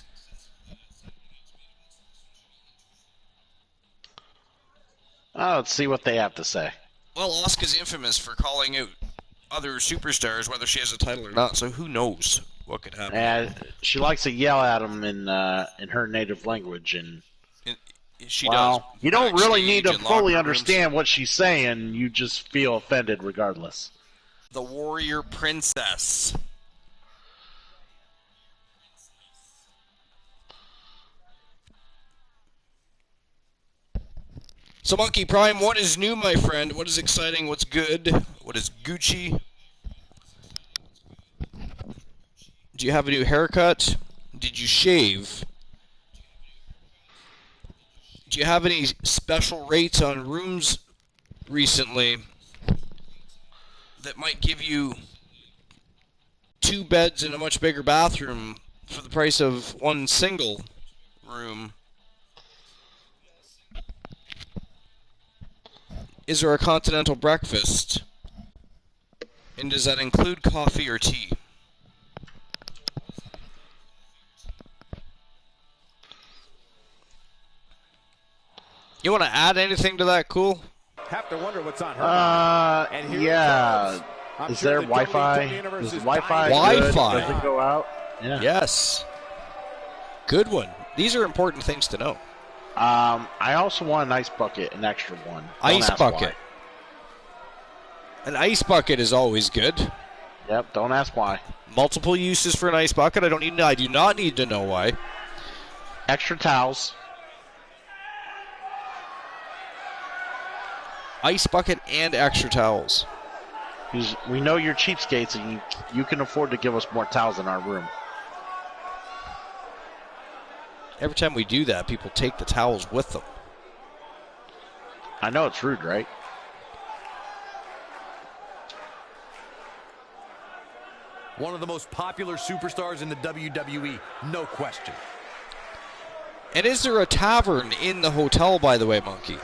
Let's see what they have to say. Well, Asuka's infamous for calling out other superstars, whether she has a title or not, so who knows what could happen. And she likes to yell at them in her native language, and She does. you don't really need to backstage and fully locker rooms. understand what she's saying. You just feel offended regardless. The Warrior Princess. So, Monkey Prime, what is new, my friend? What is exciting? What's good? What is Gucci? Did Did you have a new haircut? Did you shave? Do you have any special rates on rooms recently that might give you 2 beds and a much bigger bathroom for the price of 1 single room? Is there a continental breakfast? And does that include coffee or tea? You want to add anything to that, Cool? Have to wonder what's on her. Yeah. Is there Wi-Fi? Is Wi-Fi good? Does it go out? Yeah. Yes. Good one. These are important things to know. I also want an ice bucket, an extra one. Ice bucket. An ice bucket is always good. Yep, don't ask why. Multiple uses for an ice bucket. I do not need to know why. Extra towels. Ice bucket and extra towels. Because we know you're cheapskates and you can afford to give us more towels in our room. Every time we do that, people take the towels with them. I know it's rude, right? One of the most popular superstars in the WWE, no question. And is there a tavern in the hotel, by the way, Monkey?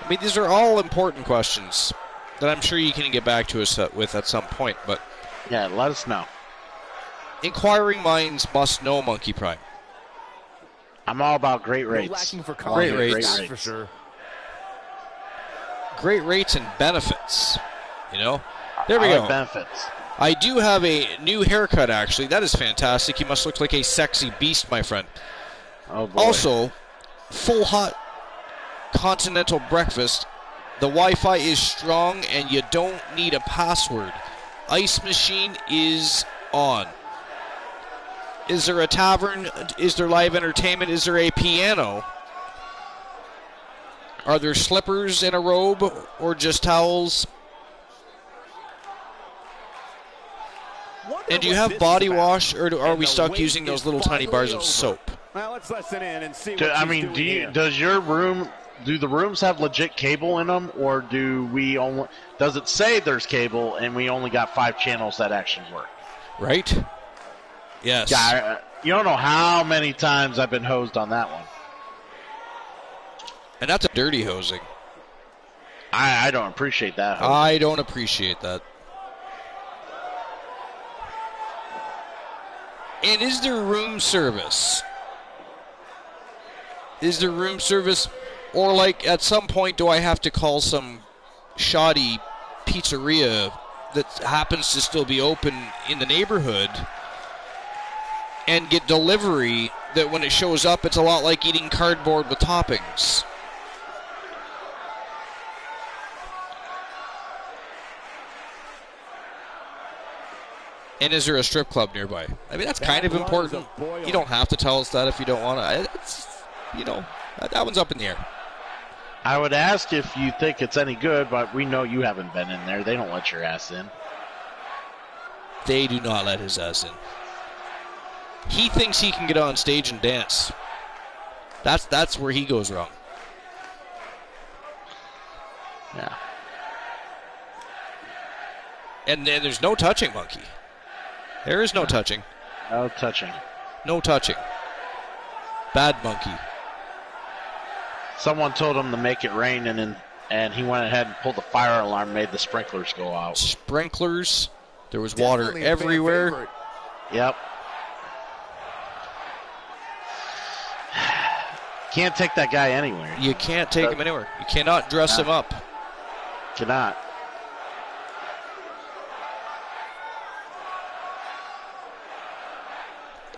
I mean, these are all important questions that I'm sure you can get back to us with at some point, but... Yeah, let us know. Inquiring minds must know, Monkey Prime. I'm all about great rates. Lacking for Great rates. That's for sure. Great rates and benefits, you know? There we I go. like benefits. I do have a new haircut, actually. That is fantastic. You must look like a sexy beast, my friend. Oh, boy. Also, full hot continental breakfast. The Wi-Fi is strong, and you don't need a password. Ice machine is on. Is there a tavern? Is there live entertainment? Is there a piano? Are there slippers in a robe or just towels? And do you have body wash, or are we stuck using those little tiny bars of soap? Well, let's listen in and see. Do the rooms have legit cable in them, or does it say there's cable and we only got 5 channels that actually work? Right? Yes. Yeah, you don't know how many times I've been hosed on that one. And that's a dirty hosing. I don't appreciate that hosing. I don't appreciate that. And is there room service? Is there room service? Or, like, at some point, do I have to call some shoddy pizzeria that happens to still be open in the neighborhood and get delivery that when it shows up, it's a lot like eating cardboard with toppings? And is there a strip club nearby? I mean, that's kind of important. You don't have to tell us that if you don't want to. It's, you know, that one's up in the air. I would ask if you think it's any good, but we know you haven't been in there. They don't let your ass in. They do not let his ass in. He thinks he can get on stage and dance. That's where he goes wrong. Yeah. And then there's no touching, Monkey. There is no touching. No touching. No touching. Bad Monkey. Someone told him to make it rain, and he went ahead and pulled the fire alarm, made the sprinklers go out. Sprinklers. There was water everywhere. Yep. Can't take that guy anywhere. You can't take him anywhere. You cannot dress him up. Cannot.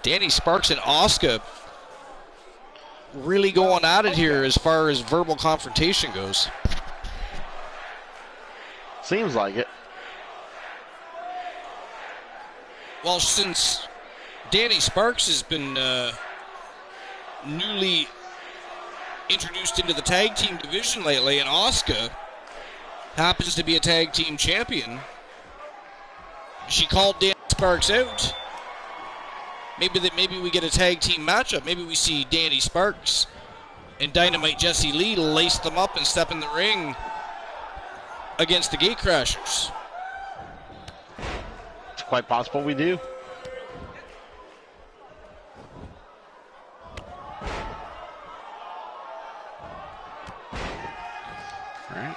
Danny Sparks and Asuka really going at it here as far as verbal confrontation goes. Seems like it. Well, since Danny Sparks has been newly introduced into the tag team division lately, and Asuka happens to be a tag team champion, she called Danny Sparks out Maybe we get a tag team matchup. Maybe we see Danny Sparks and Dynamite Jesse Lee lace them up and step in the ring against the Gatecrashers. It's quite possible we do. All right.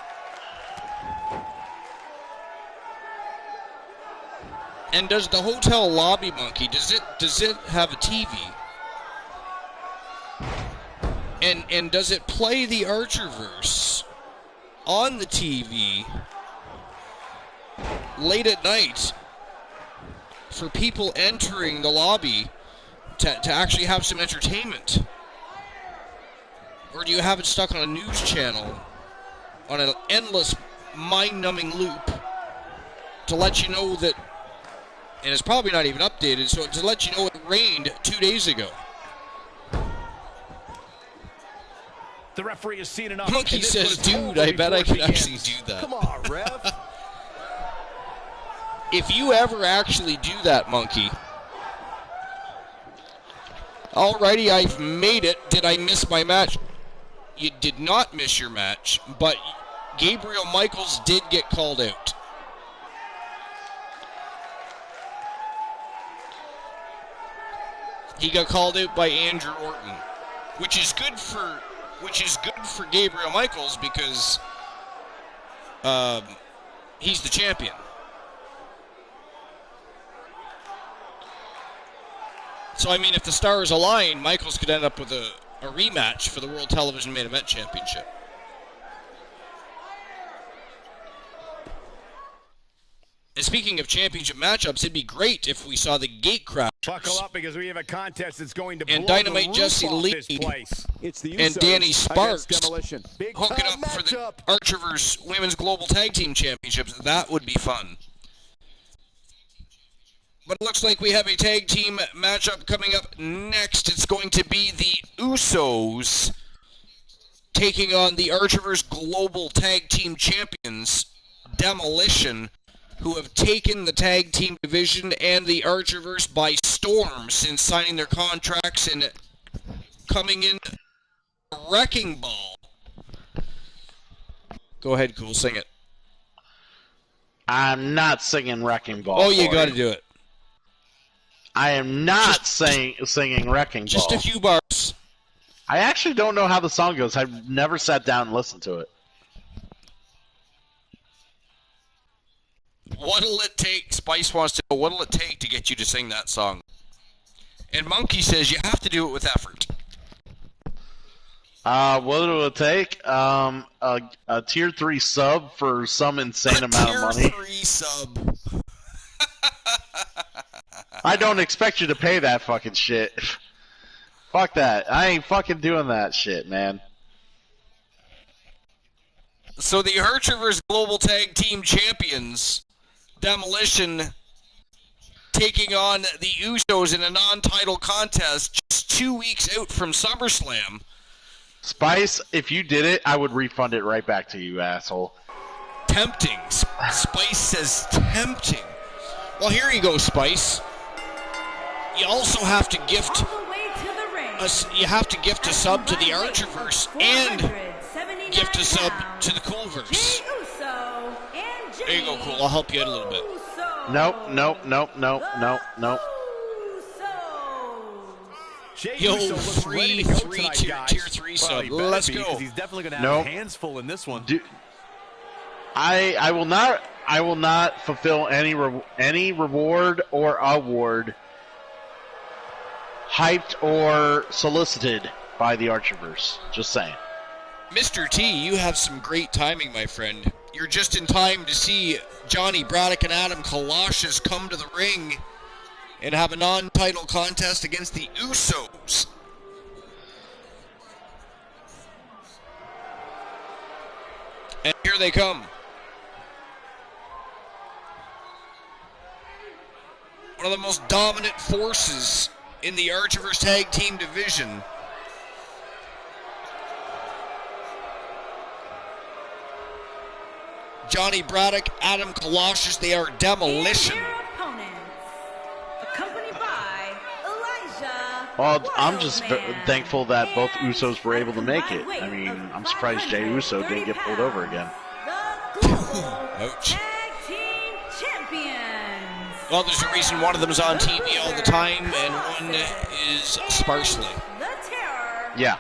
And does the hotel lobby, Monkey, does it have a TV? And does it play the Archerverse on the TV late at night for people entering the lobby to actually have some entertainment? Or do you have it stuck on a news channel on an endless mind-numbing loop to let you know that, and it's probably not even updated, so to let you know it rained 2 days ago? The referee has seen enough. Monkey says, dude, I bet I could actually do that. Come on, ref. If you ever actually do that, Monkey. Alrighty, I've made it. Did I miss my match? You did not miss your match, but Gabriel Michaels did get called out. He got called out by Andrew Orton, which is good for Gabriel Michaels because he's the champion. So, I mean, if the stars align, Michaels could end up with a rematch for the World Television Main Event Championship. And speaking of championship matchups, it'd be great if we saw the Gatecrashers. Buckle up because we have a contest that's going to blow and Dynamite the Jesse roof off Lee this place. It's the and Usos Danny Sparks against Demolition. Big hooking time up for the matchup. Archerverse Women's Global Tag Team Championships. That would be fun. But it looks like we have a tag team matchup coming up next. It's going to be the Usos taking on the Archerverse Global Tag Team Champions, Demolition, who have taken the tag team division and the Archerverse by storm since signing their contracts and coming in a wrecking ball. Go ahead, Cool, sing it. I'm not singing Wrecking Ball. Oh, you got to do it. I am not singing Wrecking Ball. Just a few bars. I actually don't know how the song goes. I've never sat down and listened to it. What'll it take? Spice wants to know, what'll it take to get you to sing that song? And Monkey says you have to do it with effort. What will it take? A tier 3 sub for some insane amount of money. Tier 3 sub. I don't expect you to pay that fucking shit. Fuck that. I ain't fucking doing that shit, man. So the Archerverse Global Tag Team Champions, Demolition, taking on the Usos in a non-title contest just 2 weeks out from SummerSlam. Spice, if you did it, I would refund it right back to you, asshole. Tempting. Spice says tempting. Well, here you go, Spice. You also have to gift a sub to the Archerverse and gift a sub to the Coolverse. There you go, Cool. I'll help you out a little bit. Nope. Yo, free tier 3 sub. Well, Let's go. He's definitely going to have hands full in this one. I will not fulfill any reward or award hyped or solicited by the Archerverse. Just saying. Mr. T, you have some great timing, my friend. You're just in time to see Johnny Braddock and Adam Koloshes come to the ring and have a non-title contest against the Usos. And here they come. One of the most dominant forces in the Archerverse Tag Team division. Johnny Braddock, Adam Koloshes, they are Demolition. And their opponents, accompanied by Well, I'm just thankful that both Usos were able to make it. I mean, I'm surprised Jey Uso didn't get pulled over again. Ouch. Well, there's a reason one of them is on TV all the time and one is sparsely. Yeah.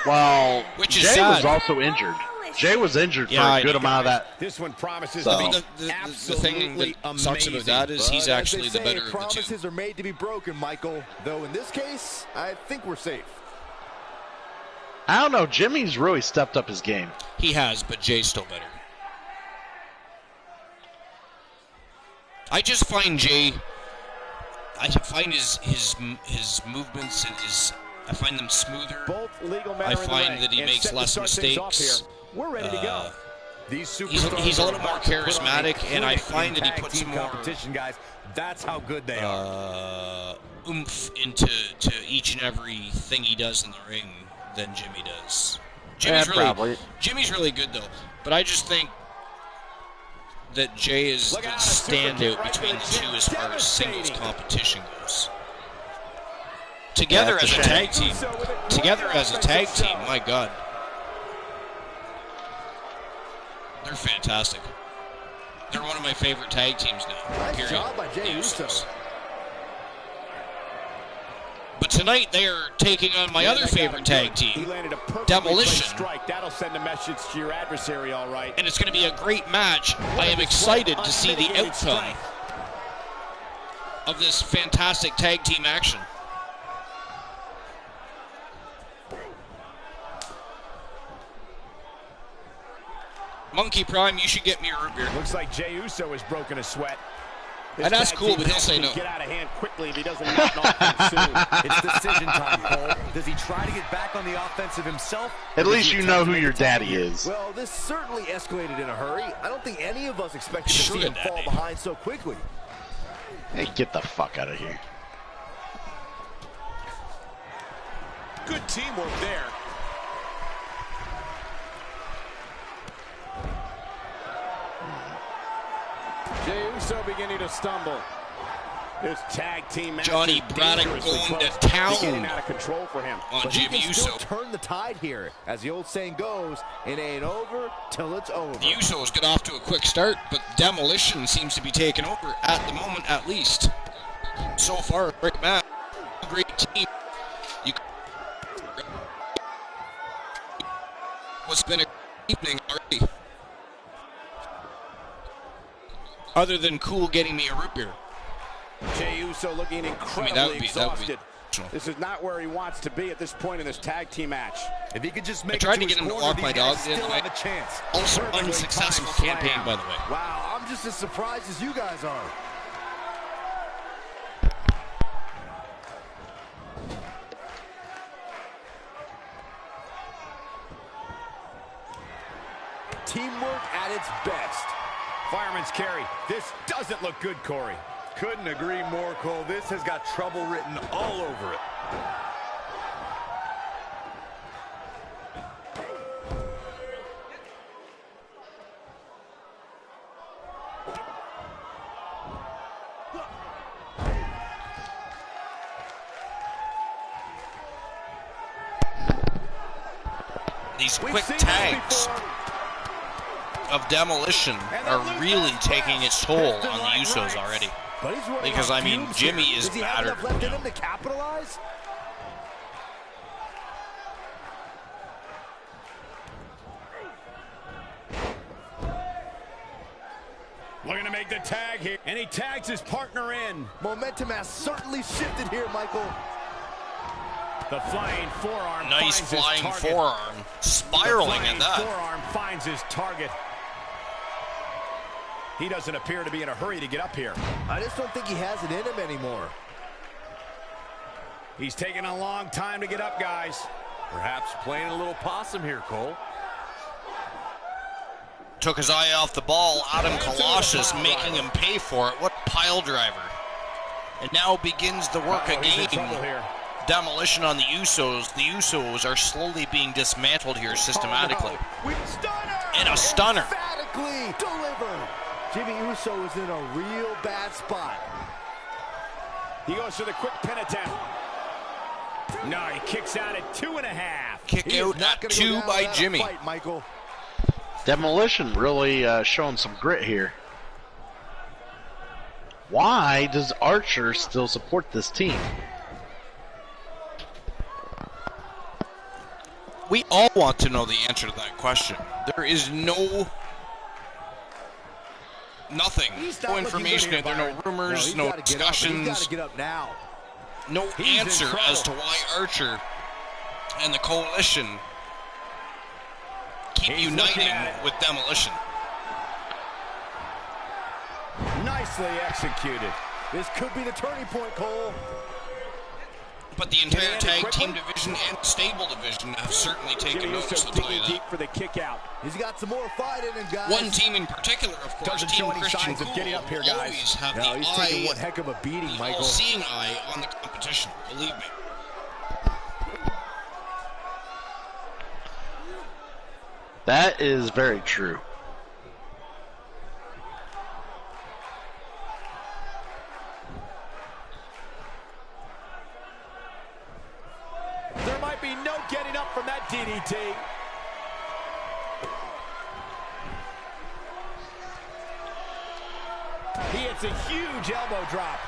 Well, which is Jey sad. was also injured. Jey was injured for a good amount of that. This one promises So. to be The thing that sucks about that is he's actually the better of the two. Promises are made to be broken, Michael. Though in this case, I think we're safe. I don't know. Jimmy's really stepped up his game. He has, but Jay's still better. I just find Jay. I find his movements and I find them smoother. both legal men I are in the find ring that he and makes set to less start things off mistakes. here. We're ready to go. These He's a little more charismatic, and I find that he puts more competition, guys. That's how good they are. oomph into each and every thing he does in the ring than Jimmy does. Jimmy's really good though, but I just think that Jay is the standout between the two as far as singles competition goes. Together as a tag team, my God, they're fantastic. They're one of my favorite tag teams now. Nice job by Jey Uso. But tonight they are taking on my other favorite tag team, Demolition. Strike. That'll send a message to your adversary, all right. And it's going to be a great match. I am excited to see the outcome of this fantastic tag team action. Monkey Prime, you should get me a root beer. Looks like Jey Uso has broken a sweat. This And that's tag cool, team but he'll match say can no. Get out of hand quickly if he doesn't knock off soon. It's decision time, Cole. Does he try to get back on the offensive himself? At least you know who your daddy is. Well, this certainly escalated in a hurry. I don't think any of us expected to Sugar see him fall daddy. behind so quickly. Hey, get the fuck out of here. Good teamwork there. Jey Uso beginning to stumble. This tag team match Johnny is Braddock dangerously going to close. town. Getting out of control for him. On But he Jimmy can still Uso. turn the tide here. As the old saying goes, it ain't over till it's over. The Usos get off to a quick start, but Demolition seems to be taking over at the moment, at least. So far, great match, great team. What's been a evening already? Other than Cool getting me a root beer. Jey Uso looking incredibly that would be exhausted. This is not where he wants to be at this point in this tag team match. If he could just make I tried it to get him to corner, walk these my guys dog the other still night. have a chance. Also, Perfectly unsuccessful timed campaign, slam. by the way. Wow, I'm just as surprised as you guys are. Teamwork at its best. Fireman's carry. This doesn't look good, Corey. Couldn't agree more, Cole. This has got trouble written all over it. These We've quick seen tags this before. of Demolition are really taking its toll on the Usos already. But he's running Because, on I mean, fumes Jimmy here. is Does he have battered enough left in now. him to capitalize? Looking to make the tag here. And he tags his partner in. Momentum has certainly shifted here, Michael. The flying forearm Nice finds his flying target. forearm. Spiraling The at flying that. forearm finds his target. He doesn't appear to be in a hurry to get up here. I just don't think he has it in him anymore. He's taking a long time to get up, guys. Perhaps playing a little possum here, Cole. Took his eye off the ball. Adam Colossus making him pay for it. What pile driver. And now begins the work He's in again. trouble here. Demolition on the Usos. The Usos are slowly being dismantled here systematically. And a stunner. Emphatically delivered. Jimmy Uso is in a real bad spot. He goes for the quick pin attempt. No, he kicks out at 2.5. Kick out at 2 by Jimmy. Fight, Michael. Demolition really showing some grit here. Why does Archer still support this team? We all want to know the answer to that question. There is nothing, no information. There are no rumors, no discussions. He's got to get up now. No answer as to why Archer and the Coalition keep uniting with Demolition. Nicely executed. This could be the turning point, Cole. But the entire tag team division and stable division have certainly taken notice. I'll tell you deep that. for the kick out. He's got some more fight in him, guys. One team in particular, of course, Doesn't Team show any Christian signs of Cool, getting up here, guys. always have No, the he's eye, taking one heck of a beating, the Michael. all-seeing eye on the competition. Believe me. That is very true. There might be no getting up from that DDT. He hits a huge elbow drop.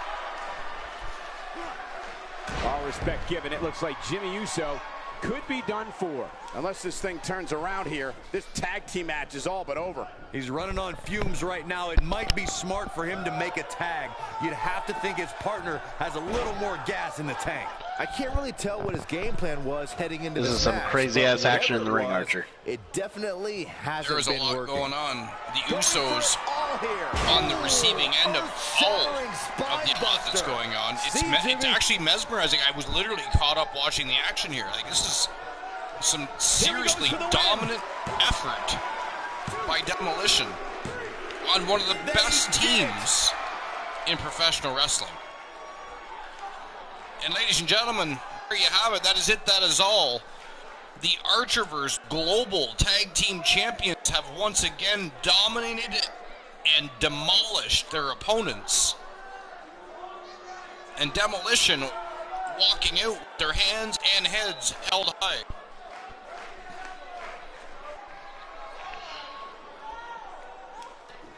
All respect given, it looks like Jimmy Uso could be done for. Unless this thing turns around here, this tag team match is all but over. He's running on fumes right now. It might be smart for him to make a tag. You'd have to think his partner has a little more gas in the tank. I can't really tell what his game plan was heading into This this is some match, crazy-ass but action in the ring, whatever it Archer. was, It definitely hasn't There is a been lot working. going on. The Usos All here. on the receiving end of all Shattering of the lot that's spinebuster. going on. See, It's Jimmy? actually mesmerizing. I was literally caught up watching the action here. Like, this is some seriously for the win. dominant effort by Demolition on one of the best teams in professional wrestling. And ladies and gentlemen, there you have it. That is it. That is all. The Archerverse Global Tag Team Champions have once again dominated and demolished their opponents. And Demolition walking out with their hands and heads held high.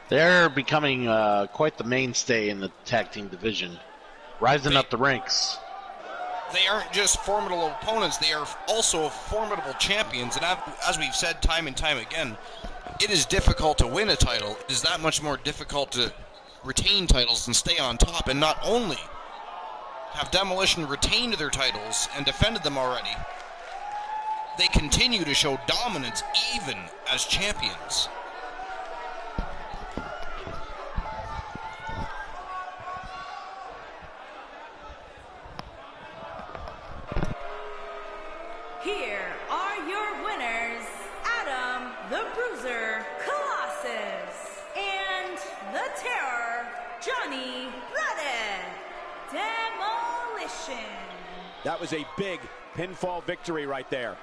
They're becoming quite the mainstay in the tag team division, rising up the ranks. They aren't just formidable opponents, they are also formidable champions. And as we've said time and time again, it is difficult to win a title. It is that much more difficult to retain titles and stay on top. And not only have Demolition retained their titles and defended them already, they continue to show dominance even as champions. Here are your winners, Adam the Bruiser Colossus and the Terror, Johnny Braddock. Demolition. That was a big pinfall victory right there.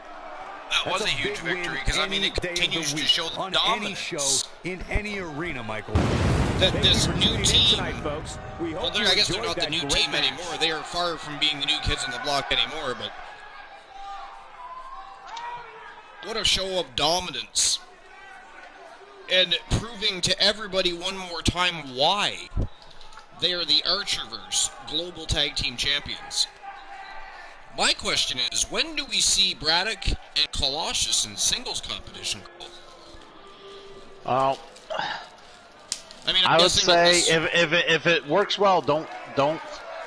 That was a huge victory because, I mean, it continues to show the on dominance. any show, in any arena, Michael. That Thank this you for new tuning in team, tonight, folks. We well, hope you I guess they're enjoyed not the that new great team match. anymore. They are far from being the new kids on the block anymore, but what a show of dominance. And proving to everybody one more time why they are the Archerverse Global Tag Team Champions. My question is, when do we see Braddock and Colossus in singles competition? Well, I mean, I would guessing that say this- if it works well, don't.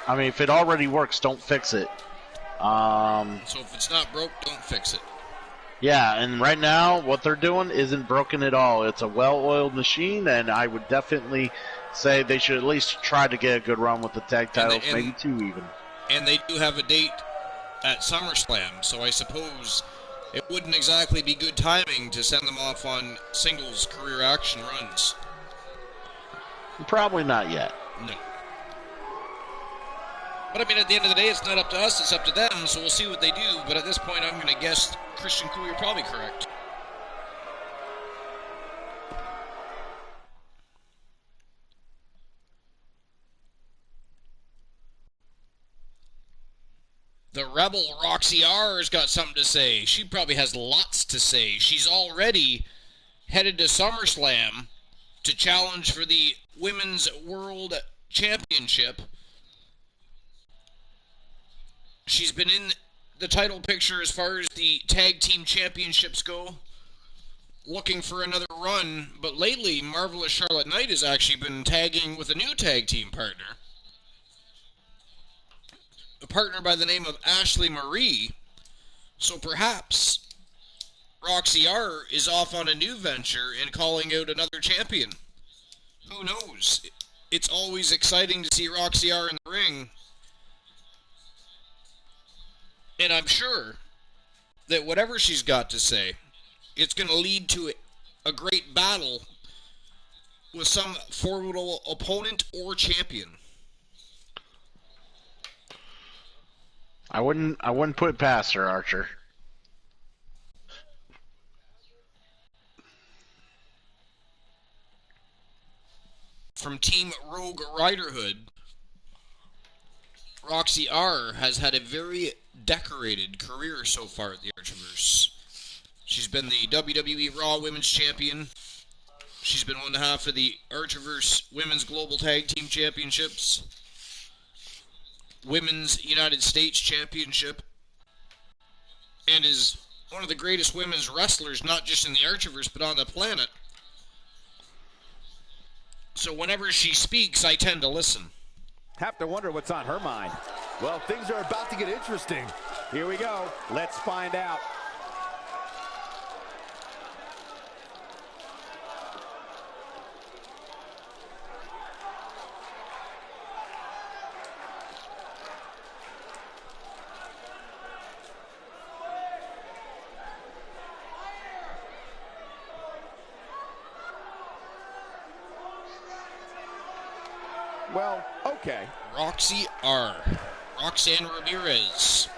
I mean, if it already works, don't fix it. So if it's not broke, don't fix it. Yeah, and right now, what they're doing isn't broken at all. It's a well-oiled machine, and I would definitely say they should at least try to get a good run with the tag titles, maybe two even. And they do have a date at SummerSlam, so I suppose it wouldn't exactly be good timing to send them off on singles career action runs. Probably not yet. No. But I mean, at the end of the day, it's not up to us, it's up to them, so we'll see what they do. But at this point, I'm going to guess, Christian Cool, you're probably correct. The rebel Roxy R has got something to say. She probably has lots to say. She's already headed to SummerSlam to challenge for the Women's World Championship. She's been in the title picture as far as the tag team championships go, looking for another run, but lately Marvelous Charlotte Knight has actually been tagging with a new tag team partner. A partner by the name of Ashley Marie. So perhaps Roxy R is off on a new venture and calling out another champion. Who knows? It's always exciting to see Roxy R in the ring. And I'm sure that whatever she's got to say, it's going to lead to a great battle with some formidable opponent or champion. I wouldn't put it past her, Archer. From Team Rogue Riderhood, Roxy R has had a very decorated career so far at the Archiverse. She's been the WWE Raw Women's Champion. She's been one half of the Archiverse Women's Global Tag Team Championships, Women's United States Championship, and is one of the greatest women's wrestlers, not just in the Archiverse, but on the planet. So whenever she speaks, I tend to listen. Have to wonder what's on her mind. Well, things are about to get interesting. Here we go. Let's find out. Well, okay. Roxy R. Roxanne Ramirez.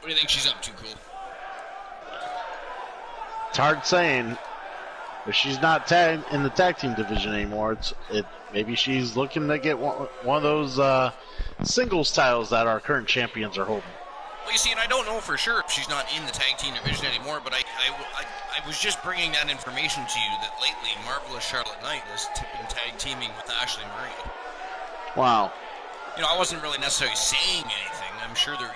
What do you think she's up to, Cole? It's hard saying. If she's not in the tag team division anymore, maybe she's looking to get one of those singles titles that our current champions are holding. Well, you see, and I don't know for sure if she's not in the tag team division anymore, but I was just bringing that information to you that lately Marvelous Charlotte Knight has been tag teaming with Ashley Marie. Wow. You know, I wasn't really necessarily saying anything. I'm sure they're,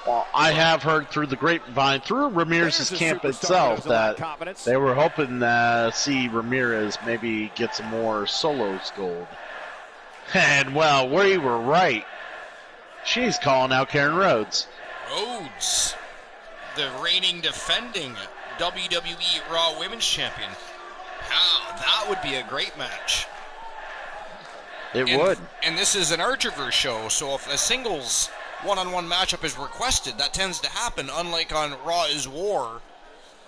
Well, I have heard through the grapevine, through Ramirez's camp itself, that they were hoping to see Ramirez maybe get some more solos gold. And, well, we were right. She's calling out Karen Rhodes. Rhodes, the reigning defending WWE Raw Women's Champion. How that would be a great match. It would. And this is an Archiverse show, so if a singles one-on-one matchup is requested, that tends to happen, unlike on Raw is War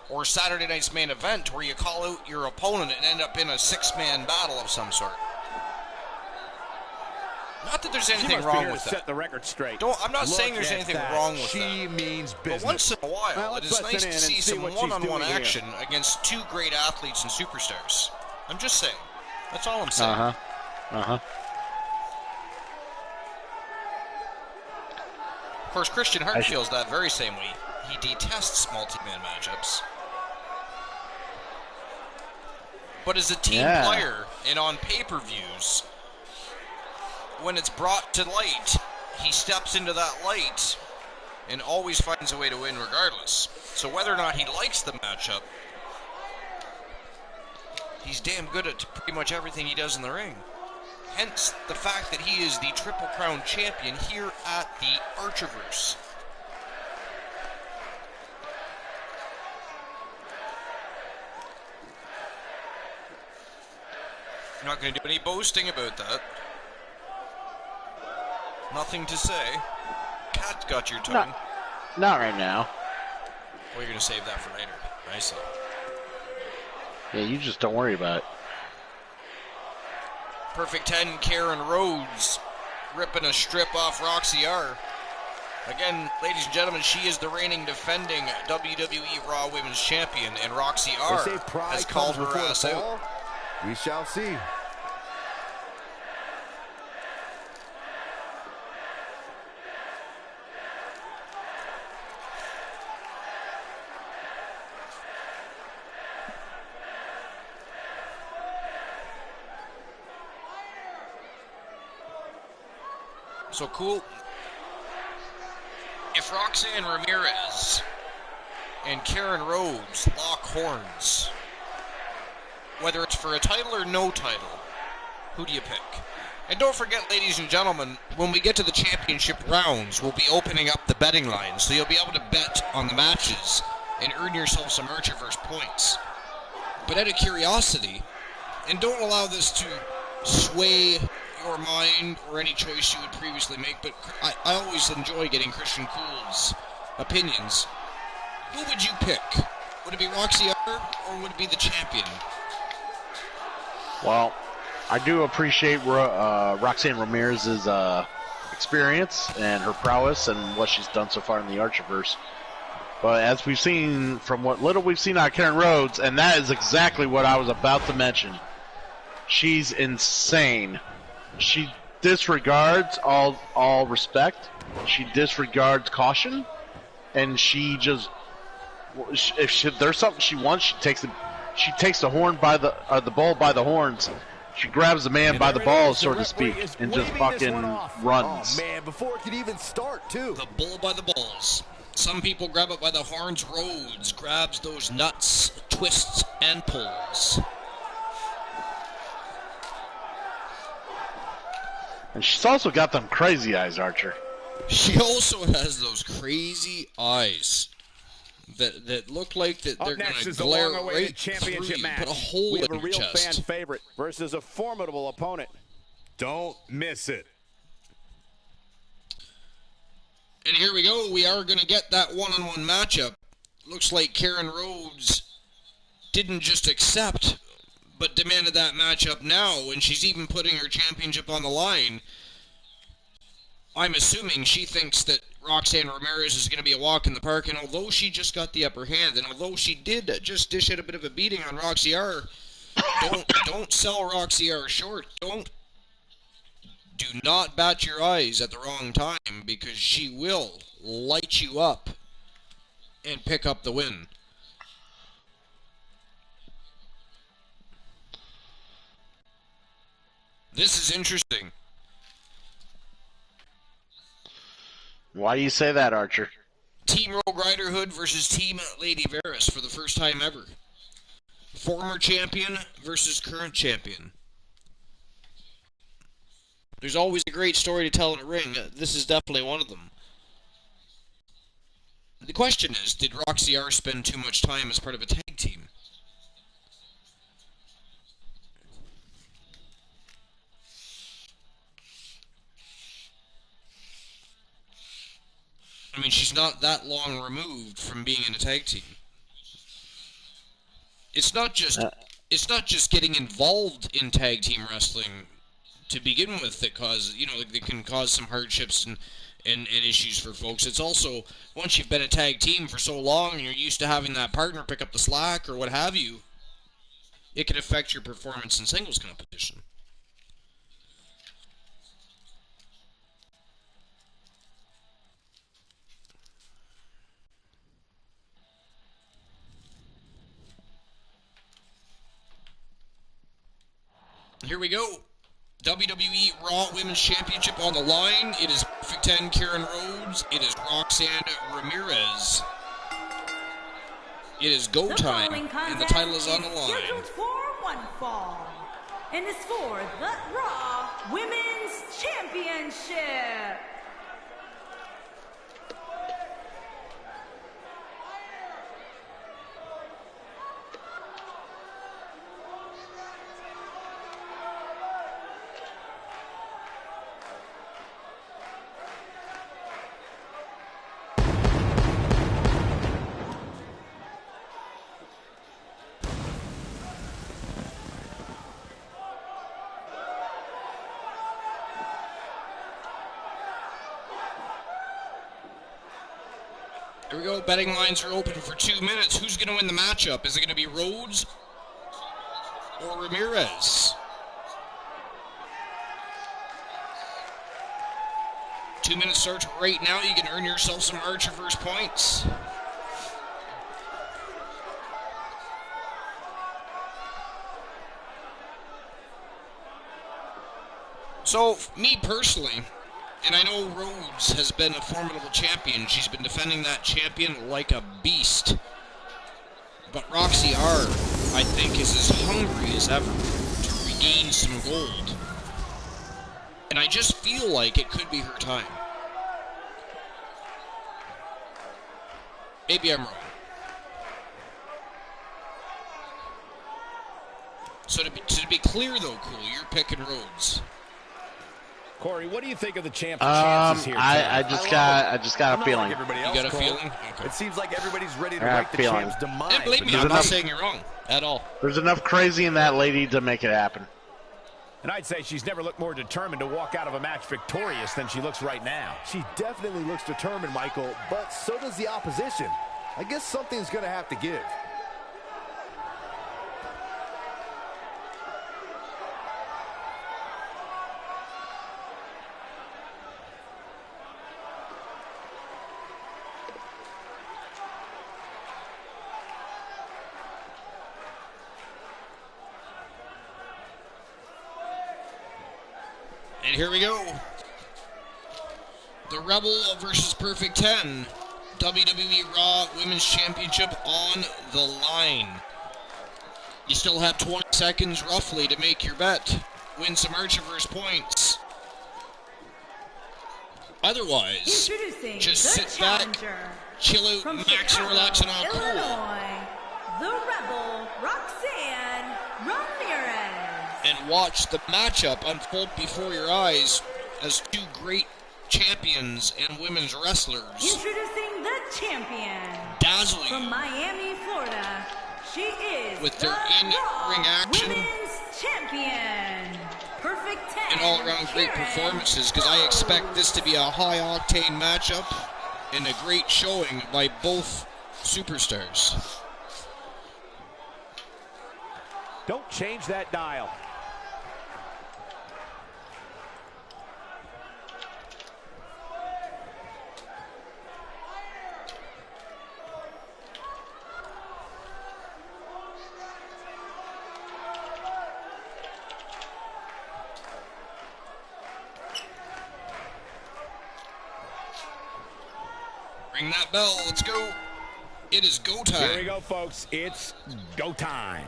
or Saturday Night's Main Event, where you call out your opponent and end up in a six-man battle of some sort. Not that there's anything wrong with that. Set the record straight. I'm not saying there's anything wrong with that. She means business. But once in a while, it is nice to see some one-on-one action against two great athletes and superstars. I'm just saying. That's all I'm saying. Uh-huh. Of course, Christian Hart feels that very same way. He detests multi-man matchups. But as a team player and on pay-per-views, when it's brought to light, he steps into that light and always finds a way to win regardless. So whether or not he likes the matchup, he's damn good at pretty much everything he does in the ring. Hence the fact that he is the Triple Crown champion here at the Archiverse. I'm not going to do any boasting about that. Nothing to say. Cat got your tongue. Not right now. Well, you're going to save that for later. I see. Yeah, you just don't worry about it. Perfect 10, Karen Rhodes ripping a strip off Roxy R. Again, ladies and gentlemen, she is the reigning defending WWE Raw Women's Champion, and Roxy R has called her ass out. We shall see. So cool. If Roxanne Ramirez and Karen Rhodes lock horns, whether it's for a title or no title, who do you pick? And don't forget, ladies and gentlemen, when we get to the championship rounds, we'll be opening up the betting line, so you'll be able to bet on the matches and earn yourself some Archerverse points. But out of curiosity, and don't allow this to sway your mind or any choice you would previously make, but I always enjoy getting Christian Cool's opinions. Who would you pick? Would it be Roxy R, or would it be the champion? Well, I do appreciate Roxanne Ramirez's experience and her prowess and what she's done so far in the Archerverse. But as we've seen from what little we've seen out of Karen Rhodes, and that is exactly what I was about to mention. She's insane. She disregards all respect. She disregards caution, and she just if there's something she wants, she takes the horn by the bull by the horns. She grabs the man by the balls, so to speak, and just fucking runs. Oh man, before it could even start, too. The bull by the balls. Some people grab it by the horns. Rhodes grabs those nuts, twists, and pulls. And she's also got them crazy eyes, Archer. She also has those crazy eyes that look like that they're going to glare right through you, put a hole in your chest. We have a real fan favorite versus a formidable opponent. Don't miss it. And here we go. We are going to get that one-on-one matchup. Looks like Karen Rhodes didn't just accept, but demanded that matchup now, and she's even putting her championship on the line. I'm assuming she thinks that Roxanne Ramirez is going to be a walk in the park, and although she just got the upper hand, and although she did just dish out a bit of a beating on Roxy R, don't sell Roxy R short. Do not bat your eyes at the wrong time, because she will light you up and pick up the win. This is interesting. Why do you say that, Archer? Team Rogue Rider Hood versus Team Lady Varys for the first time ever. Former champion versus current champion. There's always a great story to tell in a ring. This is definitely one of them. The question is, did Roxy R spend too much time as part of a tag team? I mean, she's not that long removed from being in a tag team. It's not just getting involved in tag team wrestling to begin with that that can cause some hardships and issues for folks. It's also, once you've been a tag team for so long and you're used to having that partner pick up the slack or what have you, it can affect your performance in singles competition. Here we go. WWE Raw Women's Championship on the line. It is Perfect 10 Karen Rhodes. It is Roxanne Ramirez. It is go time, and the title is on the line. Scheduled for one fall, and is for the Raw Women's Championship. Here we go. Betting lines are open for 2 minutes. Who's going to win the matchup? Is it going to be Rhodes or Ramirez. 2 minutes start right now. You can earn yourself some Archerverse points. So, me personally, and I know Rhodes has been a formidable champion. She's been defending that champion like a beast. But Roxy R, I think, is as hungry as ever to regain some gold. And I just feel like it could be her time. Maybe I'm wrong. So to be clear, though, Cool, you're picking Rhodes. Corey, what do you think of the champ's chances here? I just got a feeling. You got a feeling? Okay. It seems like everybody's ready to write the champ's demise. And believe me, I'm not saying you're wrong at all. There's enough crazy in that lady to make it happen. And I'd say she's never looked more determined to walk out of a match victorious than she looks right now. She definitely looks determined, Michael, but so does the opposition. I guess something's going to have to give. And here we go. The Rebel versus Perfect 10. WWE Raw Women's Championship on the line. You still have 20 seconds roughly to make your bet. Win some Archerverse points. Otherwise, just sit back, chill out, max and relax, and all cool. Illinois, the Rebel, Roxanne Ramirez. And watch the matchup unfold before your eyes as two great champions and women's wrestlers. Introducing the champion. Dazzling. From Miami, Florida, she is with their the in-ring Raw action. Women's champion. Perfect 10. And all-around great performances, because I expect this to be a high-octane matchup and a great showing by both superstars. Don't change that dial. Ring that bell. Let's go. It is go time. Here we go, folks. It's go time.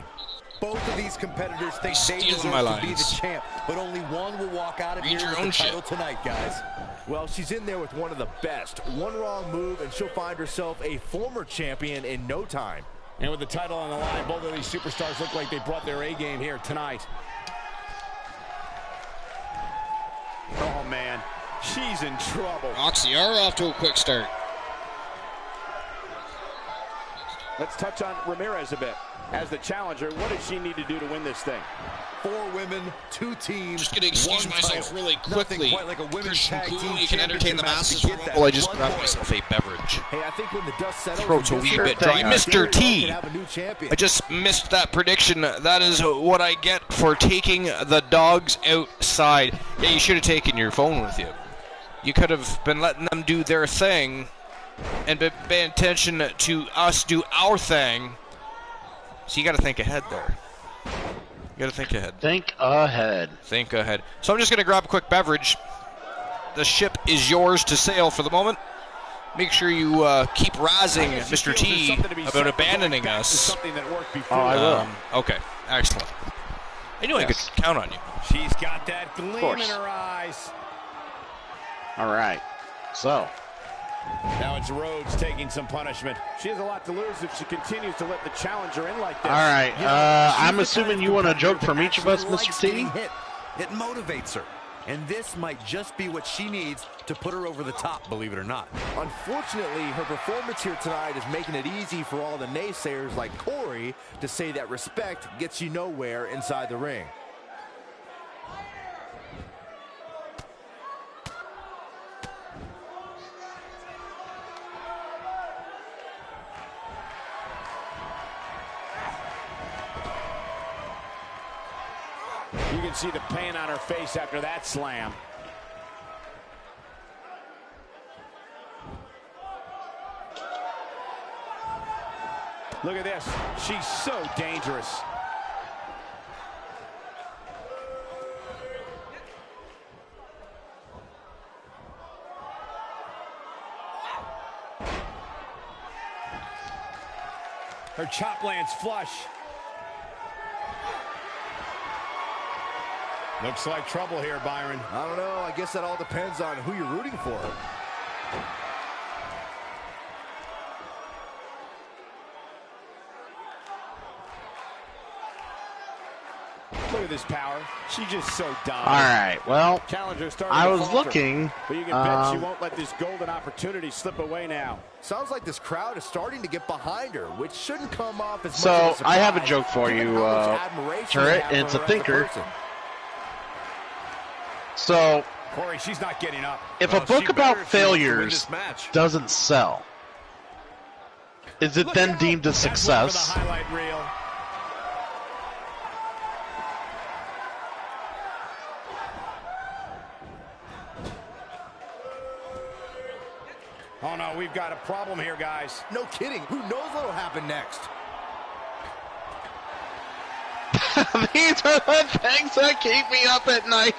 Both of these competitors think they Stealing deserve my to be the lines. champ, but only one will walk out of Read here your with own the title shit. tonight, guys. Well, she's in there with one of the best. One wrong move, and she'll find herself a former champion in no time. And with the title on the line, both of these superstars look like they brought their A game here tonight. Oh, man. She's in trouble. Roxy R off to a quick start. Let's touch on Ramirez a bit. As the challenger, what does she need to do to win this thing? 4 women, 2 teams. Just going to excuse one myself title. really Nothing quickly. quite like a women's Christian tag Cool, team you can entertain the championship match masses to for a get moment that while I just blood grab boil. myself a beverage. Hey, I think when the dust settles, Throat's a you'll wee see bit her dry. back. Mr. T. Could have a new champion. I just missed that prediction. That is what I get for taking the dogs outside. Yeah, you should have taken your phone with you. You could have been letting them do their thing and been paying attention to us do our thing. So you got to think ahead there. You got to think ahead. Think ahead. Think ahead. So I'm just going to grab a quick beverage. The ship is yours to sail for the moment. Make sure you keep razzing Mr. T about abandoning us. I will. Okay, excellent. I knew I could count on you. She's got that gleam in course. her eyes. All right. So, Now it's Rhodes taking some punishment. She has a lot to lose if she continues to let the challenger in like this. all right. You know, she's I'm the assuming kind you of want a competitor joke from that each of us, actually Mr. likes T? getting hit. It motivates her. And this might just be what she needs to put her over the top, believe it or not. Unfortunately, her performance here tonight is making it easy for all the naysayers like Corey to say that respect gets you nowhere inside the ring. You can see the pain on her face after that slam. Look at this. She's so dangerous. Her chop lands flush. Looks like trouble here, Byron. I don't know. I guess that all depends on who you're rooting for. Look at this power. She's just so dominant. All right, well, I was looking. But you can bet she won't let this golden opportunity slip away now. Sounds like this crowd is starting to get behind her, which shouldn't come off as much So of a surprise, I have a joke for you, Turret, and it's a thinker. So, Corey, she's not getting up. if a book about failures doesn't sell, is it then deemed a success? For the highlight reel. Oh no, we've got a problem here, guys. No kidding. Who knows what'll happen next? These are the things that keep me up at night.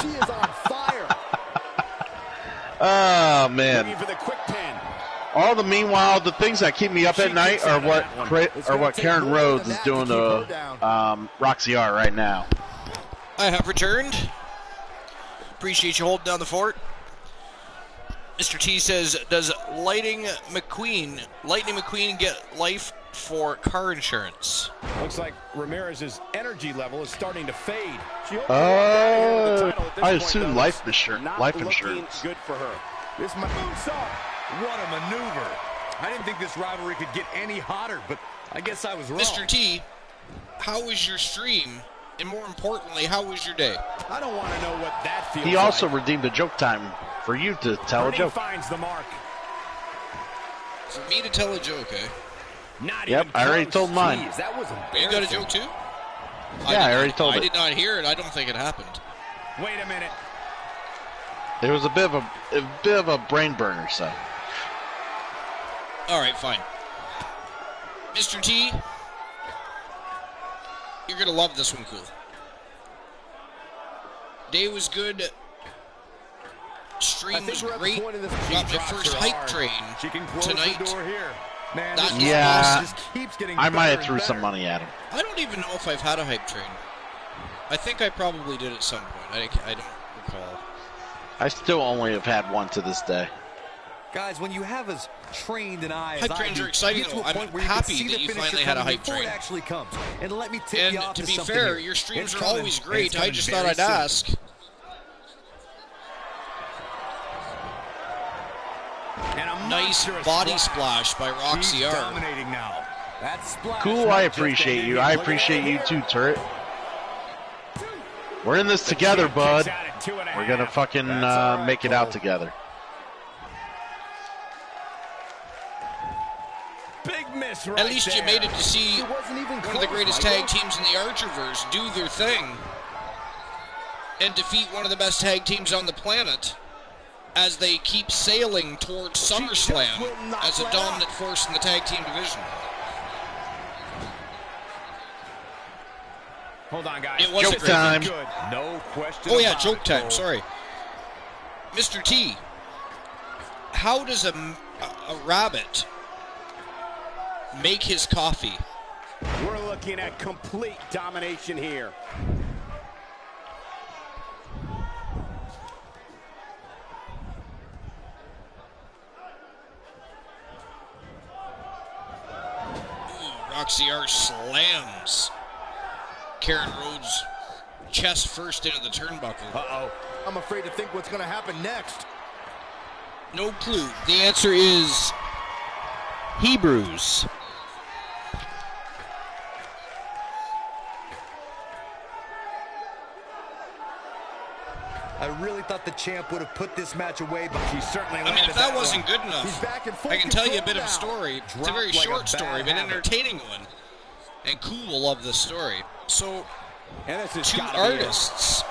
She is on fire. Oh, man. Looking for the quick pin. All the meanwhile, the things that keep me up at night are what Karen Rhodes is doing to Roxy R right now. I have returned. Appreciate you holding down the fort. Mr. T says, does Lightning McQueen get life for car insurance? Looks like Ramirez's energy level is starting to fade. I assume life insurance. Good for her. This moonsault. What a maneuver. I didn't think this rivalry could get any hotter, but I guess I was wrong. Mr. T, how was your stream? And more importantly, how was your day? I don't want to know what that feels He also like. redeemed a joke time for you to tell a joke. Finds the mark. For me to tell a joke, eh? Not Yep, even I already close. told mine. Jeez, that was You got a joke too? Yeah, I already told I it. did not hear it. I don't think it happened. Wait a minute. It was a bit of a brain burner, so. All right, fine. Mr. T, you're going to love this one, cool. Day was good. Stream was great. Got my first hype train tonight. Man, That Yeah, just keeps getting I might better have and threw better. some money at him. I don't even know if I've had a hype train. I think I probably did at some point. I don't recall. I still only have had one to this day. Guys, when you have as trained an eye Hype as I trains do, are exciting, you get to though. a I'm point where you can happy see that the you finisher finally had a coming hype before train. it actually comes. And let me tip you And off to be something fair, here. your streams It's are coming, always and great. it's I coming just very thought I'd soon. ask. And a Nice monstrous body splash. splash by Roxy She's R. dominating now. That splash Cool, might I just appreciate end you. it. I Look at appreciate that you here. too, Turret. We're in this together, bud. Kicks out at 2.5. We're gonna fucking That's all right, make it out Cole. together. Big miss right At least you there. made it to see It wasn't even one of the close, greatest Michael. tag teams in the Archerverse do their thing and defeat one of the best tag teams on the planet as they keep sailing towards SummerSlam will not as a let dominant force in the tag team division. Hold on, guys. It was Joke a great time. match. Good. No question. Oh yeah, about joke it, time. Cole. Sorry, Mr. T. How does a rabbit make his coffee? We're looking at complete domination here. Roxy R slams Karen Rhodes chest first into the turnbuckle. Uh-oh. I'm afraid to think what's going to happen next. No clue. The answer is Hebrews. I really thought the champ would have put this match away, but She certainly I mean, landed if that one. wasn't good He's enough, back in full I can tell you a control bit of a now. story. It's a Dropped very like a short bad story, but an habit. entertaining one. And Cool will love this story. So, And this is two artists.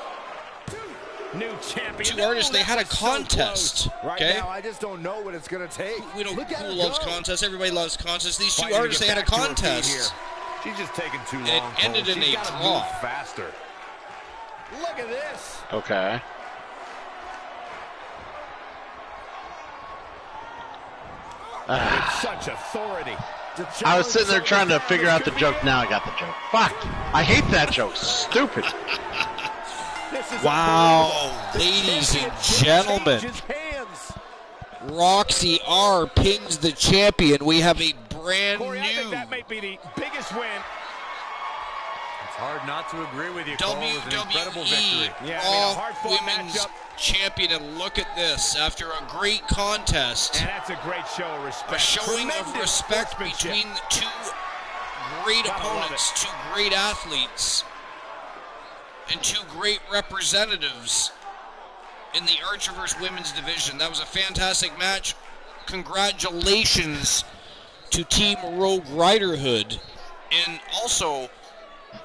New champion. Two artists, they had a contest. Right Okay? now, I just don't know what it's going to take. We don't. Look at Who her loves go. contests? Everybody loves contests. These two Fighting to artists, they get had a back to her feet contest. here. She's just taking too long. And it ended Cole. in She's a gotta draw. move faster. Look at this. Okay. With such authority. I was sitting there trying to figure out the joke. Now I got the joke. Fuck. I hate that joke. Stupid. This is Wow, unbelievable. The ladies and championship gentlemen. changes hands. Roxy R pins the champion. We have a brand Corey, I think new that may be the biggest win. It's hard not to agree with you, Cole. It was an incredible WWE victory. Yeah, I mean, a Raw hard-fought Women's matchup. Champion. And look at this. After a great contest, And that's a great show of respect. a showing of Tremendous respect sportsmanship. between two great Gotta love opponents, two great athletes, and two great representatives in the Archerverse Women's Division. That was a fantastic match. Congratulations to Team Rogue Riderhood, and also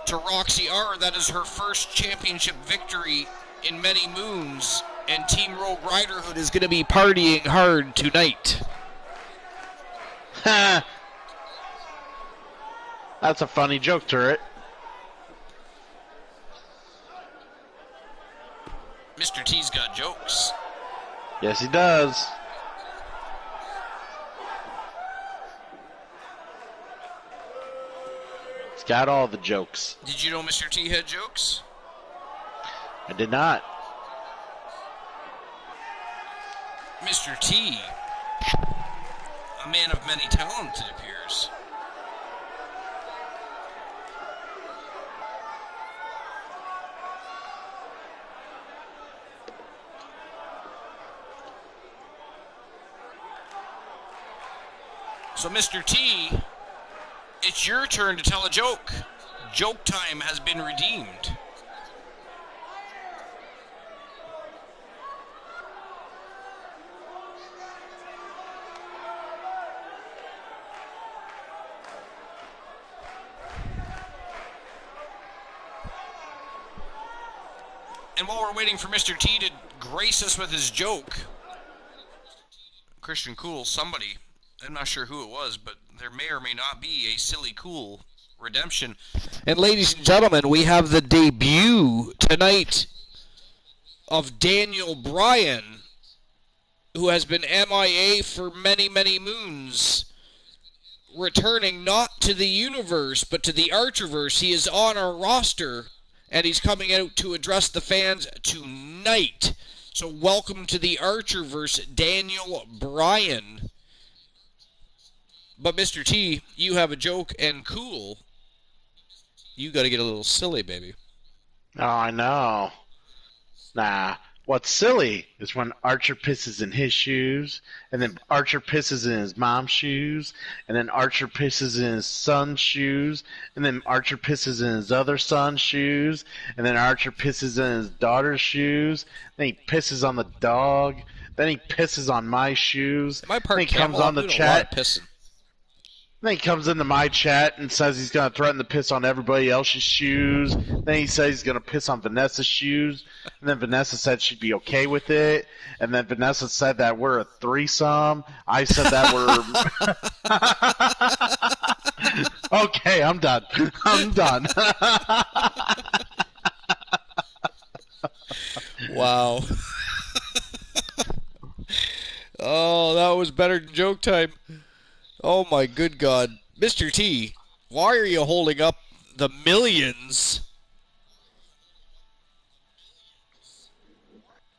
to Roxy R. That is her first championship victory in many moons, and Team Rogue Riderhood is going to be partying hard tonight. That's a funny joke, Turret. Mr. T's got jokes. Yes, he does. He's got all the jokes. Did you know Mr. T had jokes? I did not. Mr. T, a man of many talents, it appears. So, Mr. T, it's your turn to tell a joke. Joke time has been redeemed. And while we're waiting for Mr. T to grace us with his joke, Christian Cool, somebody, I'm not sure who it was, but there may or may not be a Silly Cool redemption. And ladies and gentlemen, we have the debut tonight of Daniel Bryan, who has been MIA for many, many moons, returning not to the universe, but to the Archerverse. He is on our roster, and he's coming out to address the fans tonight. So welcome to the Archerverse, Daniel Bryan. But Mr. T, you have a joke, and Cool, you got to get a little silly, baby. Oh, I know. Nah, what's silly is when Archer pisses in his shoes, and then Archer pisses in his mom's shoes, and then Archer pisses in his son's shoes, and then Archer pisses in his other son's shoes, and then Archer pisses in his daughter's shoes, then he pisses on the dog, then he pisses on my shoes, My part then he comes Campbell, on the I'm doing a lot chat. of pissing. Then he comes into my chat and says he's going to threaten to piss on everybody else's shoes. Then he says he's going to piss on Vanessa's shoes. And then Vanessa said she'd be okay with it. And then Vanessa said that we're a threesome. I said that we're... Okay, I'm done. I'm done. Wow. Oh, that was better than joke time. Oh my good God. Mr. T, why are you holding up the millions?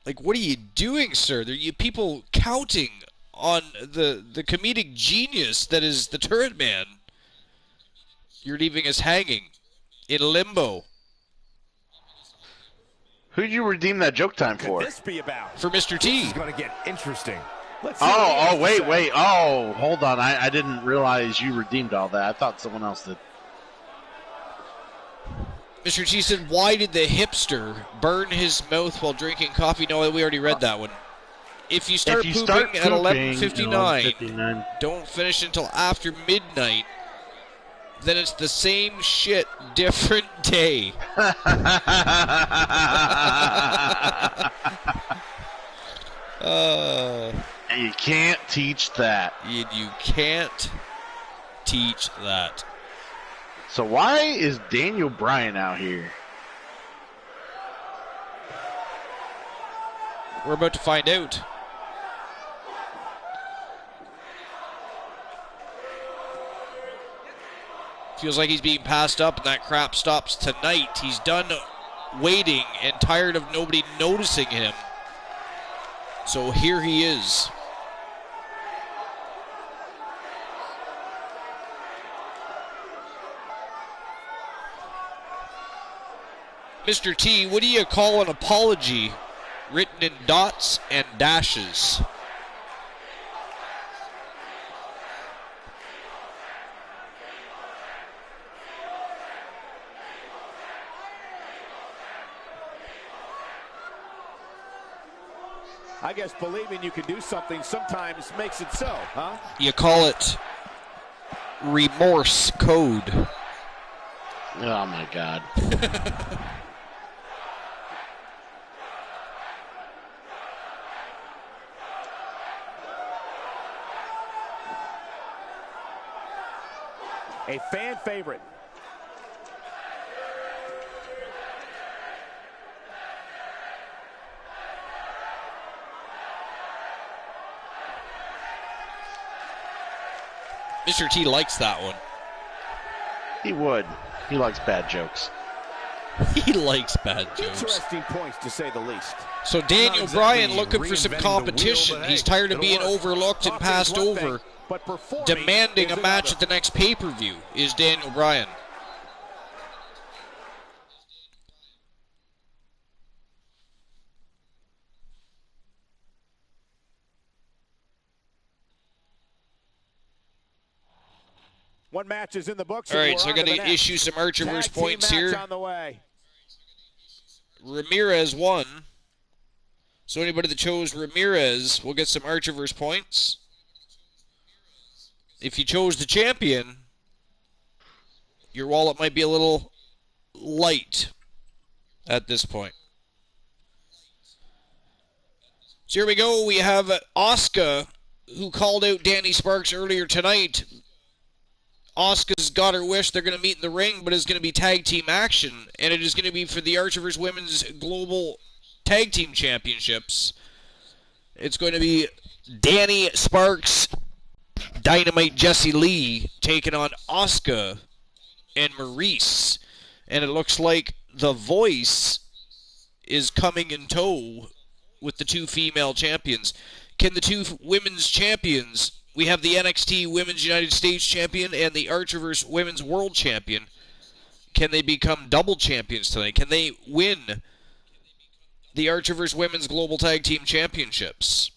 Like, what are you doing, sir? There are you people counting on the comedic genius that is the Turret Man. You're leaving us hanging in limbo. Who'd you redeem that joke time for? This be about. For Mr. T. It's going to get interesting. Let's see what he has to Wait, say. wait. Oh, hold on. I didn't realize you redeemed all that. I thought someone else did. Mr. T said, why did the hipster burn his mouth while drinking coffee? No, we already read that one. If you start pooping at 11:59, don't finish until after midnight. then it's the same shit, different day. And you can't teach that. You can't teach that. So why is Daniel Bryan out here? We're about to find out. Feels like he's being passed up, and that crap stops tonight. He's done waiting and tired of nobody noticing him. So here he is. Mr. T, what do you call an apology written in dots and dashes? I guess believing you can do something sometimes makes it so, huh? You call it remorse code. Oh, my God. A fan favorite. Mr. T likes that one. He would. He likes bad jokes. He likes bad jokes. Interesting points, to say the least. So Daniel Bryan looking for some competition. He's tired of being overlooked and passed over. Demanding a match at the next pay-per-view is Daniel Bryan. One match is in the books. All right, so I'm going to issue some Archerverse points here. On the way. Ramirez won. So anybody that chose Ramirez will get some Archerverse points. If you chose the champion, your wallet might be a little light at this point. So here we go. We have Asuka, who called out Danny Sparks earlier tonight. Asuka's got her wish. They're going to meet in the ring, but it's going to be tag team action, and it is going to be for the Archerverse Women's Global Tag Team Championships. It's going to be Danny Sparks, Dynamite Jessie Lee, taking on Asuka and Maurice, and it looks like The Voice is coming in tow with the two female champions. Can the two women's champions... We have the NXT Women's United States Champion and the Archerverse Women's World Champion. Can they become double champions tonight? Can they win the Archerverse Women's Global Tag Team Championships?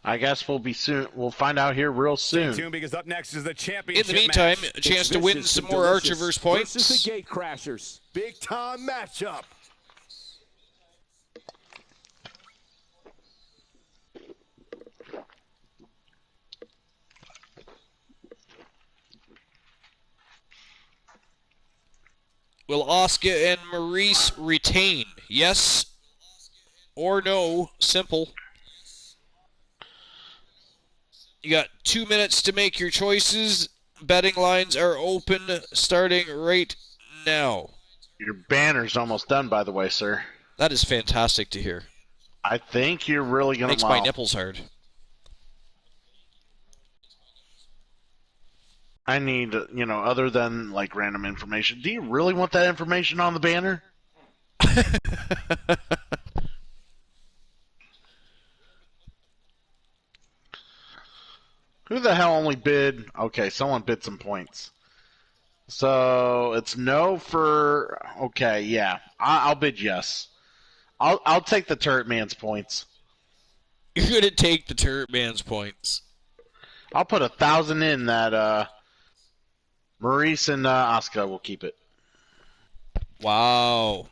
I guess we'll find out here real soon. Stay tuned, because up next is the championship In the meantime, match. a chance to win some more Archerverse points. Versus the Gate Crashers. Big time matchup. Will Asuka and Maurice retain? Yes or no? Simple. You got 2 minutes to make your choices. Betting lines are open starting right now. Your banner's almost done, by the way, sir. That is fantastic to hear. I think you're really going to Makes my nipples hard. I need, other than, random information. Do you really want that information on the banner? Who the hell only bid? Okay, someone bid some points. So, it's no for... Okay, yeah. I'll bid yes. I'll take the Turret Man's points. You're going to take the Turret Man's points. I'll put 1,000 in that... Maurice and Asuka will keep it. Wow.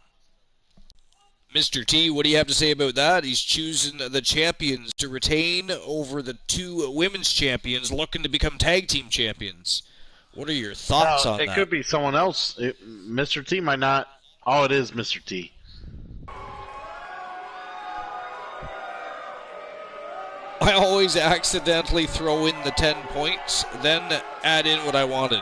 Mr. T, what do you have to say about that? He's choosing the champions to retain over the two women's champions looking to become tag team champions. What are your thoughts on that? It could be someone else. Mr. T might not. Oh, it is Mr. T. I always accidentally throw in the 10 points, then add in what I wanted.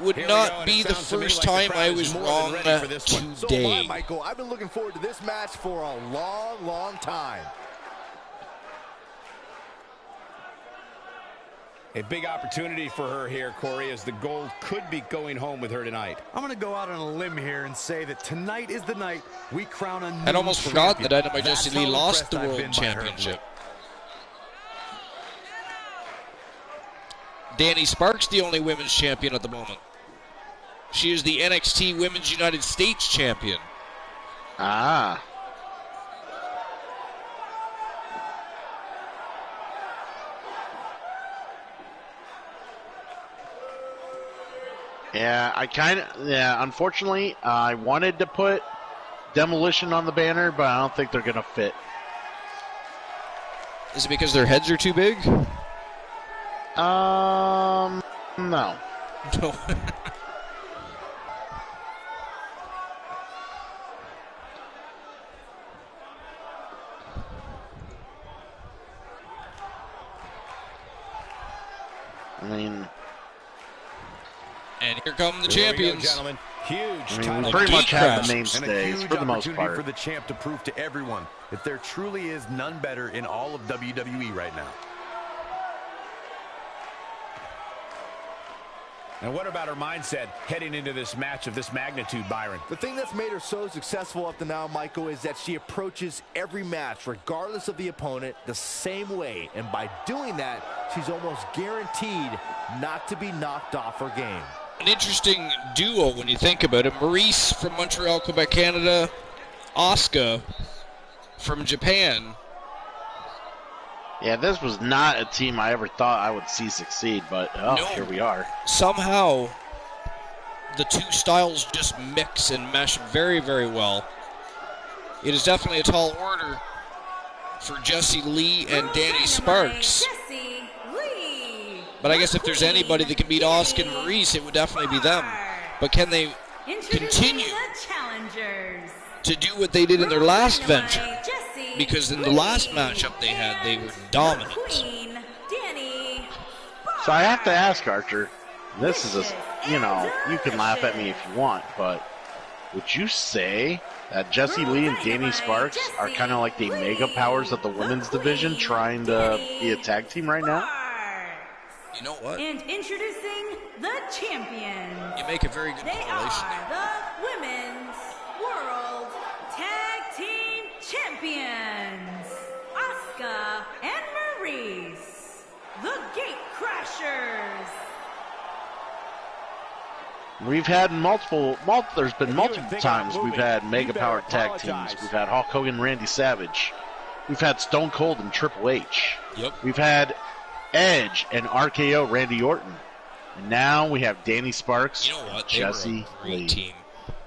Would not be the first time I was wrong today. So am I, Michael. I've been looking forward to this match for a long, long time. A big opportunity for her here, Corey, as the Gold could be going home with her tonight. I'm going to go out on a limb here and say that tonight is the night we crown a new I'd almost forgot that Dynamite That's Jesse Lee how lost the impressed I've World been by her. Championship. Danny Sparks, the only women's champion at the moment. She is the NXT Women's United States champion. Ah. Yeah, unfortunately, I wanted to put Demolition on the banner, but I don't think they're going to fit. Is it because their heads are too big? No. No. I mean... And here come the champions. Go, gentlemen. Huge we pretty much have the mainstays for the most part. For the champ to prove to everyone that there truly is none better in all of WWE right now. And what about her mindset heading into this match of this magnitude, Byron? The thing that's made her so successful up to now, Michael, is that she approaches every match, regardless of the opponent, the same way. And by doing that, she's almost guaranteed not to be knocked off her game. An interesting duo when you think about it. Maurice from Montreal, Quebec, Canada. Asuka from Japan. Yeah, this was not a team I ever thought I would see succeed, but no, here we are. Somehow, the two styles just mix and mesh very, very well. It is definitely a tall order for Jesse Lee and Danny Sparks. But I guess if there's anybody that can beat Asuka and Maurice, it would definitely be them. But can they continue to do what they did in their last venture? Because in the last matchup they had, they were dominant. So I have to ask, Archer, this is you can laugh at me if you want, but would you say that Jesse Lee and Danny Sparks are kind of like the mega powers of the women's division trying to be a tag team right now? You know what? And introducing the champions. You make a very good correlation are the Women's World Tag Team Champions, Asuka and Maurice, the Gate Crashers. We've had there's been multiple times we've had mega-powered tag teams. We've had Hulk Hogan, Randy Savage. We've had Stone Cold and Triple H. Yep. We've had Edge and RKO, Randy Orton. And now we have Danny Sparks, you know what? Jesse Lee. Team.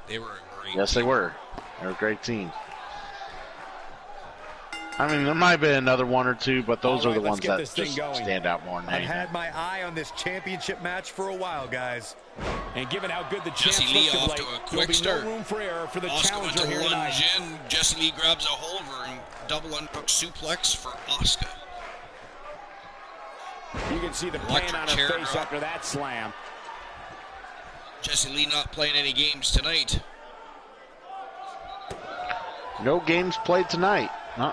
They were a great Yes, team. they were. They were a great team. I mean, there might have been another one or two, but those are the ones that just stand out more than anything. I've had my eye on this championship match for a while, guys. And given how good the Jesse champs Lee looked of off late, to a there'll quick be start. no room for error for the Asuka went challenger to here lunge tonight. in. Jesse Lee grabs a hold of her and double underhook suplex for Asuka. You can see the pain Electric on chair her face drop. after that slam. Jesse Lee not playing any games tonight. No games played tonight. She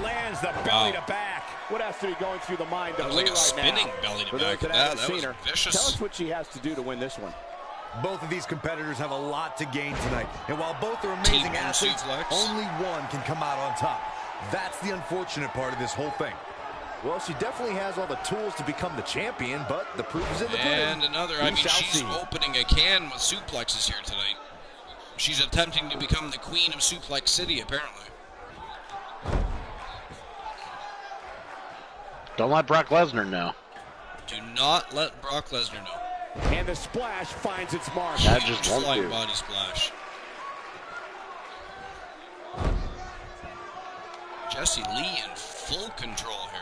lands the belly to back. What has to be going through the mind That of was Lee like a right spinning now? belly to For back. those that That haven't was seen her, vicious. tell us what she has to do to win this one. Both of these competitors have a lot to gain tonight. And while both are Team amazing athletes, suplex. only one can come out on top. That's the unfortunate part of this whole thing. Well, she definitely has all the tools to become the champion, but the proof is in the pudding. And another. I mean, We shall she's see. opening a can with suplexes here tonight. She's attempting to become the queen of Suplex City, apparently. Don't let Brock Lesnar know. Do not let Brock Lesnar know. And the splash finds its mark. That just won't Flying do. body splash. Jessie Lee in full control here.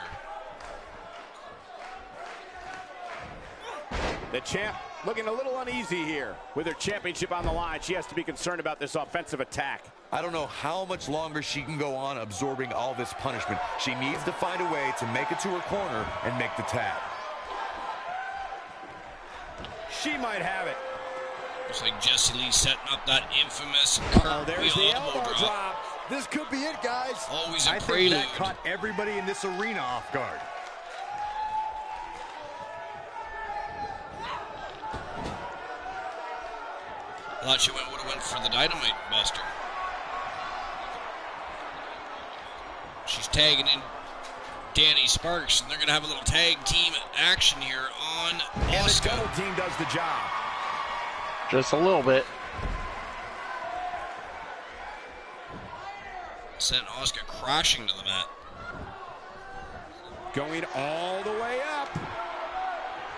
The champ looking a little uneasy here. With her championship on the line, she has to be concerned about this offensive attack. I don't know how much longer she can go on absorbing all this punishment. She needs to find a way to make it to her corner and make the tag. She might have it. Looks like Jessie Lee setting up that infamous There's the cartwheel elbow drop. This could be it, guys. Always a I think prelude. that caught everybody in this arena off guard. Thought she would have went for the Dynamite Buster. She's tagging in Danny Sparks, and they're going to have a little tag team action here on And the Asuka. double team does the job. Just a little bit. Sent Asuka crashing to the mat. Going all the way up.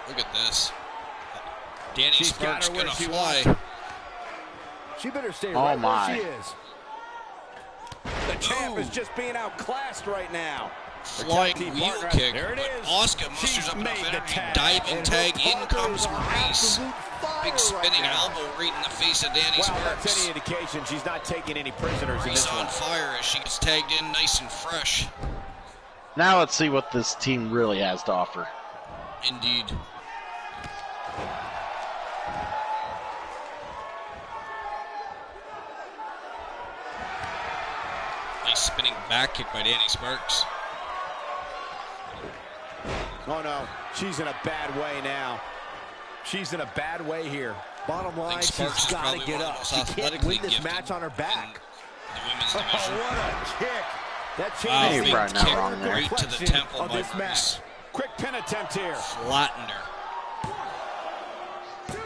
Look at this. Danny She's got Sparks her where going to she fly. wants. She better stay Oh, right my. where she is. The champ Ooh. is just being outclassed right now. Flying team wheel partner, kick. there it But is. Asuka musters She's up enough made the energy. tag. Diving And tag. her In partner comes is on Maurice. absolute fire Big spinning right now. elbow right in the face of Danny Well, that's Sparks. any indication she's not taking any prisoners in Maurice this on one. fire as she gets tagged in nice and fresh. Now let's see what this team really has to offer. Indeed. Nice spinning back kick by Danny Sparks. Oh, no. She's in a bad way now. She's in a bad way here. Bottom line, she's Sparks is got to probably get one of the up. most She can't athletically win this gifted match on her back. The women's Oh, division. what a kick. That Wow, changes You're big right now, kick wrong there. right to the complexion temple of by this Maurice. Quick pin attempt here. Flattened her.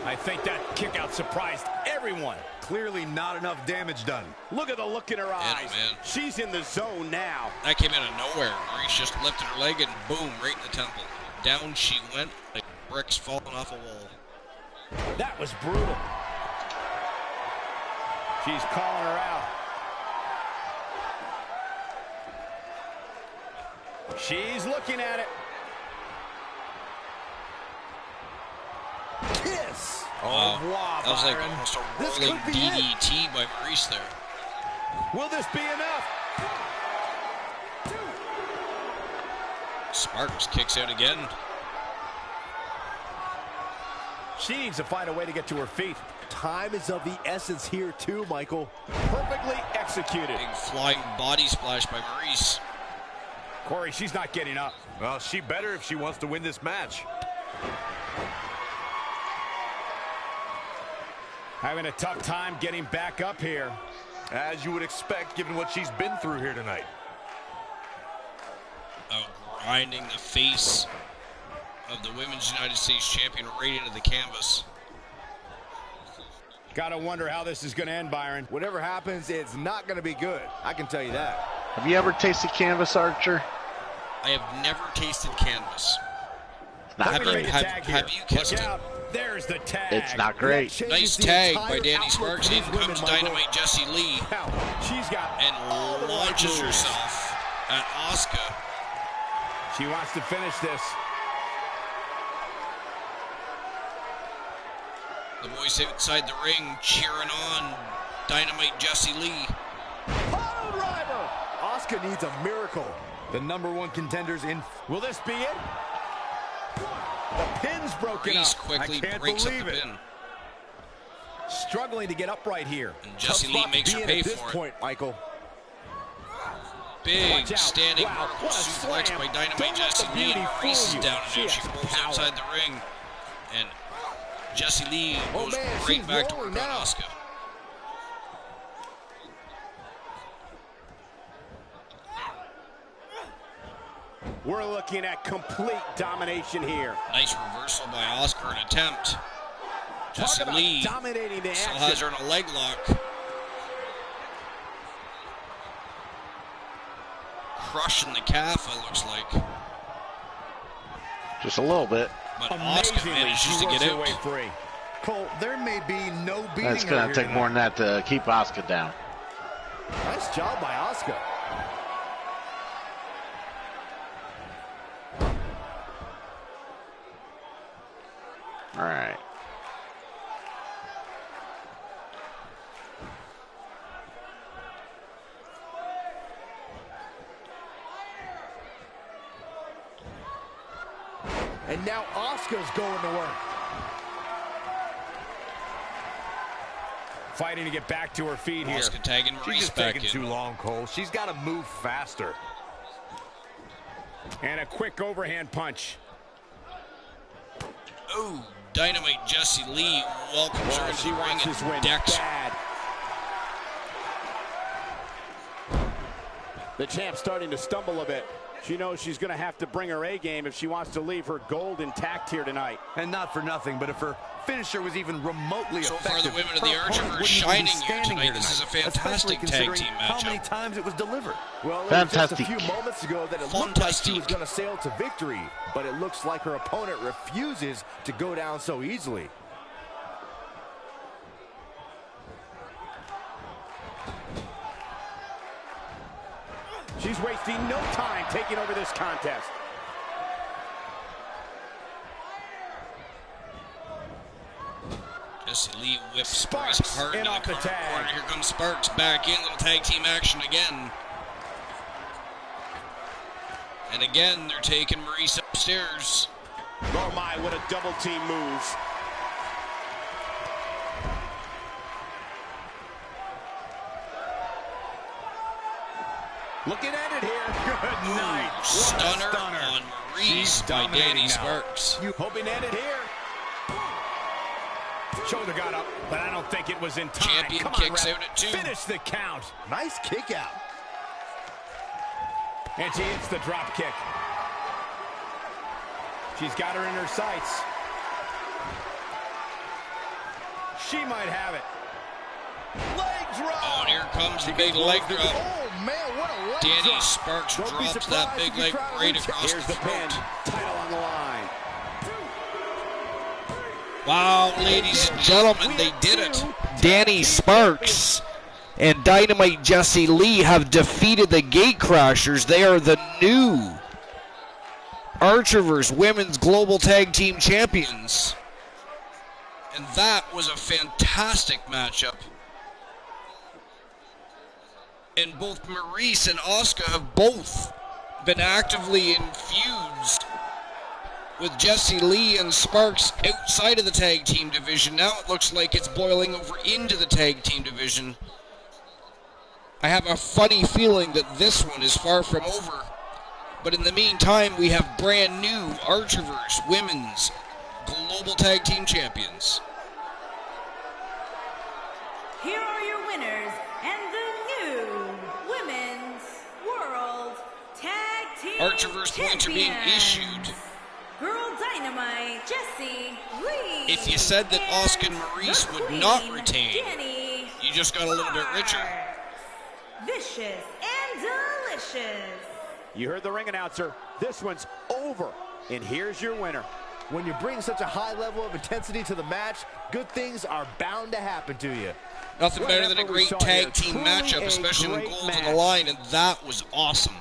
I think that kick out surprised everyone. Clearly not enough damage done. Look at the look in her eyes. man. She's in the zone now. That came out of nowhere. Maurice just lifted her leg and boom, right in the temple. Down she went like bricks falling off a wall. That was brutal. She's calling her out. She's looking at it. Kiss. Wow. revoir, That was like Byron. almost a This rolling could be it. DDT by Maurice there. Will this be enough? Sparks kicks out again. She needs to find a way to get to her feet. Time is of the essence here too, Michael. Perfectly executed. Big flying body splash by Maurice. Corey, she's not getting up. Well, she better if she wants to win this match. Having a tough time getting back up here. As you would expect, given what she's been through here tonight. Grinding the face of the Women's United States Champion right into the canvas. Gotta wonder how this is gonna end, Byron. Whatever happens, it's not going to be good. I can tell you that. Have you ever tasted canvas, Archer? I have never tasted canvas. Not Let me great. make a Have- tag have here. you kissed Look it? out. There's the tag. It's not great. That Nice changes the tag entire by Danny outlook Sparks. for In these women, comes Michael. Dynamite Jessie Lee Now, she's got all and the right launches moves. herself at Asuka. She wants to finish this. The boys outside the ring cheering on Dynamite Jessie Lee. Pile driver. Asuka needs a miracle. The #1 contenders in. Will this be it? The pin's broken Maurice up. quickly I can't breaks up believe the it. pin. Struggling to get upright here. And Jessie Tough Lee spot to makes be her in pay at this for it. point, Michael. Big Watch out. standing Wow, vertical what a suplex slam. by Dynamite Don't let Jessie the Lee, and beauty Maurice fool is you. down and She out. She has rolls power. outside the ring, and Jessie Lee Oh, goes man, right she's back to rolling work on now. Asuka. We're looking at complete domination here. Nice reversal by Asuka, an attempt. Talk Jessie about Lee dominating the still action. has her in a leg lock. crushing the calf, it looks like. Just a little bit. But Asuka manages to get out. Way free. Cole, there may be no beating. That's going to take more than that to keep Asuka down. Nice job by Asuka. All right. And now Asuka's going to work. Fighting to get back to her feet here. Asuka tagging She's Maurice just back taking in. too long, Cole. She's got to move faster. And a quick overhand punch. Oh, Dynamite Jessie Lee welcomes her into She the ring wants this win and decks. bad. The champ's starting to stumble a bit. She knows she's going to have to bring her A game if she wants to leave her gold intact here tonight. And not for nothing, but if her finisher was even remotely So far, effective, the women of the her opponent Archerverse wouldn't even be shining here standing tonight. This is a especially fantastic tag considering team how matchup. many times it was delivered. Well, it was just a Fantastic. few moments ago that it looked like she was Fantastic. going to sail to victory, but it looks like her opponent refuses to go down so easily. She's wasting no time taking over this contest. Jessie Lee whips Sparks Maurice hard in into off the the corner. tag. Here comes Sparks back in. Little tag team action again. And again, they're taking Maurice upstairs. Oh my, what a double team move. Looking at it here. Good night. What a Stunner on Maurice by Danny now. Sparks. You hoping to end it here? Shoulder got up, but I don't think it was in time. Champion Come on, kicks ref. out at 2. Finish the count. Nice kick out. And she hits the drop kick. She's got her in her sights. She might have it. Leg drop. Oh, and here comes the big leg drop. Oh, man, what a leg Danny drop. Sparks Don't be drops that surprised big if you leg try to right reach it. across Here's the the pin. throat. Title on the line. Wow, ladies and gentlemen, they did it. Danny Sparks and Dynamite Jessie Lee have defeated the Gatecrashers. They are the new Archerverse Women's Global Tag Team Champions. And that was a fantastic matchup. And both Maurice and Asuka have both been actively in feuds with Jessie Lee and Sparks outside of the tag team division. Now it looks like it's boiling over into the tag team division. I have a funny feeling that this one is far from over. But in the meantime, we have brand new Archerverse Women's Global Tag Team Champions. Here are your winners and the new Women's World Tag Team Archerverse points are being Champions. issued. Girl Dynamite, Jessie Lee. If you said that Asuka and Maurice the would Queen, not retain, Danny you just got a little bit richer. Sparks. Vicious and delicious. You heard the ring announcer. This one's over. And here's your winner. When you bring such a high level of intensity to the match, good things are bound to happen to you. Nothing better than a Whatever we great saw tag here, team truly matchup, a especially when great gold's on match. the line, and that was awesome.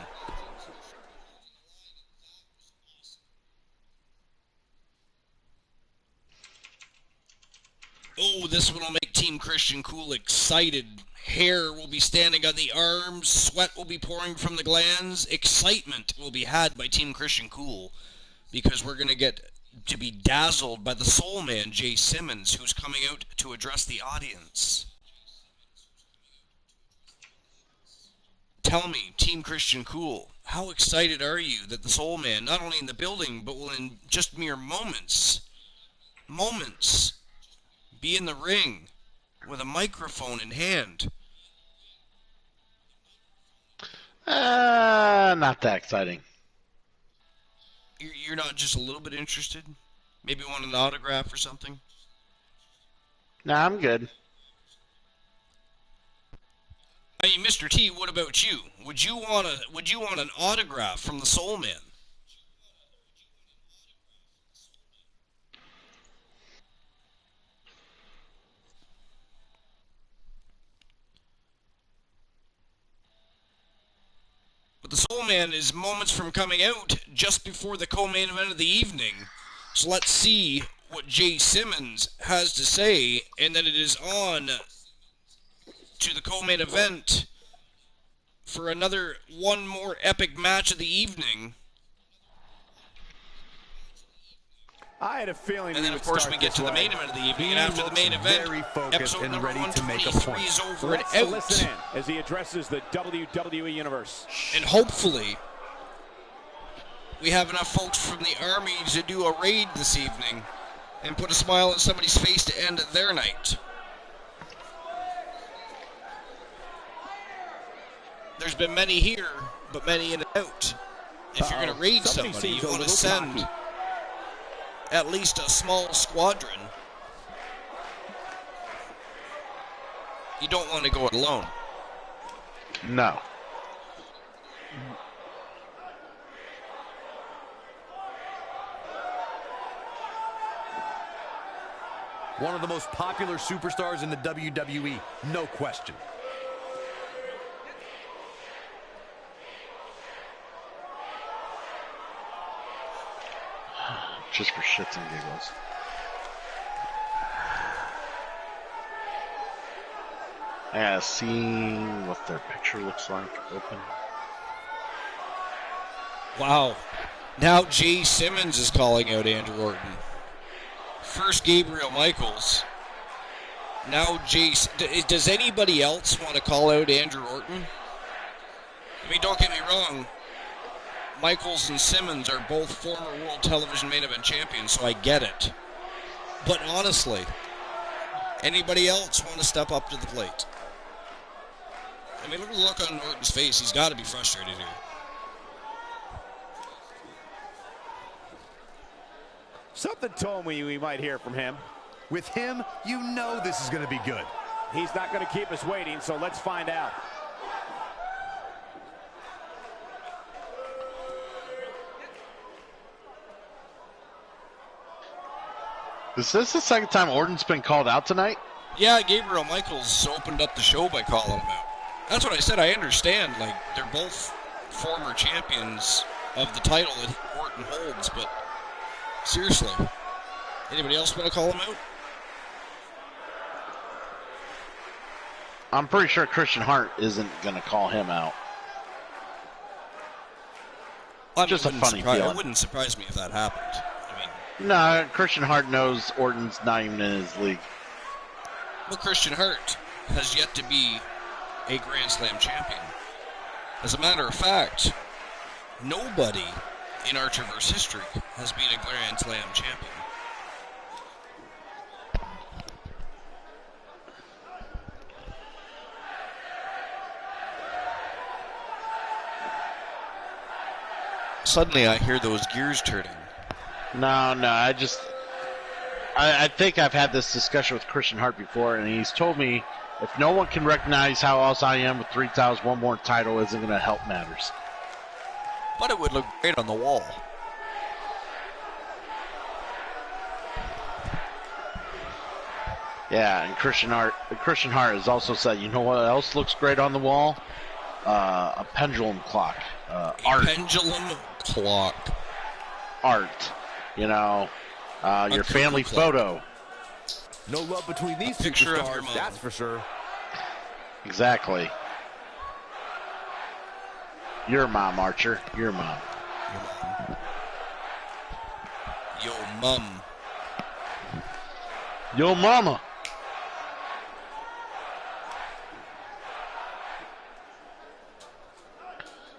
Oh, this one will make Team Christian Cool excited. Hair will be standing on the arms, sweat will be pouring from the glands, excitement will be had by Team Christian Cool, because we're going to get to be dazzled by the Soul Man, Jay Simmons, who's coming out to address the audience. Tell me, Team Christian Cool, how excited are you that the Soul Man, not only in the building, but will in just mere moments, be in the ring with a microphone in hand? Not that exciting. You're not just a little bit interested? Maybe want an autograph or something? Nah, I'm good. I mean, Mr. T, what about you? Would you want an autograph from the Soul Man? But the Soul Man is moments from coming out just before the co-main event of the evening. So let's see what Jay Simmons has to say, and then it is on to the co-main event for one more epic match of the evening. I had a feeling. And then, of course, we get to the main event of the evening, and after the main event, episode number 123 is over and out. Listen in as he addresses the WWE Universe. And hopefully, we have enough folks from the Army to do a raid this evening and put a smile on somebody's face to end their night. There's been many here, but many in and out. If you're going to raid somebody, you want to send at least a small squadron. You don't want to go it alone. No. One of the most popular superstars in the WWE, no question. Just for shits and giggles. Yeah, seeing what their picture looks like open. Wow. Now Jay Simmons is calling out Andrew Orton. First Gabriel Michaels. Now does anybody else want to call out Andrew Orton? I mean, don't get me wrong. Michaels and Simmons are both former World Television Main Event champions, so I get it. But honestly, anybody else want to step up to the plate? I mean, look at the look on Orton's face. He's got to be frustrated here. Something told me we might hear from him. With him, you know this is going to be good. He's not going to keep us waiting, so let's find out. Is this the second time Orton's been called out tonight? Yeah, Gabriel Michaels opened up the show by calling him out. That's what I said. I understand. Like, they're both former champions of the title that Orton holds, but seriously, anybody else want to call him out? I'm pretty sure Christian Hart isn't going to call him out. Just a funny feeling. It wouldn't surprise me if that happened. No, Christian Hart knows Orton's not even in his league. Well, Christian Hart has yet to be a Grand Slam champion. As a matter of fact, nobody in Archerverse history has been a Grand Slam champion. Suddenly I hear those gears turning. No, I think I've had this discussion with Christian Hart before, and he's told me if no one can recognize how else I am with 3 titles, one more title isn't going to help matters. But it would look great on the wall. Yeah, and Christian Hart has also said, you know what else looks great on the wall? A pendulum clock. Art. Pendulum clock. Art. You know, your family photo. No love between these superstars, that's for sure. Exactly. Your mom, Archer. Your mom. Yo, mum. Yo, mama.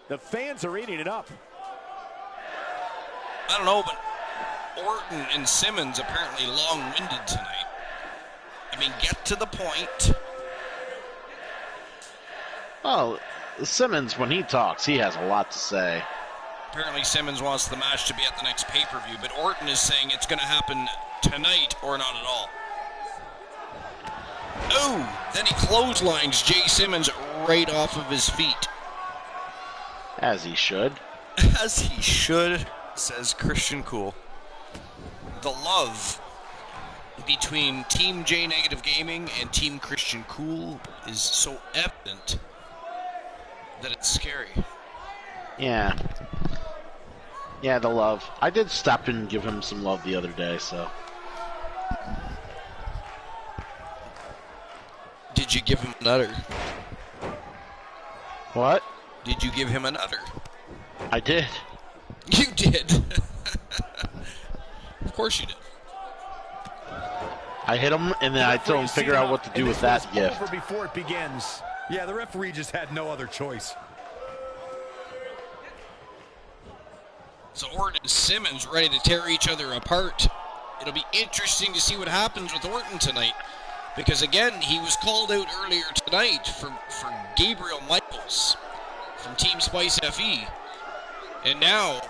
The fans are eating it up. I don't know, but Orton and Simmons apparently long-winded tonight. I mean, get to the point. Oh, Simmons, when he talks, he has a lot to say. Apparently Simmons wants the match to be at the next pay-per-view, but Orton is saying it's going to happen tonight or not at all. Oh, then he clotheslines Jay Simmons right off of his feet. As he should. As he should, says Christian Cool. The love between Team J Negative Gaming and Team Christian Cool is so evident that it's scary. Yeah. Yeah, the love. I did stop and give him some love the other day, so. Did you give him another? What? Did you give him another? I did. You did. Of course you did. I hit him, and then I told him figure out what to do with that gift. Over before it begins. Yeah, the referee just had no other choice. So Orton and Simmons ready to tear each other apart. It'll be interesting to see what happens with Orton tonight. Because again, he was called out earlier tonight for Gabriel Michaels from Team Spice FE. And now,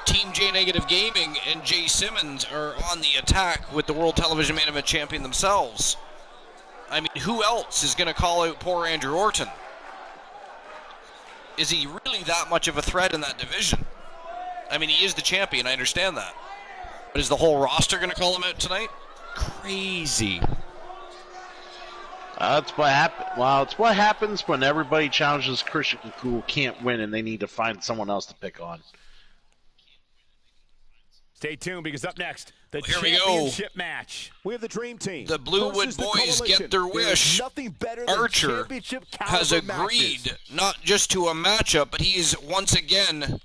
Team J Negative Gaming and Jay Simmons are on the attack with the World Television Main Event Champion themselves. I mean, who else is going to call out poor Andrew Orton? Is he really that much of a threat in that division? I mean, he is the champion, I understand that. But is the whole roster going to call him out tonight? Crazy. That's what happens. Well, it's what happens when everybody challenges Christian Cool can't win, and they need to find someone else to pick on. Stay tuned because up next, the Here we go. championship match. We have the Dream Team. The Bluewood Boys get their wish. Archer has agreed not just to a matchup, but he's once again,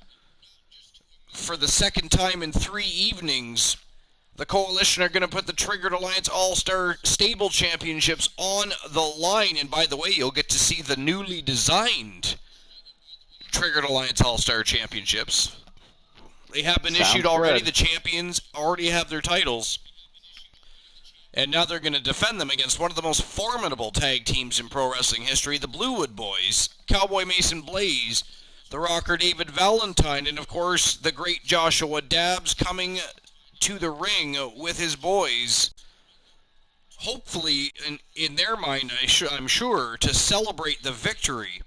for the second time in 3 evenings, the Coalition are going to put the Triggered Alliance All-Star Stable Championships on the line. And by the way, you'll get to see the newly designed Triggered Alliance All-Star Championships. They have been issued already. Good. The champions already have their titles. And now they're going to defend them against one of the most formidable tag teams in pro wrestling history, the Bluewood Boys, Cowboy Mason Blaze, the Rocker David Valentine, and of course the great Joshua Dabbs coming to the ring with his boys. Hopefully, in their mind, I'm sure, to celebrate the victory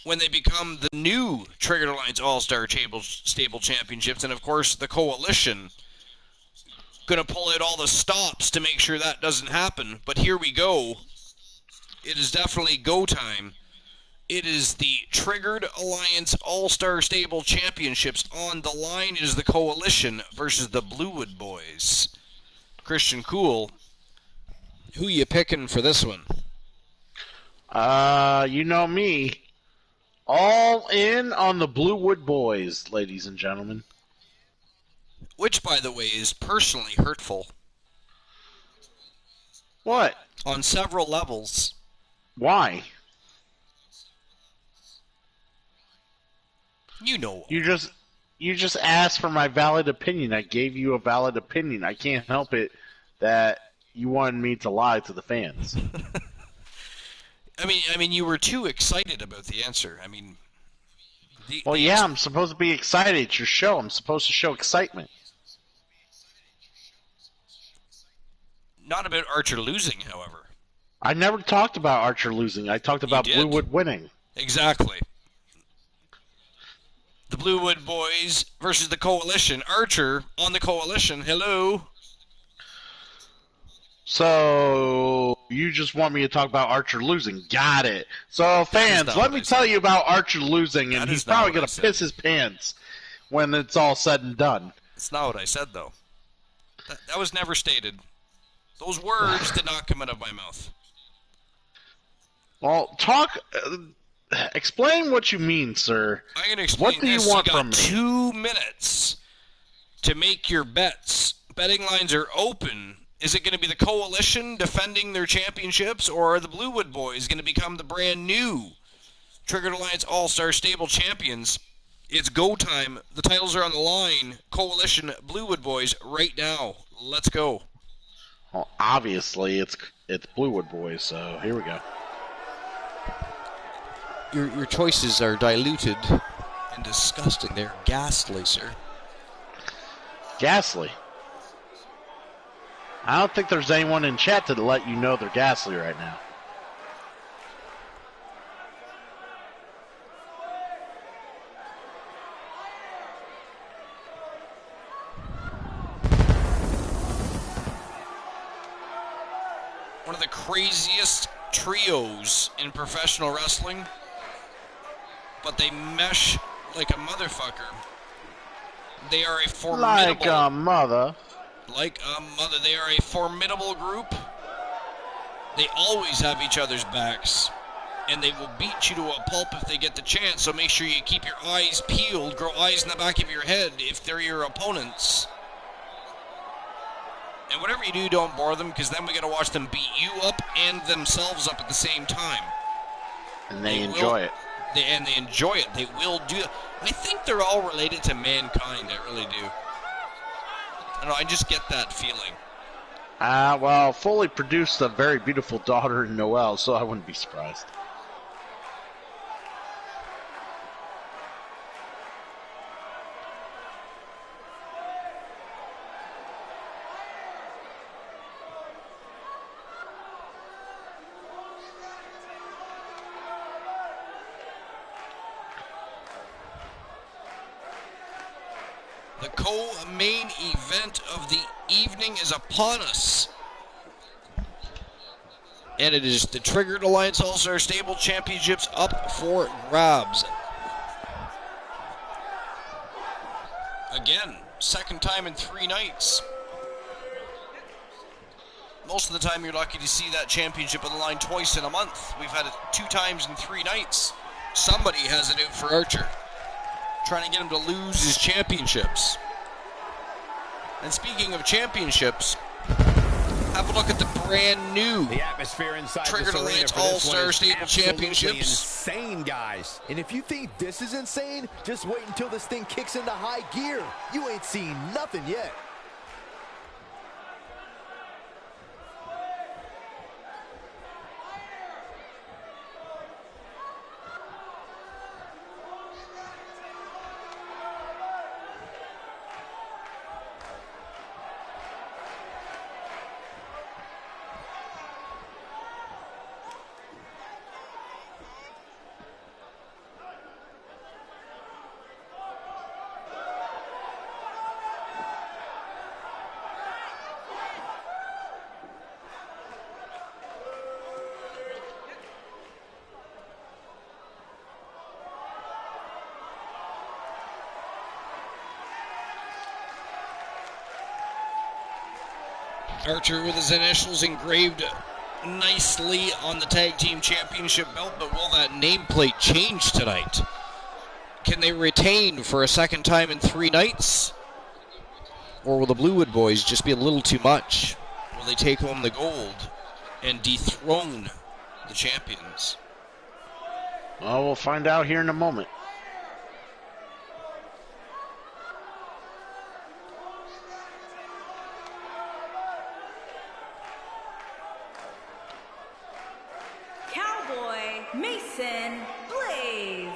when they become the new Triggered Alliance All-Star Stable Championships. And of course, the Coalition going to pull out all the stops to make sure that doesn't happen. But here we go. It is definitely go time. It is the Triggered Alliance All-Star Stable Championships on the line. It is the Coalition versus the Bluewood Boys. Christian Cool, who you picking for this one? You know me. All in on the Bluewood Boys, ladies and gentlemen. Which, by the way, is personally hurtful. What? On several levels. Why? You know. You just asked for my valid opinion. I gave you a valid opinion. I can't help it that you wanted me to lie to the fans. I mean, you were too excited about the answer. I mean, yeah, I'm supposed to be excited. It's your show. I'm supposed to show excitement. Not about Archer losing, however. I never talked about Archer losing. I talked about Bluewood winning. Exactly. The Bluewood Boys versus the Coalition. Archer on the Coalition. Hello. So, you just want me to talk about Archer losing. Got it. So, fans, let me tell you about Archer losing, and he's probably going to piss his pants when it's all said and done. That's not what I said, though. That was never stated. Those words did not come out of my mouth. Well, explain what you mean, sir. I'm going to explain. What do you want from me? 2 minutes to make your bets. Betting lines are open. Is it going to be the Coalition defending their championships, or are the Bluewood Boys going to become the brand new Triggered Alliance All-Star Stable Champions? It's go time. The titles are on the line. Coalition, Bluewood Boys, right now. Let's go. Well, obviously, it's Bluewood Boys, so here we go. Your choices are diluted and disgusting. They're ghastly, sir. Ghastly? I don't think there's anyone in chat to let you know they're ghastly right now. of the craziest trios in professional wrestling, but they mesh like a motherfucker. They are a formidable... Like a mother. Like a mother. They are a formidable group. They always have each other's backs, and they will beat you to a pulp if they get the chance, so make sure you keep your eyes peeled, grow eyes in the back of your head if they're your opponents. And whatever you do, don't bore them, because then we got to watch them beat you up and themselves up at the same time. And they enjoy it. They enjoy it. They will do it. I think they're all related to Mankind. I really do. I don't know, I just get that feeling. Well, Foley produced a very beautiful daughter in Noelle, so I wouldn't be surprised. The co-main event of the evening is upon us. And it is the Triggered Alliance All-Star Stable Championships up for grabs. Again, second time in 3 nights. Most of the time you're lucky to see that championship on the line twice in a month. We've had it 2 times in 3 nights. Somebody has it out for Archer, trying to get him to lose his championships. And speaking of championships, have a look at the brand new The atmosphere inside Triggered this arena Alliance for this one All-Star is Stable absolutely Championships. insane, guys. And if you think this is insane, just wait until this thing kicks into high gear. You ain't seen nothing yet. Archer with his initials engraved nicely on the Tag Team Championship belt, but will that nameplate change tonight? Can they retain for a second time in 3 nights? Or will the Bluewood Boys just be a little too much? Will they take home the gold and dethrone the champions? Well, we'll find out here in a moment. Cowboy Mason Blaze,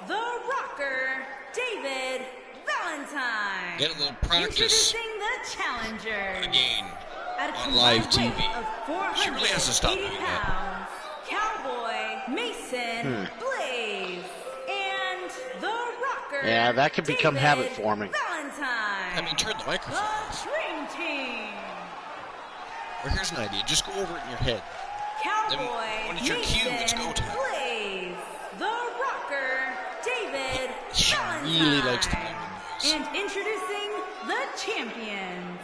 The Rocker David Valentine. Get a little practice Introducing the challenger. again At a on live combined TV. weight of She really has to stop doing 480 that. pounds, Cowboy Mason Blaze and The Rocker. Yeah, that could become David habit forming. Valentine. I mean, turn the microphone off. The Dream Team. Or here's an idea, just go over it in your head. Cowboy when it's your cue, it's go time. Blaze, The Rocker, David She Valentine. really likes the Bluewood Boys. And introducing the champions.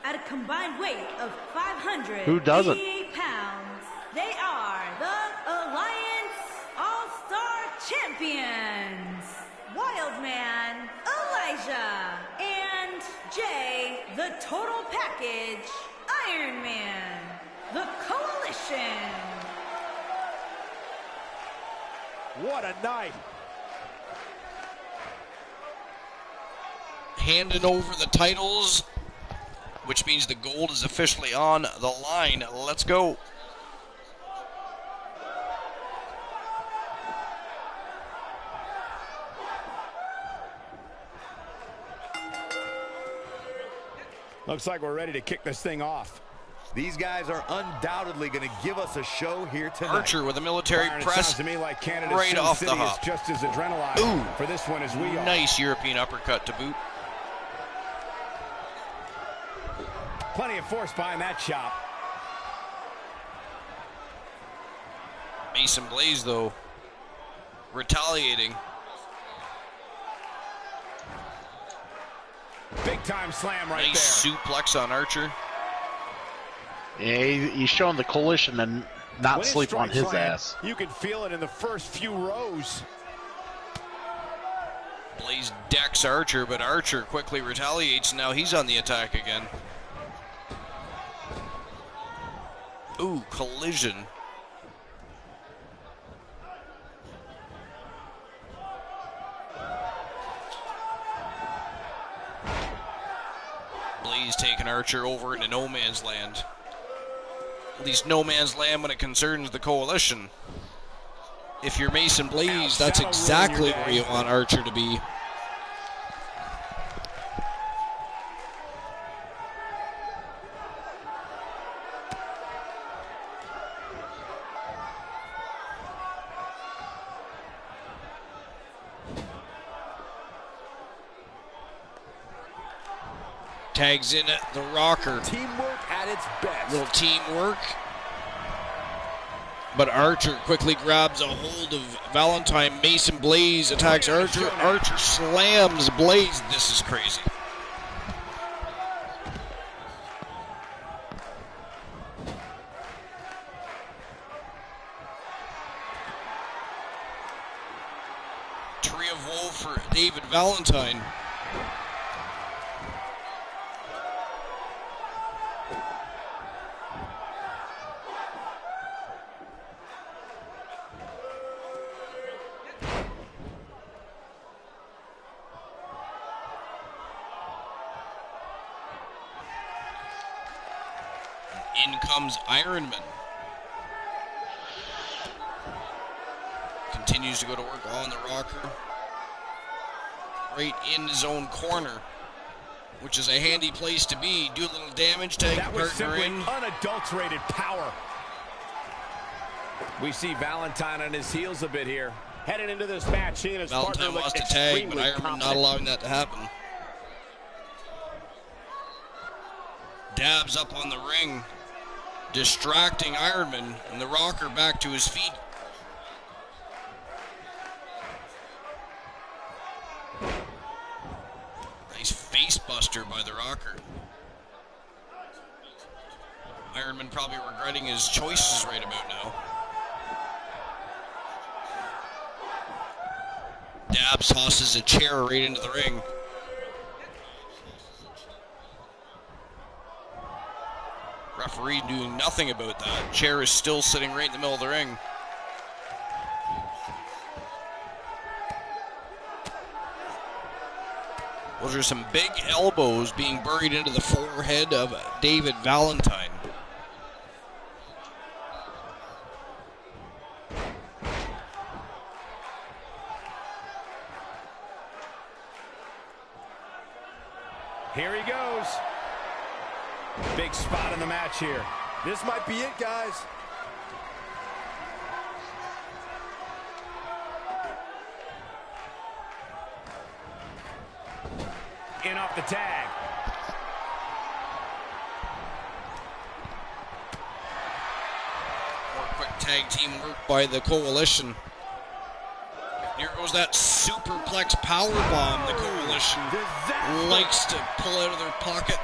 At a combined weight of 588 Who doesn't? pounds, they are the Alliance All-Star Champions. Wildman Elijah and Jay, the Total Package Iron Man. The Coalition. What a night. Handing over the titles, which means the gold is officially on the line. Let's go. Looks like we're ready to kick this thing off. These guys are undoubtedly going to give us a show here tonight. Archer with a military Byron, it press sounds to me like Canada's right Sin off City the hop. is just as adrenaline Ooh. for this one as we are. Nice European uppercut to boot. Plenty of force behind that chop. Mason Blaze, though, retaliating. Big time slam right nice there. suplex on Archer. Yeah, he's showing the coalition and not sleep on his ass. You can feel it in the first few rows. Blaze decks Archer, but Archer quickly retaliates. Now he's on the attack again. Ooh, collision. Blaze taking Archer over into no man's land. At least no man's land when it concerns the coalition. If you're Mason Blaze, that's exactly where you want Archer to be. Tags in at the rocker. Teamwork at its best. Little teamwork. But Archer quickly grabs a hold of Valentine. Mason Blaze attacks Archer. Archer slams Blaze. This is crazy. Tree of woe for David Valentine. In comes Ironman. Continues to go to work on the rocker. Right in his own corner, which is a handy place to be. Do a little damage, tag that was partner simply in. Unadulterated power. We see Valentine on his heels a bit here. Heading into this match, he and his partner Valentine look wants to tag, but extremely Ironman confident. not allowing that to happen. Dabs up on the ring, distracting Ironman, and the rocker back to his feet. Nice face buster by the rocker. Ironman probably regretting his choices right about now. Dabs tosses a chair right into the ring. Referee doing nothing about that. Chair is still sitting right in the middle of the ring. Those are some big elbows being buried into the forehead of David Valentine. Here he goes. Big spot in the match here. This might be it, guys. In off the tag. More quick tag team work by the coalition. Here goes that superplex power bomb the coalition likes to pull out of their pocket.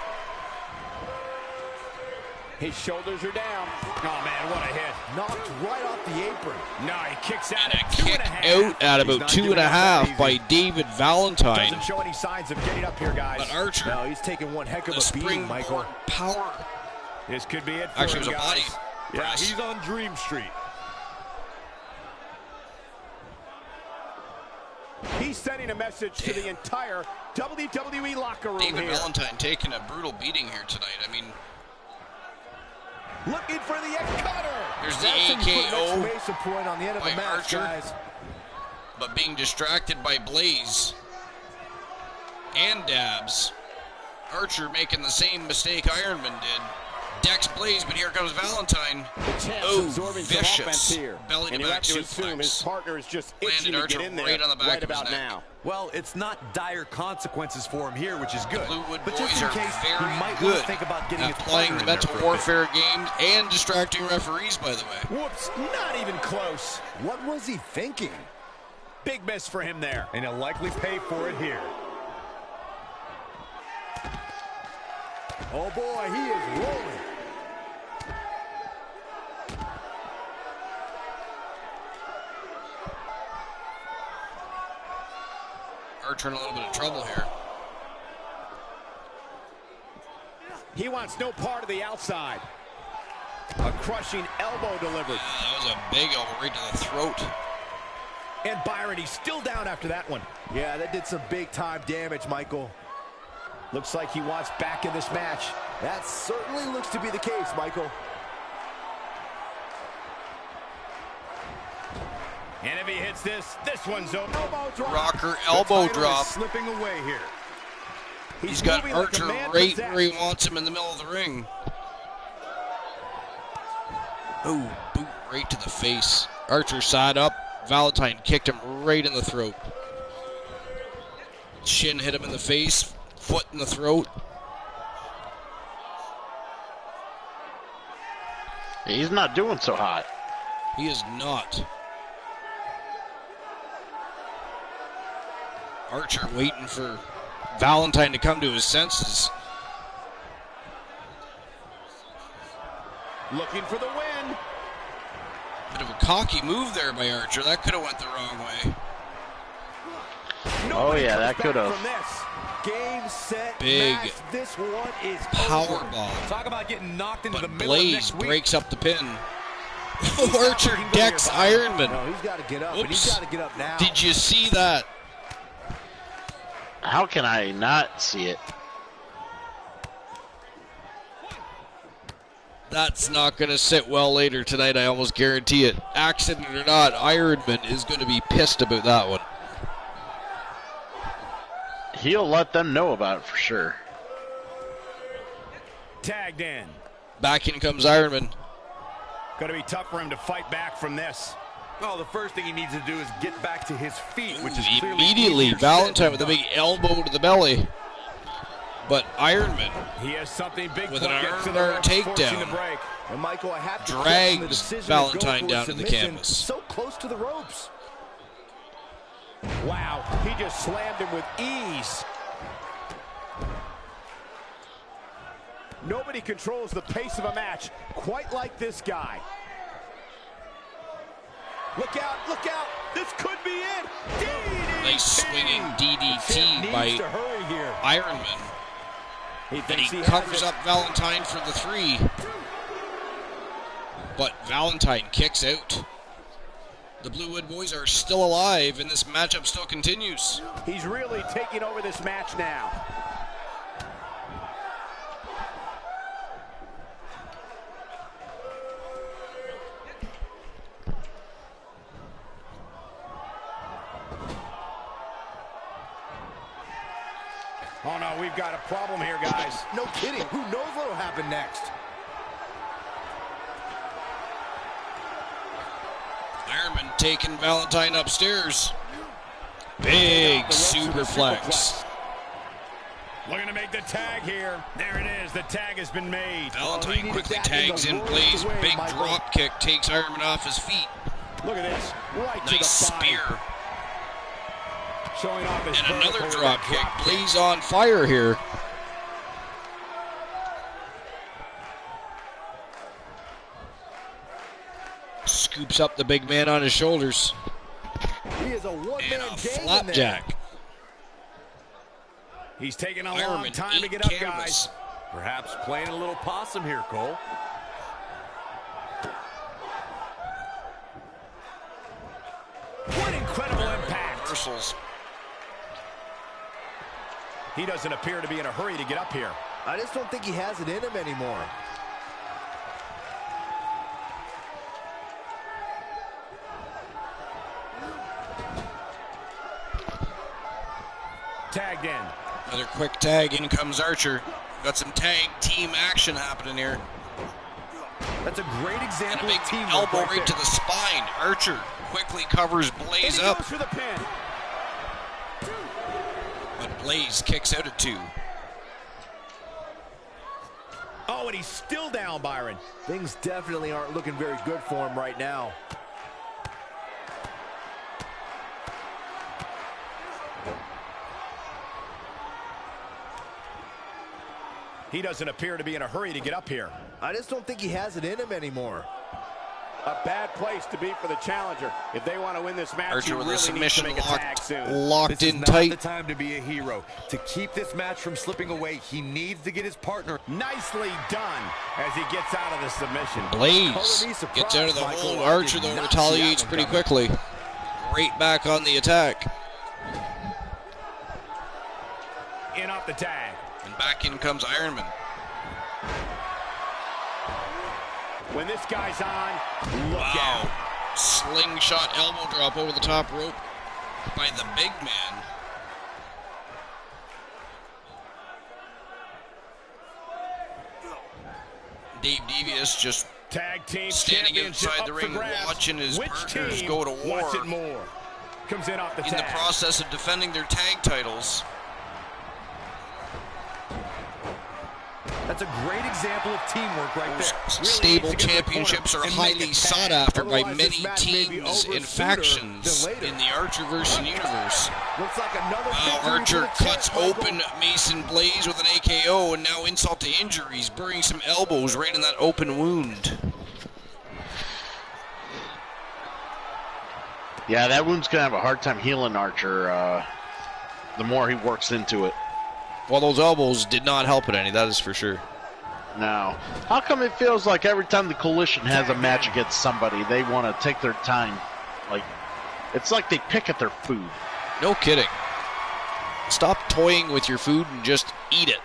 His shoulders are down. Oh, man, what a hit. Knocked right off the apron. No, he kicks out And at a two kick and a half. out at about 2.5 by David Valentine. Doesn't show any signs of getting up here, guys. But Archer, No, he's taking one heck of the a beating, Michael. springboard power. This could be it for Actually, it him, was a body guys. Yeah, press. he's on Dream Street. He's sending a message to the entire WWE locker room David here. Valentine taking a brutal beating here tonight. I mean, Looking for the cutter. there's the That's an AKO exclamation point on the end of by the match, Archer. guys. but being distracted by Blaze and Dabs. Archer making the same mistake Ironman did. Dex blaze, but here comes Valentine. Vicious belly to back suplex. Partner is just Landed Archer right on the back of his neck. now. Well, it's not dire consequences for him here, which is good. Bluewood but boys just in are case, he very might good want to think about getting at his playing partner the in there mental for a bit. warfare games and distracting referees, by the way. Whoops, not even close. What was he thinking? Big miss for him there. And he'll likely pay for it here. Oh boy, he is rolling. Archer in a little bit of trouble here. He wants no part of the outside. A crushing elbow delivered. That was a big elbow right to the throat. And Byron, he's still down after that one. Yeah, that did some big-time damage, Michael. Looks like he wants back in this match. That certainly looks to be the case, Michael. And if he hits this one's over. Elbow drop. Rocker elbow drop. Slipping away here. He's got moving like Archer a man right possessed. where he wants him in the middle of the ring. Oh, boot right to the face. Archer side up. Valentine kicked him right in the throat. Shin hit him in the face. Foot in the throat. He's not doing so hot. He is not. Archer waiting for Valentine to come to his senses. Looking for the win. Bit of a cocky move there by Archer. That could have went the wrong way. Oh yeah, that could have. From this. Game, set, Big match. This one is power over. bomb. Talk about getting knocked into the But middle of Blaze next week. breaks up the pin. Archer decks Ironman. No, he's got to get up, and he's Oops. got to get up now. Did you see that? How can I not see it? That's not going to sit well later tonight, I almost guarantee it. Accident or not, Ironman is going to be pissed about that one. He'll let them know about it for sure. Tagged in. Back in comes Ironman. Going to be tough for him to fight back from this. Well, the first thing he needs to do is get back to his feet, which is clearly Immediately, easier said Valentine than with a done. big elbow to the belly. But Ironman He has something big with for an him. Gets to the armbar ropes, forcing takedown. the break. And Michael, I have to Drags question the decision Valentine to go for down a to the submission canvas. So close to the ropes. Wow, he just slammed him with ease. Nobody controls the pace of a match quite like this guy. Look out, look out. This could be it. DDT. Nice swinging DDT Needs by to hurry here. Ironman. He And thinks he has covers it. up Valentine for the 3. But Valentine kicks out. The Bluewood boys are still alive, and this matchup still continues. He's really taking over this match now. Oh no, we've got a problem here, guys. No kidding. Who knows what will happen next? Ironman taking Valentine upstairs. Big superplex. Looking to make the tag here. There it is. The tag has been made. Valentine quickly that in tags the in worst Blaze. way, Big Michael. drop kick takes Ironman off his feet. Look at this. Right to Nice the body. spear. Showing off his And another vertical drop with a kick. Blaze on fire here. Scoops up the big man on his shoulders. He is a one-man And a game in there. flapjack. He's taking a long Ironman time to ate get up, canvas. guys. Perhaps playing a little possum here, Cole. What incredible impact. Reversals. He doesn't appear to be in a hurry to get up here. I just don't think he has it in him anymore. Tagged in. Another quick tag. In comes Archer. Got some tag team action happening here. That's a great And a example big of teamwork elbow right right to there. the spine. Archer quickly covers Blaze And he up, goes for the pin. but Blaze kicks out at 2. Oh, and he's still down, Byron. Things definitely aren't looking very good for him right now. He doesn't appear to be in a hurry to get up here. I just don't think he has it in him anymore. A bad place to be for the challenger. If they want to win this match, Archer he with a really needs to submission make a tag soon. locked This is in not tight. the time to be a hero. To keep this match from slipping away, he needs to get his partner. Nicely done as he gets out of the submission. Blaze Color me surprised, gets out of the Michael. hole. I Archer, did though, not see retaliates that one pretty coming. quickly. Right back on the attack. In off the tag. And back in comes Ironman. When this guy's on, look Wow. out. Slingshot elbow drop over the top rope by the big man. Dave Devious just Tag team standing championship outside up the for ring, grabs. watching his Which partners team go to wants war. it more? Comes in off the In tag. the process of defending their tag titles. That's a great example of teamwork right there. Really Stable needs to get the championships corner are and make highly a sought tag. after by Otherwise, this many match may be teams over and sooner factions than later. in the Archerverse universe. Looks like another Wow, victory for Archer the cuts champ, Michael. open Mason Blaze with an AKO, and now insult to injury. He's burying some elbows right in that open wound. Yeah, that wound's going to have a hard time healing Archer the more he works into it. Well, those elbows did not help it any, that is for sure. Now, how come it feels like every time the Coalition has a match against somebody, they want to take their time? Like, it's like they pick at their food. No kidding. Stop toying with your food and just eat it.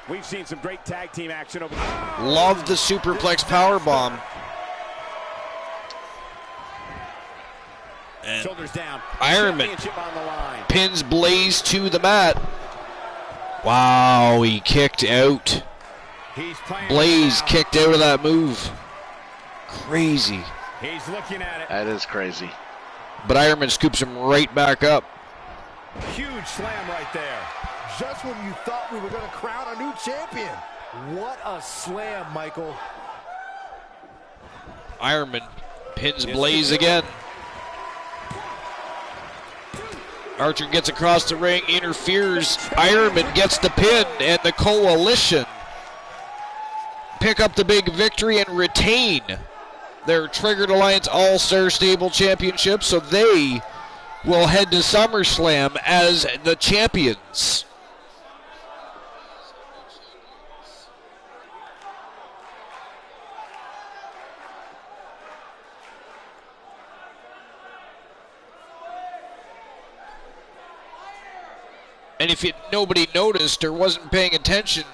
We've seen some great tag team action over Love the superplex powerbomb. And Shoulders down. Ironman Championship on the line. pins Blaze to the mat. Wow, he kicked out. He's playing Blaze now. kicked out of that move. Crazy. He's looking at it. That is crazy. But Ironman scoops him right back up. Huge slam right there. Just when you thought we were going to crown a new champion. What a slam, Michael. Ironman pins Blaze again. Archer gets across the ring, interferes. Ironman gets the pin, and the Coalition pick up the big victory and retain their Triggered Alliance All-Star Stable Championship, so they will head to SummerSlam as the champions. And if nobody noticed or wasn't paying attention,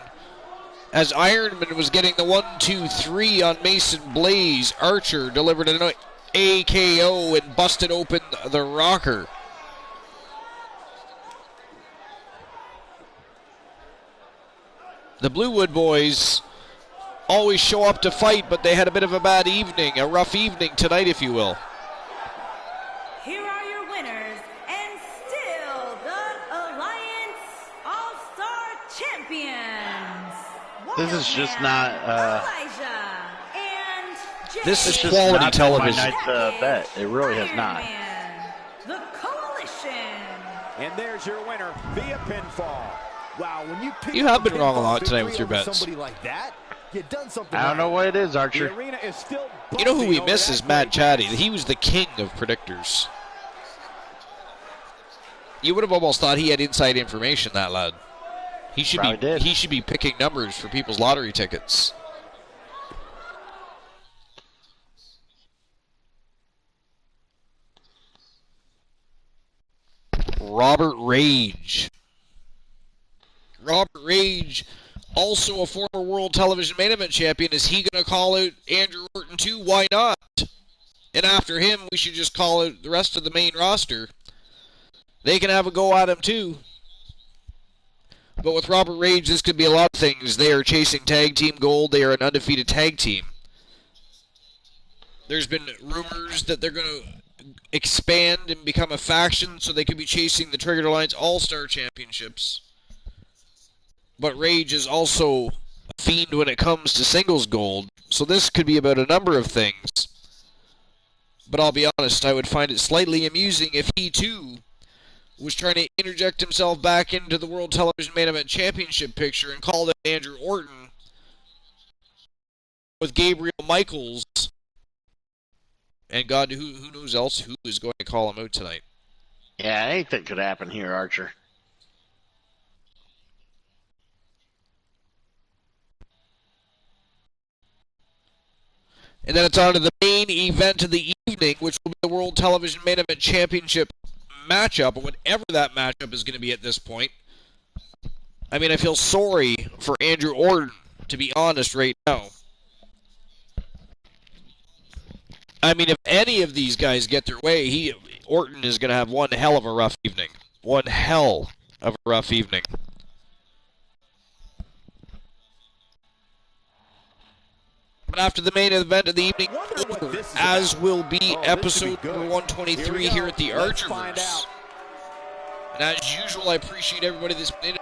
as Ironman was getting the 1-2-3 on Mason Blaze, Archer delivered an AKO and busted open the rocker. The Bluewood boys always show up to fight, but they had a bit of a bad evening, a rough evening tonight, if you will. Here are your winners, and still the Alliance All-Star Champions. This is just not, Elijah and This is Jay quality not television. my night bet. It really has not. Ironman, the Coalition. And there's your winner via pinfall. Wow, when you pick You have up a been wrong a lot pinfall tonight with victory your over bets. Somebody like that, you done something. I don't know what it is, The Archer. arena is still You know who we buzzing miss over is that Matt great Chatty. match. He was the king of predictors. You would have almost thought he had inside information, that lad. He should Probably did. He should be picking numbers for people's lottery tickets. Robert Rage. Robert Rage, also a former World Television Main Event champion. Is he going to call out Andrew Orton too? Why not? And after him, we should just call out the rest of the main roster. They can have a go at him too. But with Robert Rage, this could be a lot of things. They are chasing tag team gold. They are an undefeated tag team. There's been rumors that they're going to expand and become a faction, so they could be chasing the Triggered Alliance All-Star Championships. But Rage is also a fiend when it comes to singles gold, so this could be about a number of things. But I'll be honest, I would find it slightly amusing if he, too, was trying to interject himself back into the World Television Main Event Championship picture and called it Andrew Orton with Gabriel Michaels. And God, who knows else who is going to call him out tonight. Yeah, anything could happen here, Archer. And then it's on to the main event of the evening, which will be the World Television Main Event Championship matchup, or whatever that matchup is going to be at this point. I mean, I feel sorry for Andrew Orton, to be honest, right now. I mean, if any of these guys get their way, Orton is going to have one hell of a rough evening. One hell of a rough evening. But after the main event of the evening, as will be episode number 123 here at the Archerverse. And as usual, I appreciate everybody that's been in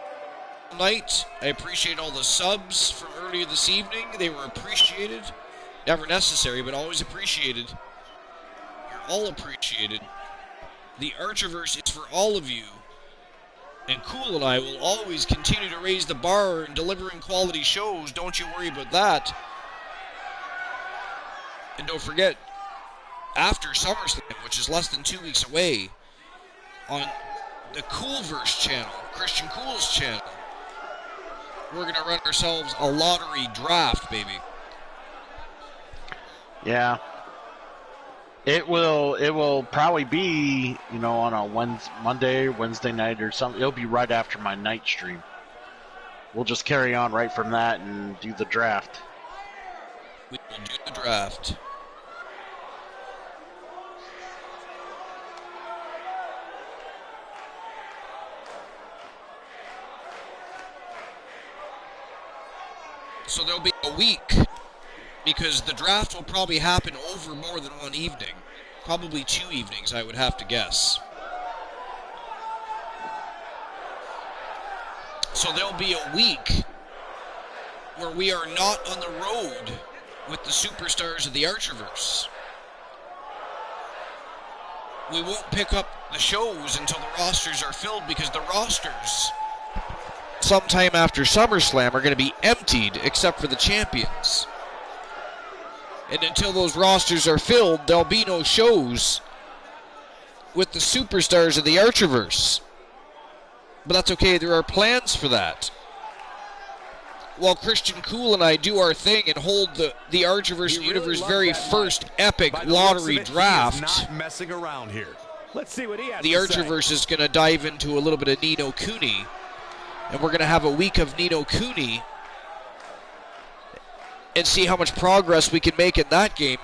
tonight. I appreciate all the subs from earlier this evening. They were appreciated. Never necessary, but always appreciated. You're all appreciated. The Archerverse is for all of you. And Cool and I will always continue to raise the bar in delivering quality shows. Don't you worry about that. And don't forget, after SummerSlam, which is less than 2 weeks away, on the Coolverse channel, Christian Cool's channel, we're going to run ourselves a lottery draft, baby. Yeah. It will probably be, on a Wednesday night or something. It'll be right after my night stream. We'll just carry on right from that and do the draft. We will do the draft. So there'll be a week, because the draft will probably happen over more than one evening. Probably 2 evenings, I would have to guess. So there'll be a week where we are not on the road with the superstars of the Archerverse. We won't pick up the shows until the rosters are filled, because the rosters, sometime after SummerSlam, are going to be emptied except for the champions. And until those rosters are filled, there'll be no shows with the superstars of the Archerverse. But that's okay, there are plans for that. While Christian Cool and I do our thing and hold the Archerverse Universe very first epic lottery draft, not messing around here. Let's see what he has the Archerverse is going to dive into a little bit of Nino Cooney. And we're going to have a week of Nino Cooney and see how much progress we can make in that game.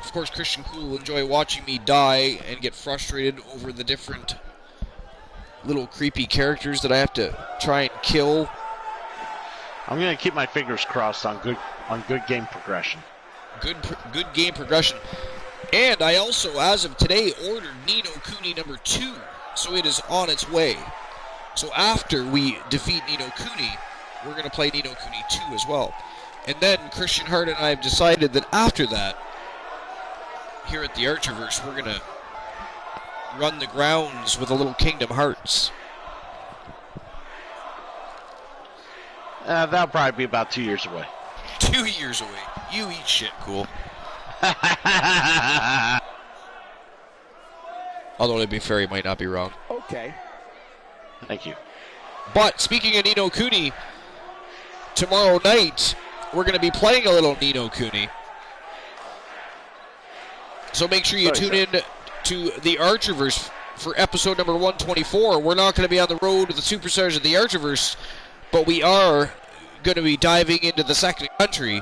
Of course, Christian Cool will enjoy watching me die and get frustrated over the different little creepy characters that I have to try and kill. I'm going to keep my fingers crossed on good game progression. Good game progression. And I also, as of today, ordered Nino Cooney number 2, so it is on its way. So after we defeat Nino Cooney, we're going to play Nino Cooney 2 as well. And then Christian Hart and I have decided that after that, here at the Archerverse, we're going to run the grounds with a little Kingdom Hearts. That'll probably be about 2 years away. 2 years away. You eat shit, Cool. Although, to be fair, he might not be wrong. Okay. Thank you. But speaking of Nino Cooney, tomorrow night we're going to be playing a little Nino Cooney. So make sure you tune in to the Archerverse for episode number 124. We're not going to be on the road with the superstars of the Archerverse, but we are going to be diving into the second country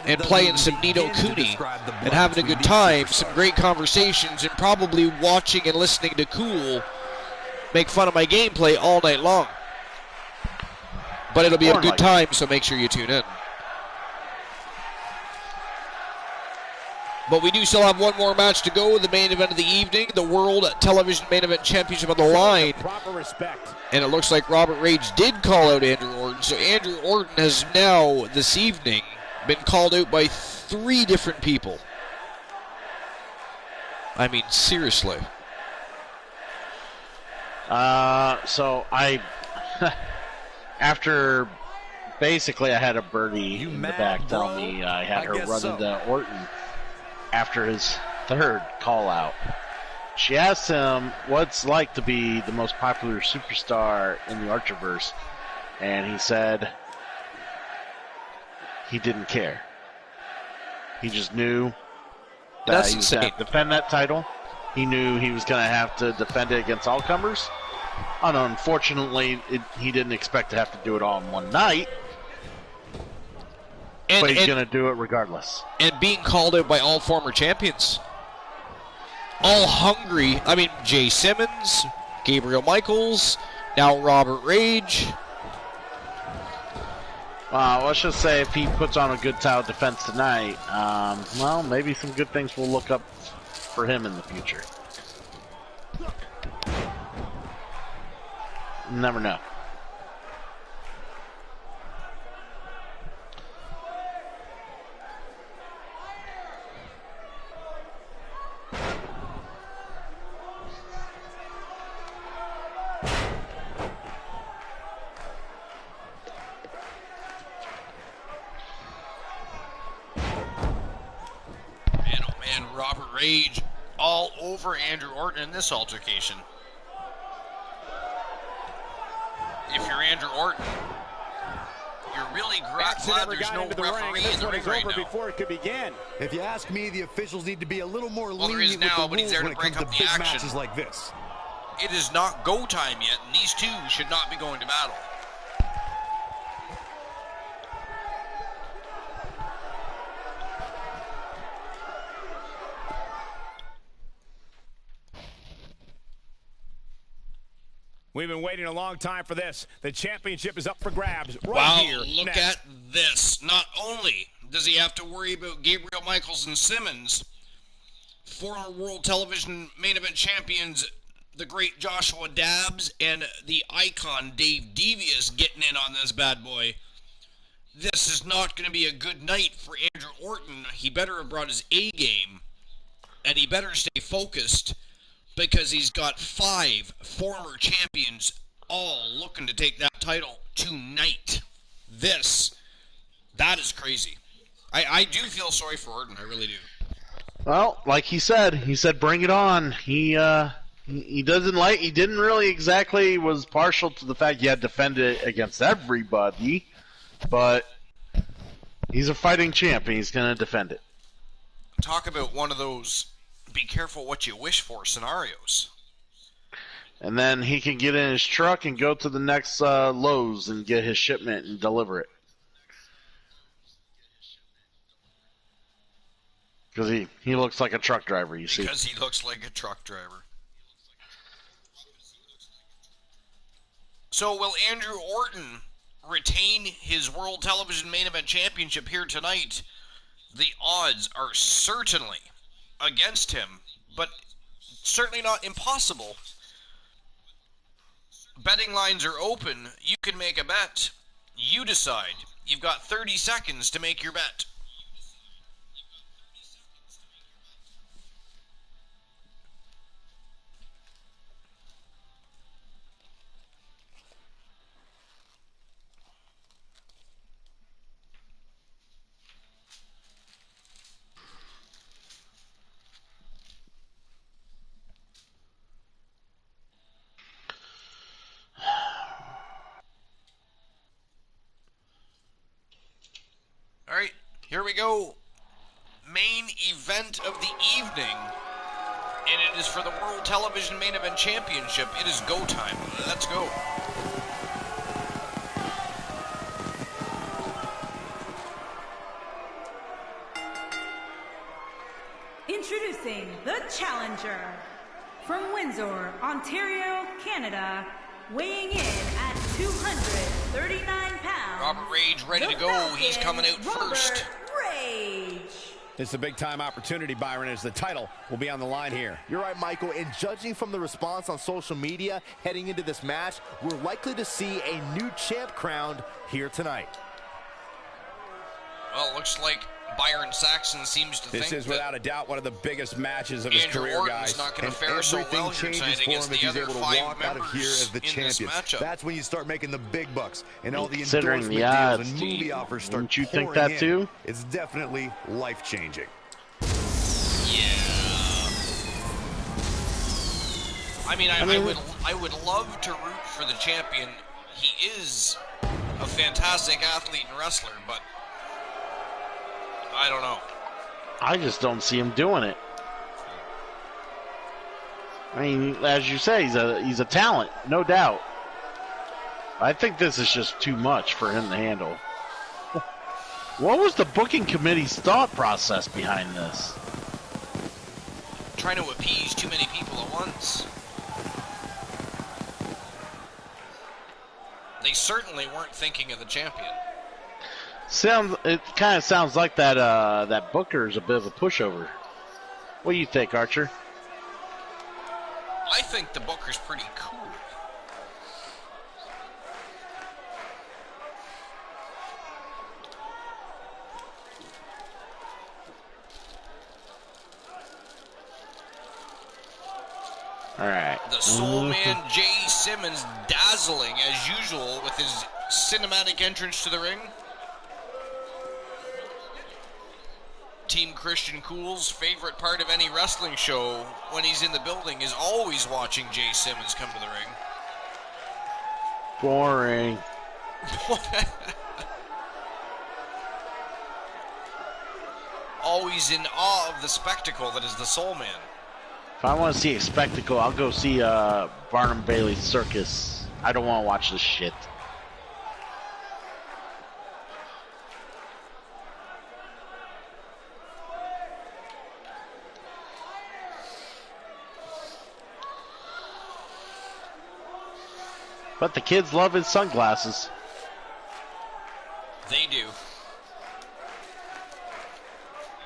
and playing some Nino Cooney and having a good time, some great conversations, and probably watching and listening to Cool make fun of my gameplay all night long. But it'll be a good Like time, so make sure you tune in. But we do still have one more match to go, the main event of the evening, the World Television Main Event Championship on the line. Proper respect. And it looks like Robert Rage did call out Andrew Orton. So Andrew Orton has now, this evening, been called out by 3 different people. I mean, seriously. So I, after basically I had a birdie in the back tell me I had her run into Orton after his 3rd call out. She asked him what's it like to be the most popular superstar in the Archerverse, and he said he didn't care. He just knew that he was going to defend that title. He knew he was going to have to defend it against all comers. And unfortunately, he didn't expect to have to do it all in one night. But he's going to do it regardless. And being called out by all former champions. All hungry. I mean, Jay Simmons, Gabriel Michaels, now Robert Rage. Let's just say if he puts on a good title defense tonight, well, maybe some good things will look up for him in the future. Never know. Robert Rage all over Andrew Orton in this altercation. If you're Andrew Orton, you're really glad there's no referee in the ring right now. Before it could begin. If you ask me, the officials need to be a little more Well, there is lenient with now, the but he's rules there when to it comes break to up big the action. matches like this. It is not go time yet, and these two should not be going to battle. We've been waiting a long time for this. The championship is up for grabs right here. Look at this. Not only does he have to worry about Gabriel Michaels and Simmons, former World Television Main Event champions, the great Joshua Dabbs, and the icon Dave Devious getting in on this bad boy. This is not going to be a good night for Andrew Orton. He better have brought his A game, and he better stay focused, because he's got 5 former champions all looking to take that title tonight. That is crazy. I do feel sorry for Orton, I really do. Well, like he said bring it on. He didn't really exactly was partial to the fact he had to defend it against everybody, but he's a fighting champ and he's going to defend it. Talk about one of those be careful what you wish for scenarios. And then he can get in his truck and go to the next Lowe's and get his shipment and deliver it. Because he looks like a truck driver, you see. Because he looks like a truck driver. So will Andrew Orton retain his World Television Main Event Championship here tonight? The odds are certainly against him, but certainly not impossible. Betting lines are open. You can make a bet. You decide. You've got 30 seconds to make your bet. Alright, here we go. Main event of the evening. And it is for the World Television Main Event Championship. It is go time. Let's go. Introducing the challenger from Windsor, Ontario, Canada, weighing in at 239 pounds. Robert Rage ready to go. He's coming out first. Rage. It's a big-time opportunity, Byron, as the title will be on the line here. You're right, Michael. And judging from the response on social media heading into this match, we're likely to see a new champ crowned here tonight. Well, it looks like Byron Saxon seems to think This is that without a doubt one of the biggest matches of his Andrew career, Orton's guys. not gonna And fare so everything well here changes tonight for against him if the he's other able to 5 walk out of here members as the in this champion. matchup. That's when you start making the big bucks and all the Considering endorsement the deals odds, and movie offers start wouldn't you think pouring that in. too? It's definitely life-changing. I mean, I would love to root for the champion. He is a fantastic athlete and wrestler, but I don't know. I just don't see him doing it. I mean, as you say, he's a talent, no doubt. I think this is just too much for him to handle. What was the booking committee's thought process behind this? Trying to appease too many people at once. They certainly weren't thinking of the champion. It kind of sounds like that Booker is a bit of a pushover. What do you think, Archer? I think the Booker's pretty cool. All right. The Soul Man Jay Simmons dazzling as usual with his cinematic entrance to the ring. Team Christian Cool's favorite part of any wrestling show when he's in the building is always watching Jay Simmons come to the ring. Boring. Always in awe of the spectacle that is the Soul Man. If I want to see a spectacle, I'll go see Barnum Bailey's Circus. I don't want to watch this shit. But the kids love his sunglasses. They do.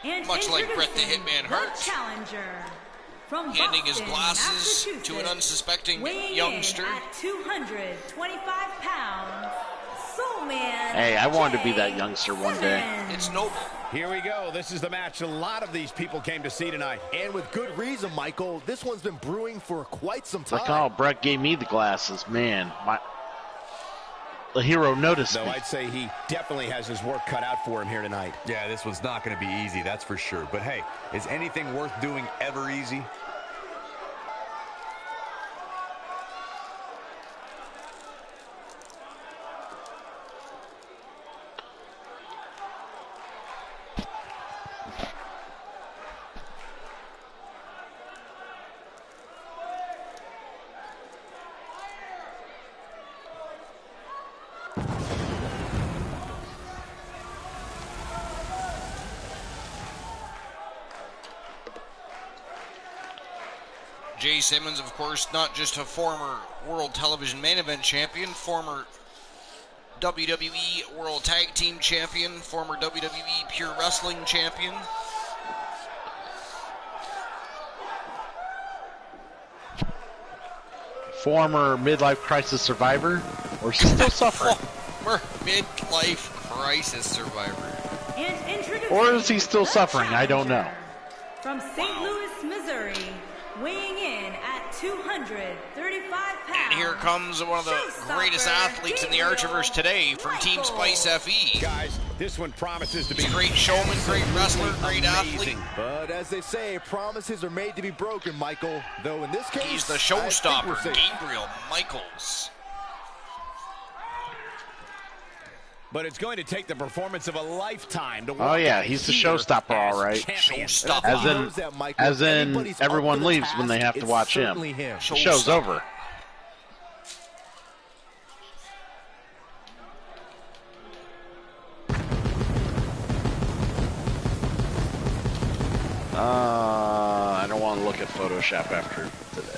And Much like Bret the introducing Hitman Hart. the challenger from Handing his Boston, glasses to an Massachusetts, unsuspecting weighing youngster. in at 225 pounds, Soul Man. Hey, I wanted to be Jay that youngster one day. Simmons. It's noble. Here we go. This is the match a lot of these people came to see tonight. And with good reason, Michael. This one's been brewing for quite some time. Like, oh, Brett gave me the glasses. Man, the hero noticed Though me. I'd say he definitely has his work cut out for him here tonight. Yeah, this one's not going to be easy, that's for sure. But hey, is anything worth doing ever easy? Jay Simmons, of course, not just a former World Television Main Event champion, former WWE World Tag Team champion, former WWE Pure Wrestling champion. Former midlife crisis survivor, or still suffering? Former midlife crisis survivor. And introducing Or is he still the suffering? I don't know. challenger from St. Louis, Missouri, weighing in at 235 pounds. And here comes one of the greatest athletes in the Archiverse today from Team Spice FE. Guys, this one promises to be He's a great showman, great wrestler, great athlete. But as they say, promises are made to be broken, Michael. Though in this case, He's the I think we're showstopper, safe. Gabriel Michaels. But it's going to take the performance of a lifetime to Oh walk yeah, out he's the here showstopper, as all right. champion. Showstopper. As in- Knows that, Michael. as If in anybody's up everyone to the leaves task, when they have to it's watch him. certainly him. The show's over. I don't want to look at Photoshop after today.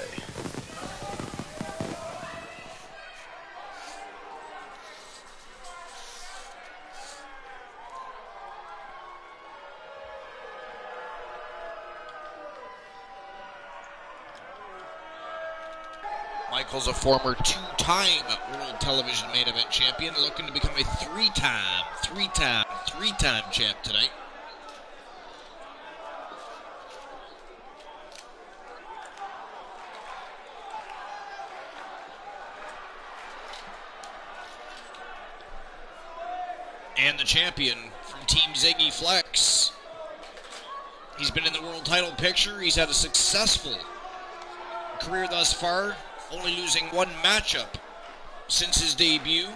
Michael's a former two-time World Television Main Event Champion, looking to become a three-time champ tonight. And the champion from Team Ziggy Flex. He's been in the world title picture. He's had a successful career thus far, only losing one matchup since his debut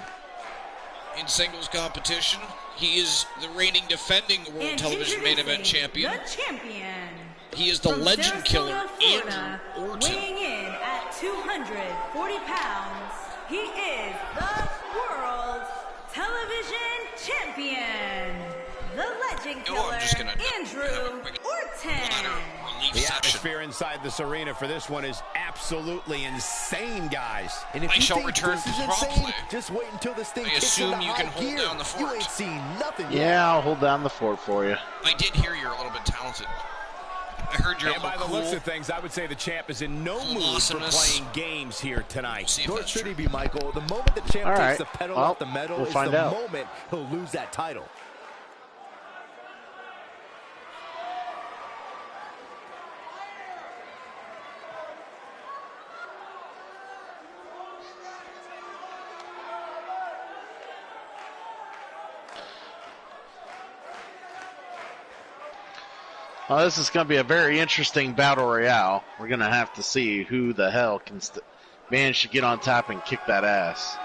in singles competition. He is the reigning defending World Television Main Event Champion. The champion. He is the From legend killer, Sarasota, Andrew Orton. Weighing in at 240 pounds, he is the World Television Champion. The legend killer, Andrew Orton. The atmosphere inside this arena for this one is absolutely insane, guys. And if I you shall think return this is promptly. insane, just wait until this thing I kicks assume into you can high hold gear. down the fort. You ain't seen nothing yet. Yeah, I'll hold down the fort for you. I did hear you're a little bit talented. I heard you're And a by little the cool. looks of things, I would say the champ is in no mood for Awesomeness. playing games here tonight. See if Nor that's should true. he be, Michael. The moment the champ All takes right. the pedal Well, off the metal we'll is find the out. moment he'll lose that title. Well, this is going to be a very interesting battle royale. We're going to have to see who the hell can manage to get on top and kick that ass.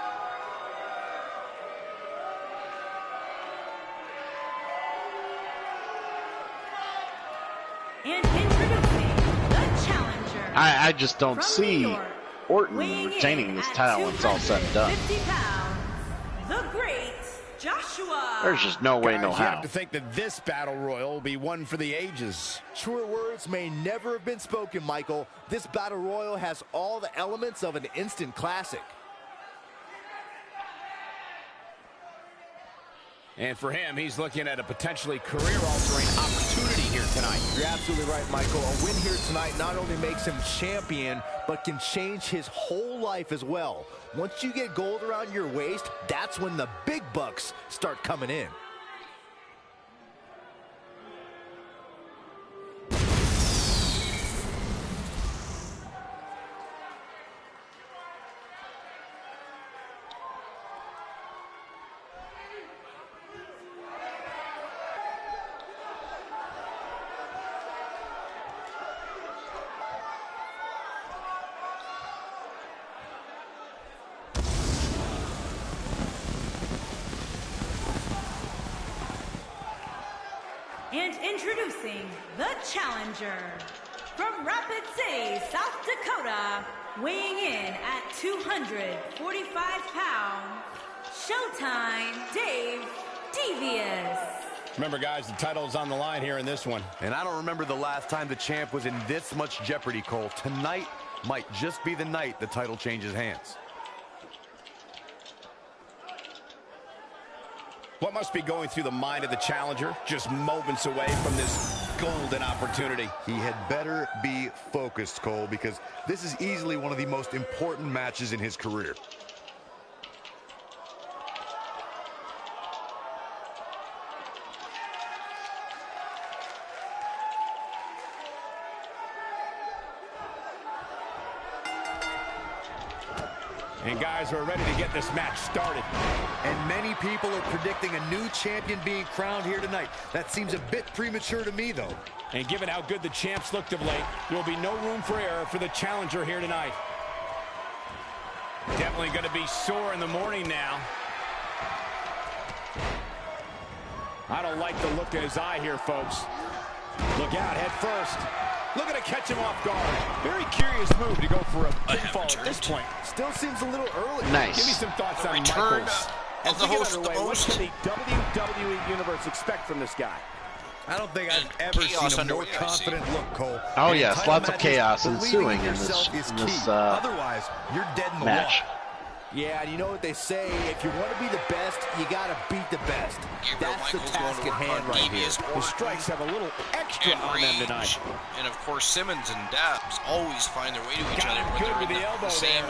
And introducing the challenger. I just don't From New see York, Orton weighing retaining in this at title when it's all said and done. 250 pounds, the great Joshua. There's just no way, Guys, no you how. have to think that this battle royal will be one for the ages. Truer words may never have been spoken, Michael. This battle royal has all the elements of an instant classic. And for him, he's looking at a potentially career-altering opportunity here tonight. You're absolutely right, Michael. A win here tonight not only makes him champion, but can change his whole life as well. Once you get gold around your waist, that's when the big bucks start coming in. And introducing the challenger from Rapid City, South Dakota, weighing in at 245 pounds, Showtime Dave Devious. Remember, guys, the title is on the line here in this one. And I don't remember the last time the champ was in this much jeopardy, Cole. Tonight might just be the night the title changes hands. What must be going through the mind of the challenger just moments away from this golden opportunity? He had better be focused, Cole, because this is easily one of the most important matches in his career. And guys, we're ready to get this match started. And many people are predicting a new champion being crowned here tonight. That seems a bit premature to me, though. And given how good the champs looked of late, there will be no room for error for the challenger here tonight. Definitely going to be sore in the morning now. I don't like the look in his eye here, folks. Look out, head first. Looking to catch him off guard. Very curious move to go for a pinfall at this point. Still seems a little early. Nice. Give me some thoughts on Return Michaels. of the host of the What most. can the WWE Universe expect from this guy? I don't think I've ever Chaos seen a more underway, I see. confident look, Cole. Oh, And in yes, title lots of matches, chaos believing ensuing in yourself this is key. Otherwise, you're dead in the match. water. Yeah, and you know what they say, if you want to be the best, you got to beat the best. That's the task at hand right here. The strikes have a little extra on them tonight. And of course, Simmons and Dabs always find their way to each other when they're in the same.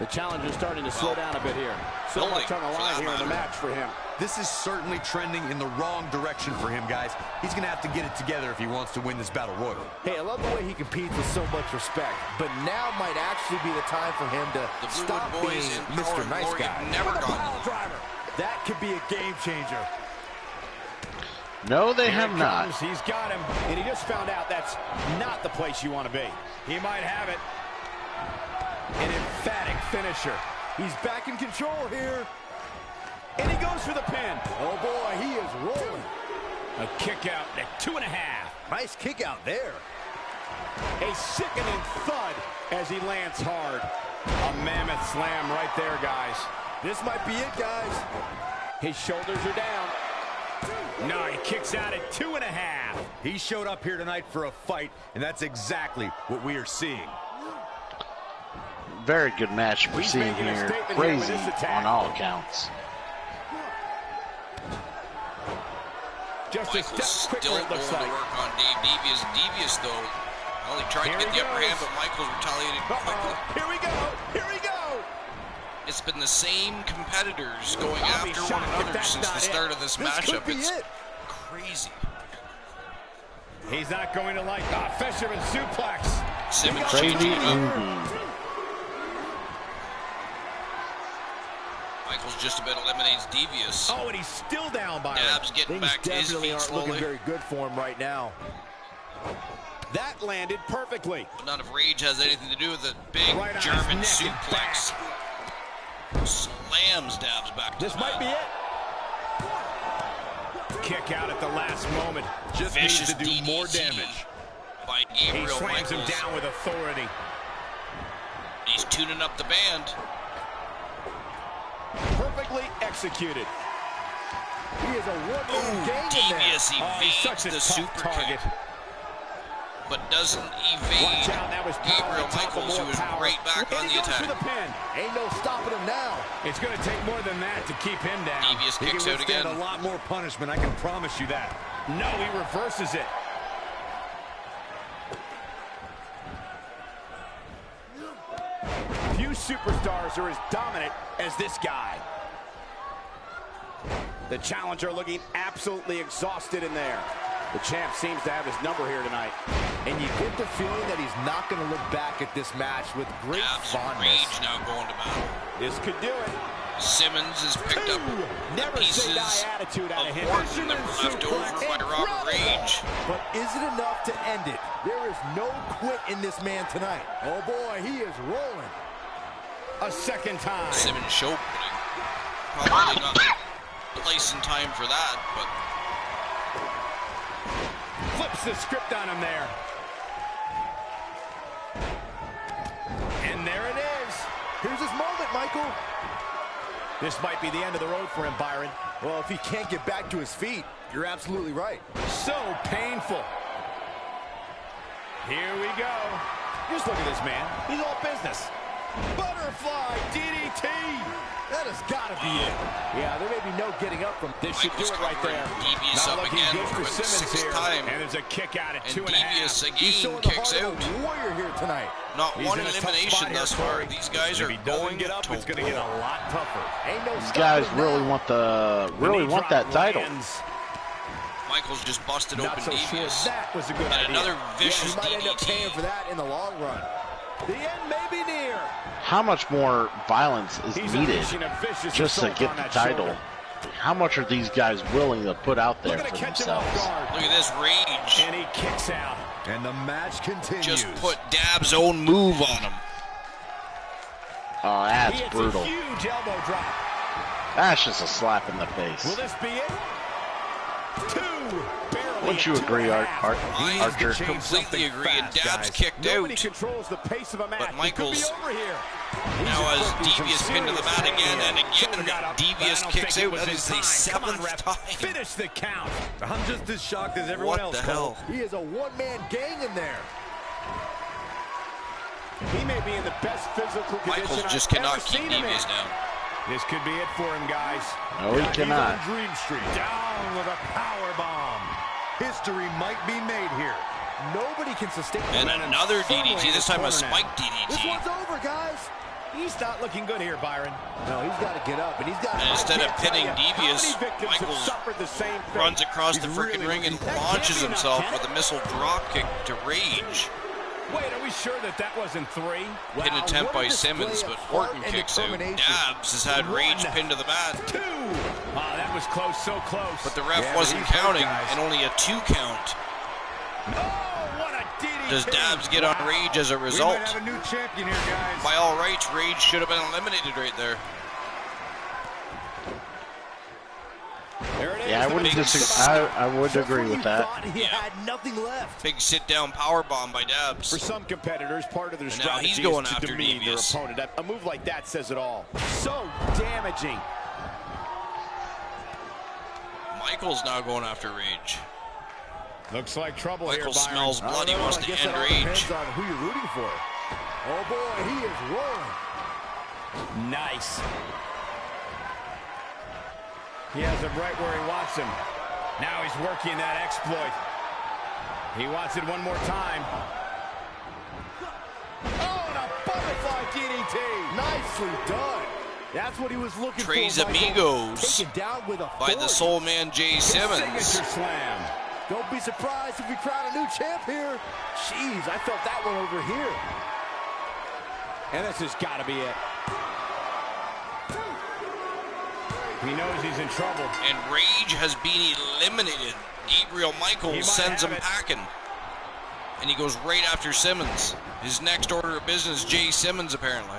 The challenger's starting to slow down a bit here. So much on the line here in the match for him. This is certainly trending in the wrong direction for him, guys. He's going to have to get it together if he wants to win this battle royal. Hey, I love the way he competes with so much respect, but now might actually be the time for him to stop being Mr. Nice Guy. Never gone. Driver. That could be a game changer. No, they have not. He's got him, and he just found out that's not the place you want to be. He might have it. An emphatic finisher. He's back in control here. And he goes for the pin. Oh, boy, he is rolling. A kick out at 2.5. Nice kick out there. A sickening thud as he lands hard. A mammoth slam right there, guys. This might be it, guys. His shoulders are down. No, he kicks out at 2.5. He showed up here tonight for a fight, and that's exactly what we are seeing. Very good match we're seeing here. Crazy on all accounts. Just a step quicker, it looks like. like. Work on Dave Devious. Devious, though, well, he tried to get the upper hand, but Michaels retaliated quickly. Here we go. Here we go. It's been the same competitors going after one another since the start of this matchup. It's crazy. He's not going to like the fisherman suplex. Simmons crazy indeed. Michaels just about eliminates Devious. Oh, and he's still down by Dabs getting back to his feet slowly. Looking very good for him right now. That landed perfectly. But none of rage has anything to do with it. Big right German suplex. Slams Dabs back to this might be it. Kick out at the last moment. Just needs to do more damage. By Gabriel he slams Michaels. him down with authority. He's tuning up the band. Perfectly executed. He is a one-man gang in there. Devious evades the super target. Kick, but doesn't evade Gabriel Michaels, who is right back on the attack. The pin. Ain't no stopping him now. It's going to take more than that to keep him down. Devious kicks out again. A lot more punishment, I can promise you that. No, he reverses it. Few superstars are as dominant as this guy. The challenger looking absolutely exhausted in there. The champ seems to have his number here tonight. And you get the feeling that he's not going to look back at this match with great fondness. Rage now going to battle. This could do it. Simmons has picked up pieces attitude out of him. Orton that were left over by Robert Rage. But is it enough to end it? There is no quit in this man tonight. Oh boy, he is rolling. A second time. Simmons showboating. Probably not the place and time for that, but flips the script on him there. And there it is. Here's his moment, Michael. This might be the end of the road for him, Byron. Well, if he can't get back to his feet, you're absolutely right. So painful. Here we go. Just look at this man. He's all business. Butterfly DDT. That has got to be it. Yeah, there may be no getting up from this. Should do it right there. Devious up again for the sixth time. And there's a kick out at 2.5. Devious again kicks out. Warrior here tonight. Not one elimination thus far. These guys are going get up. It's going to get a lot tougher. Ain't no These guys really want that title. Michaels just busted Not open so Devious. Sure that was a good and idea. another vicious he might end up DDT. paying for that in the long run. The end may be near. How much more violence is needed just to get the title? Shoulder. How much are these guys willing to put out there for themselves? Look at this rage. And he kicks out. And the match continues. Just put Dab's own move on him. Oh, that's brutal. A huge elbow drop. That's just a slap in the face. Will this be it? Two. Wouldn't you agree, Archer? I completely agree. And Dab's kicked out. Controls the pace of a match. But Michaels over here. Now has Devious pinned to the mat again and again. Devious kicks out. That is the seventh time. Finish the count. I'm just as shocked as everyone else. What the hell? He is a one-man gang in there. He may be in the best physical condition Michaels just I've cannot ever keep seen him Devious in. down. This could be it for him, guys. No, he cannot. He's on Dream Street. Down with a power bomb. History might be made here. Nobody can sustain And momentum another firmly DDT, in this this time a corner now. spike This DDT. one's over, guys. He's not looking good here, Byron. No, he's got to get up, and he's got. And instead of pinning Devious, How many victims have Michaels suffered the same thing? runs across the He's freaking really ring and That launches can't be himself enough, with a missile drop kick to Rage. Wait, are we sure that that wasn't 3? Pin Wow, attempt what a by display Simmons, of but heart Orton and kicks out. determination. Dabs has had Rage pinned to the mat, 2. Oh, that was close, so close. but the ref Yeah, wasn't he's hurt, counting, guys. and only a 2 count. Oh, what a DDT. Does Dabs get on Rage as a We result? might have a new champion here, guys. By all rights, Rage should have been eliminated right there. There it is. Yeah, I wouldn't disagree. I would Just agree when with you that. thought he Yeah. had nothing left. Big sit-down powerbomb by Dabs. For some competitors, part of their And now strategy he's going is to after demean Devious. their opponent. A move like that says it all. So damaging. Michaels now going after Rage. Looks like trouble Michael here, Byron. smells I don't blood. He know, wants I to guess end that all Rage. depends on who you're rooting for. Oh boy, he is rolling. Nice. He has him right where he wants him. Now he's working that exploit. He wants it one more time. Oh, and a butterfly DDT. Nicely done. That's what he was looking Tres for, Michael. Amigos Taken down with by the authority. Soul Man Jay Simmons. Signature slam. Don't be surprised if we crown a new champ here. Jeez, I felt that one over here. And this has got to be it. He knows he's in trouble. And Rage has been eliminated. Gabriel He Michaels might sends have him it. packing. And he goes right after Simmons. His next order of business, Jay Simmons, apparently.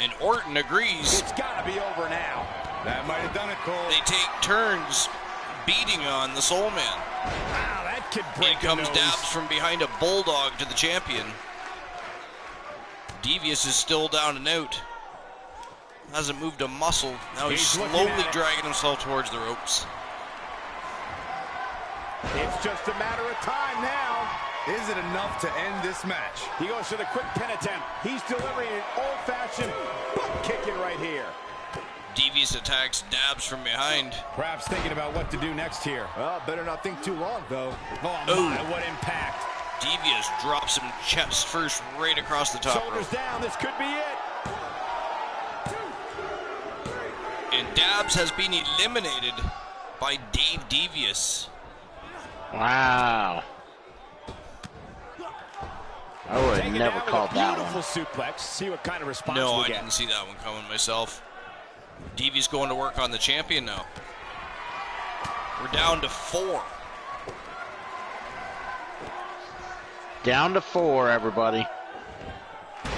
And Orton agrees. It's got to be over now. That might have done it, Cole. They take turns beating on the Soul Man. Wow, that could In break a comes nose. Dabs from behind a bulldog to the champion. Devious is still down and out. Hasn't moved a muscle. Now he's He's looking slowly at it. dragging himself towards the ropes. It's just a matter of time now. Is it enough to end this match? He goes for the quick pin attempt. He's delivering an old-fashioned butt kicking right here. Devious attacks Dabs from behind. Perhaps thinking about what to do next here. Well, better not think too long, though. Oh, Ooh. my, what impact. Devious drops him chest first right across the top Shoulders rope. down. This could be it. And Dabs has been eliminated by Dave Devious. Wow. I would have Taken never down with called a that beautiful one. suplex. See what kind of response No, we I get. didn't see that one coming myself. Devious going to work on the champion now. We're down to 4. Down to 4, everybody.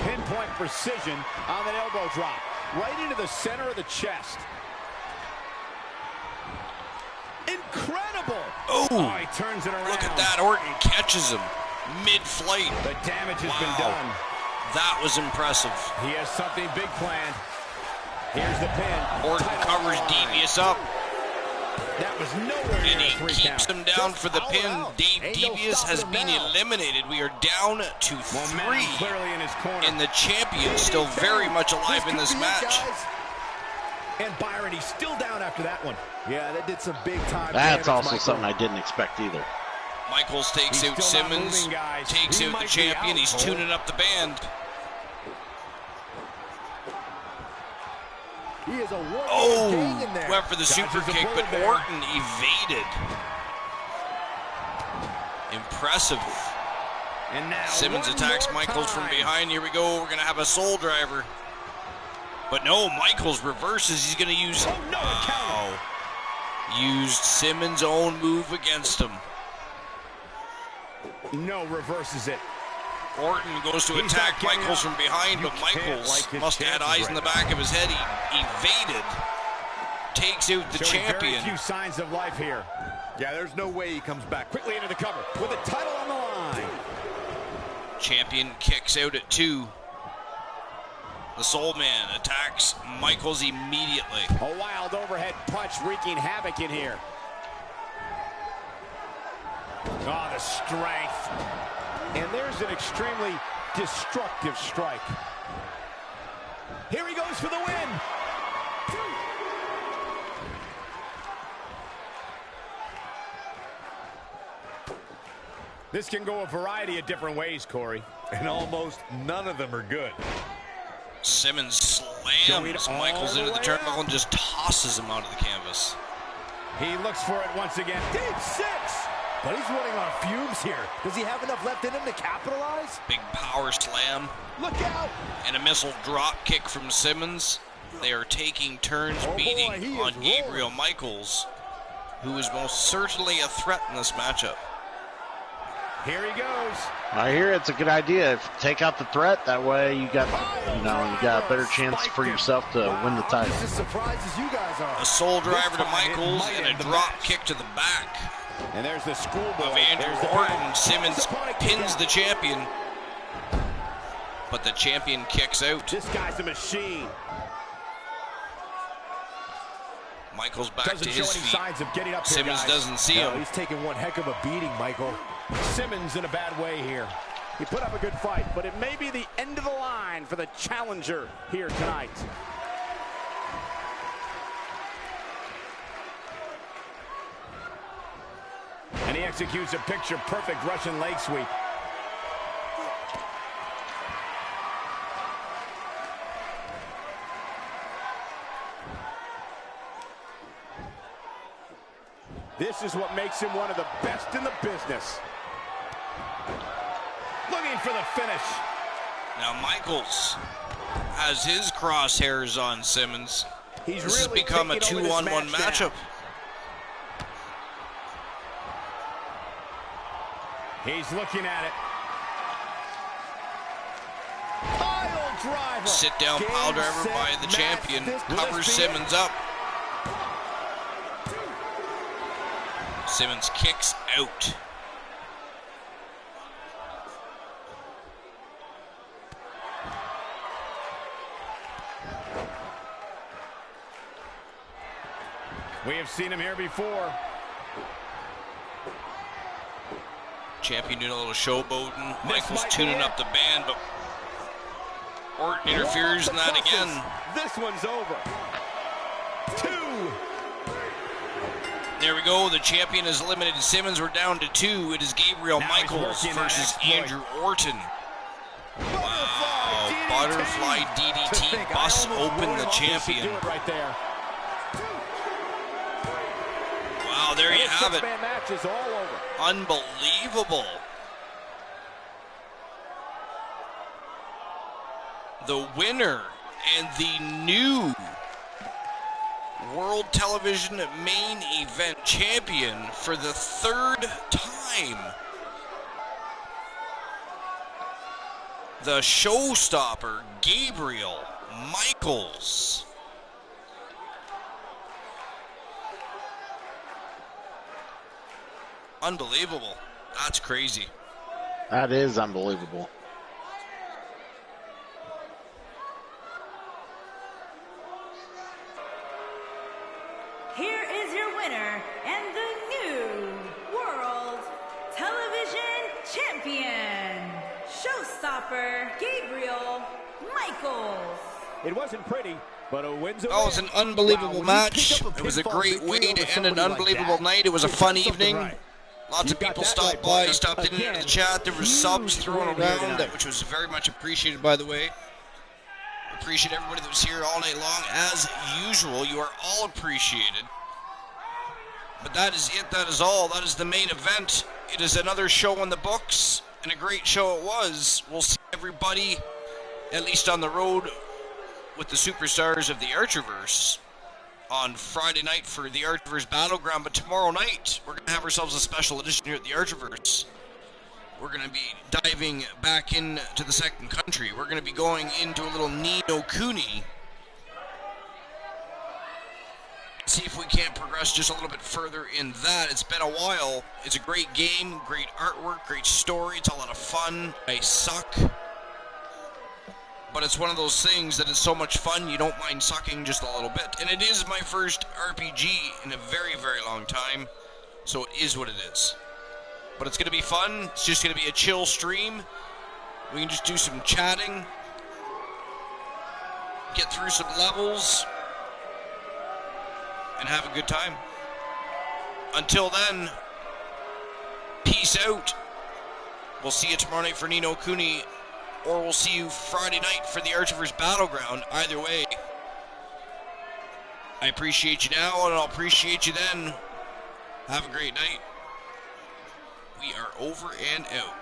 Pinpoint precision on that elbow drop. Right into the center of the chest. Incredible! Oh, Oh, he turns it around. look at that. Orton catches him mid-flight. The damage has been Wow. done. That was impressive. He has something big planned. Here's the pin. Orton Title covers on the line. Devious up, That was nowhere and near a he 3 keeps count. him down for the Just pin. out. Dave Ain't no Devious stopping has him been now. eliminated. We are down to Momentum 3. clearly in his corner. And the champion still very much alive in this could be it, match. guys. And Byron, he's still down after that one. Yeah, that did some big time That's damage, also Michael. something I didn't expect either. Michaels takes He's out still not Simmons, moving, guys. takes He out the might be champion. out, He's Cole. tuning up the band. He is a warrior Oh, gang in there. went for the super Dodges a kick, but bullet there. Orton evaded. Impressive. And now Simmons one attacks more Michaels from time. behind. Here we go. We're going to have a soul driver. But no, Michaels reverses. He's going to use... Oh, no, a counter. Used Simmons' own move against him. No, reverses it. Orton goes to He's attack not getting Michaels up. from behind, but You can't Michaels like his must have had chances eyes in the right back of his head. He evaded. Takes out the Showing champion. very few signs of life here. Yeah, there's no way he comes back. Quickly into the cover with a title on the line. Champion kicks out at 2. The Soul Man attacks Michaels immediately. A wild overhead punch wreaking havoc in here. Oh, the strength. And there's an extremely destructive strike. Here he goes for the win. This can go a variety of different ways, Corey. And almost none of them are good. Simmons slams Michaels into the turnbuckle and just tosses him onto the canvas. He looks for it once again. Deep six! But he's running on fumes here. Does he have enough left in him to capitalize? Big power slam. Look out! And a missile drop kick from Simmons. They are taking turns beating on Gabriel Michaels, who is most certainly a threat in this matchup. Here he goes. I hear it's a good idea. Take out the threat. That way you got a better chance for yourself to win the title. He's as surprised as you guys are. A soul driver to Michaels and a drop kick to the back And there's the schoolboy. of Andrew Orton. Simmons pins the champion, but the champion kicks out. This guy's a machine. Michaels back Doesn't to show his any feet. signs of getting up here, Simmons guys. doesn't see him. He's taking one heck of a beating, Michael. Simmons in a bad way here. He put up a good fight, but it may be the end of the line for the challenger here tonight. And he executes a picture-perfect Russian leg sweep. This is what makes him one of the best in the business. Looking for the finish. Now Michaels has his crosshairs on Simmons. He's This has really become a taking over this 2-on-1 match now. matchup. He's looking at it. Pile driver. Sit down pile driver by the champion. Covers Simmons up. Simmons kicks out. We have seen him here before. Champion doing a little showboating. Michaels might tuning be it. up the band, but Orton interferes in that again. This one's over. 2. There we go. The champion is eliminated. Simmons, we're down to 2. It is Gabriel Now he's Michaels working that versus exploit. Andrew Orton. Wow. Butterfly DDT busts open the champion. Do it right there. Wow, there you have it. Six-man match is all over. Unbelievable. The winner and the new World Television Main Event Champion for the 3rd time. The showstopper, Gabriel Michaels. Unbelievable. That's crazy. That is unbelievable. Here is your winner and the new World Television Champion, Showstopper Gabriel Michaels. It wasn't pretty, but a win's a That was win. an unbelievable Wow, when you match. pick up a It was a pinfall great victory way over to end an somebody like unbelievable that, night. It was a you've fun done something evening. right. Lots You of got people that stopped right, by, partner. stopped in into Again, the chat. There were subs huge thrown win here around, tonight. which was very much appreciated, by the way. Appreciate everybody that was here all night long. As usual, you are all appreciated. But that is it. That is all. That is the main event. It is another show in the books, and a great show it was. We'll see everybody, at least on the road, with the superstars of the Archerverse on Friday night for the Archerverse Battleground. But tomorrow night, we're going to have ourselves a special edition here at the Archerverse. We're going to be diving back into the second country. We're going to be going into a little Ni no Kuni. See if we can't progress just a little bit further in that. It's been a while. It's a great game, great artwork, great story. It's a lot of fun. I suck. But it's one of those things that is so much fun, you don't mind sucking just a little bit. And it is my first RPG in a very, very long time. So it is what it is. But it's going to be fun. It's just going to be a chill stream. We can just do some chatting, get through some levels, and have a good time. Until then, peace out. We'll see you tomorrow night for Nino Cooney, or we'll see you Friday night for the Archiver's Battleground. Either way, I appreciate you now, and I'll appreciate you then. Have a great night. We are over and out.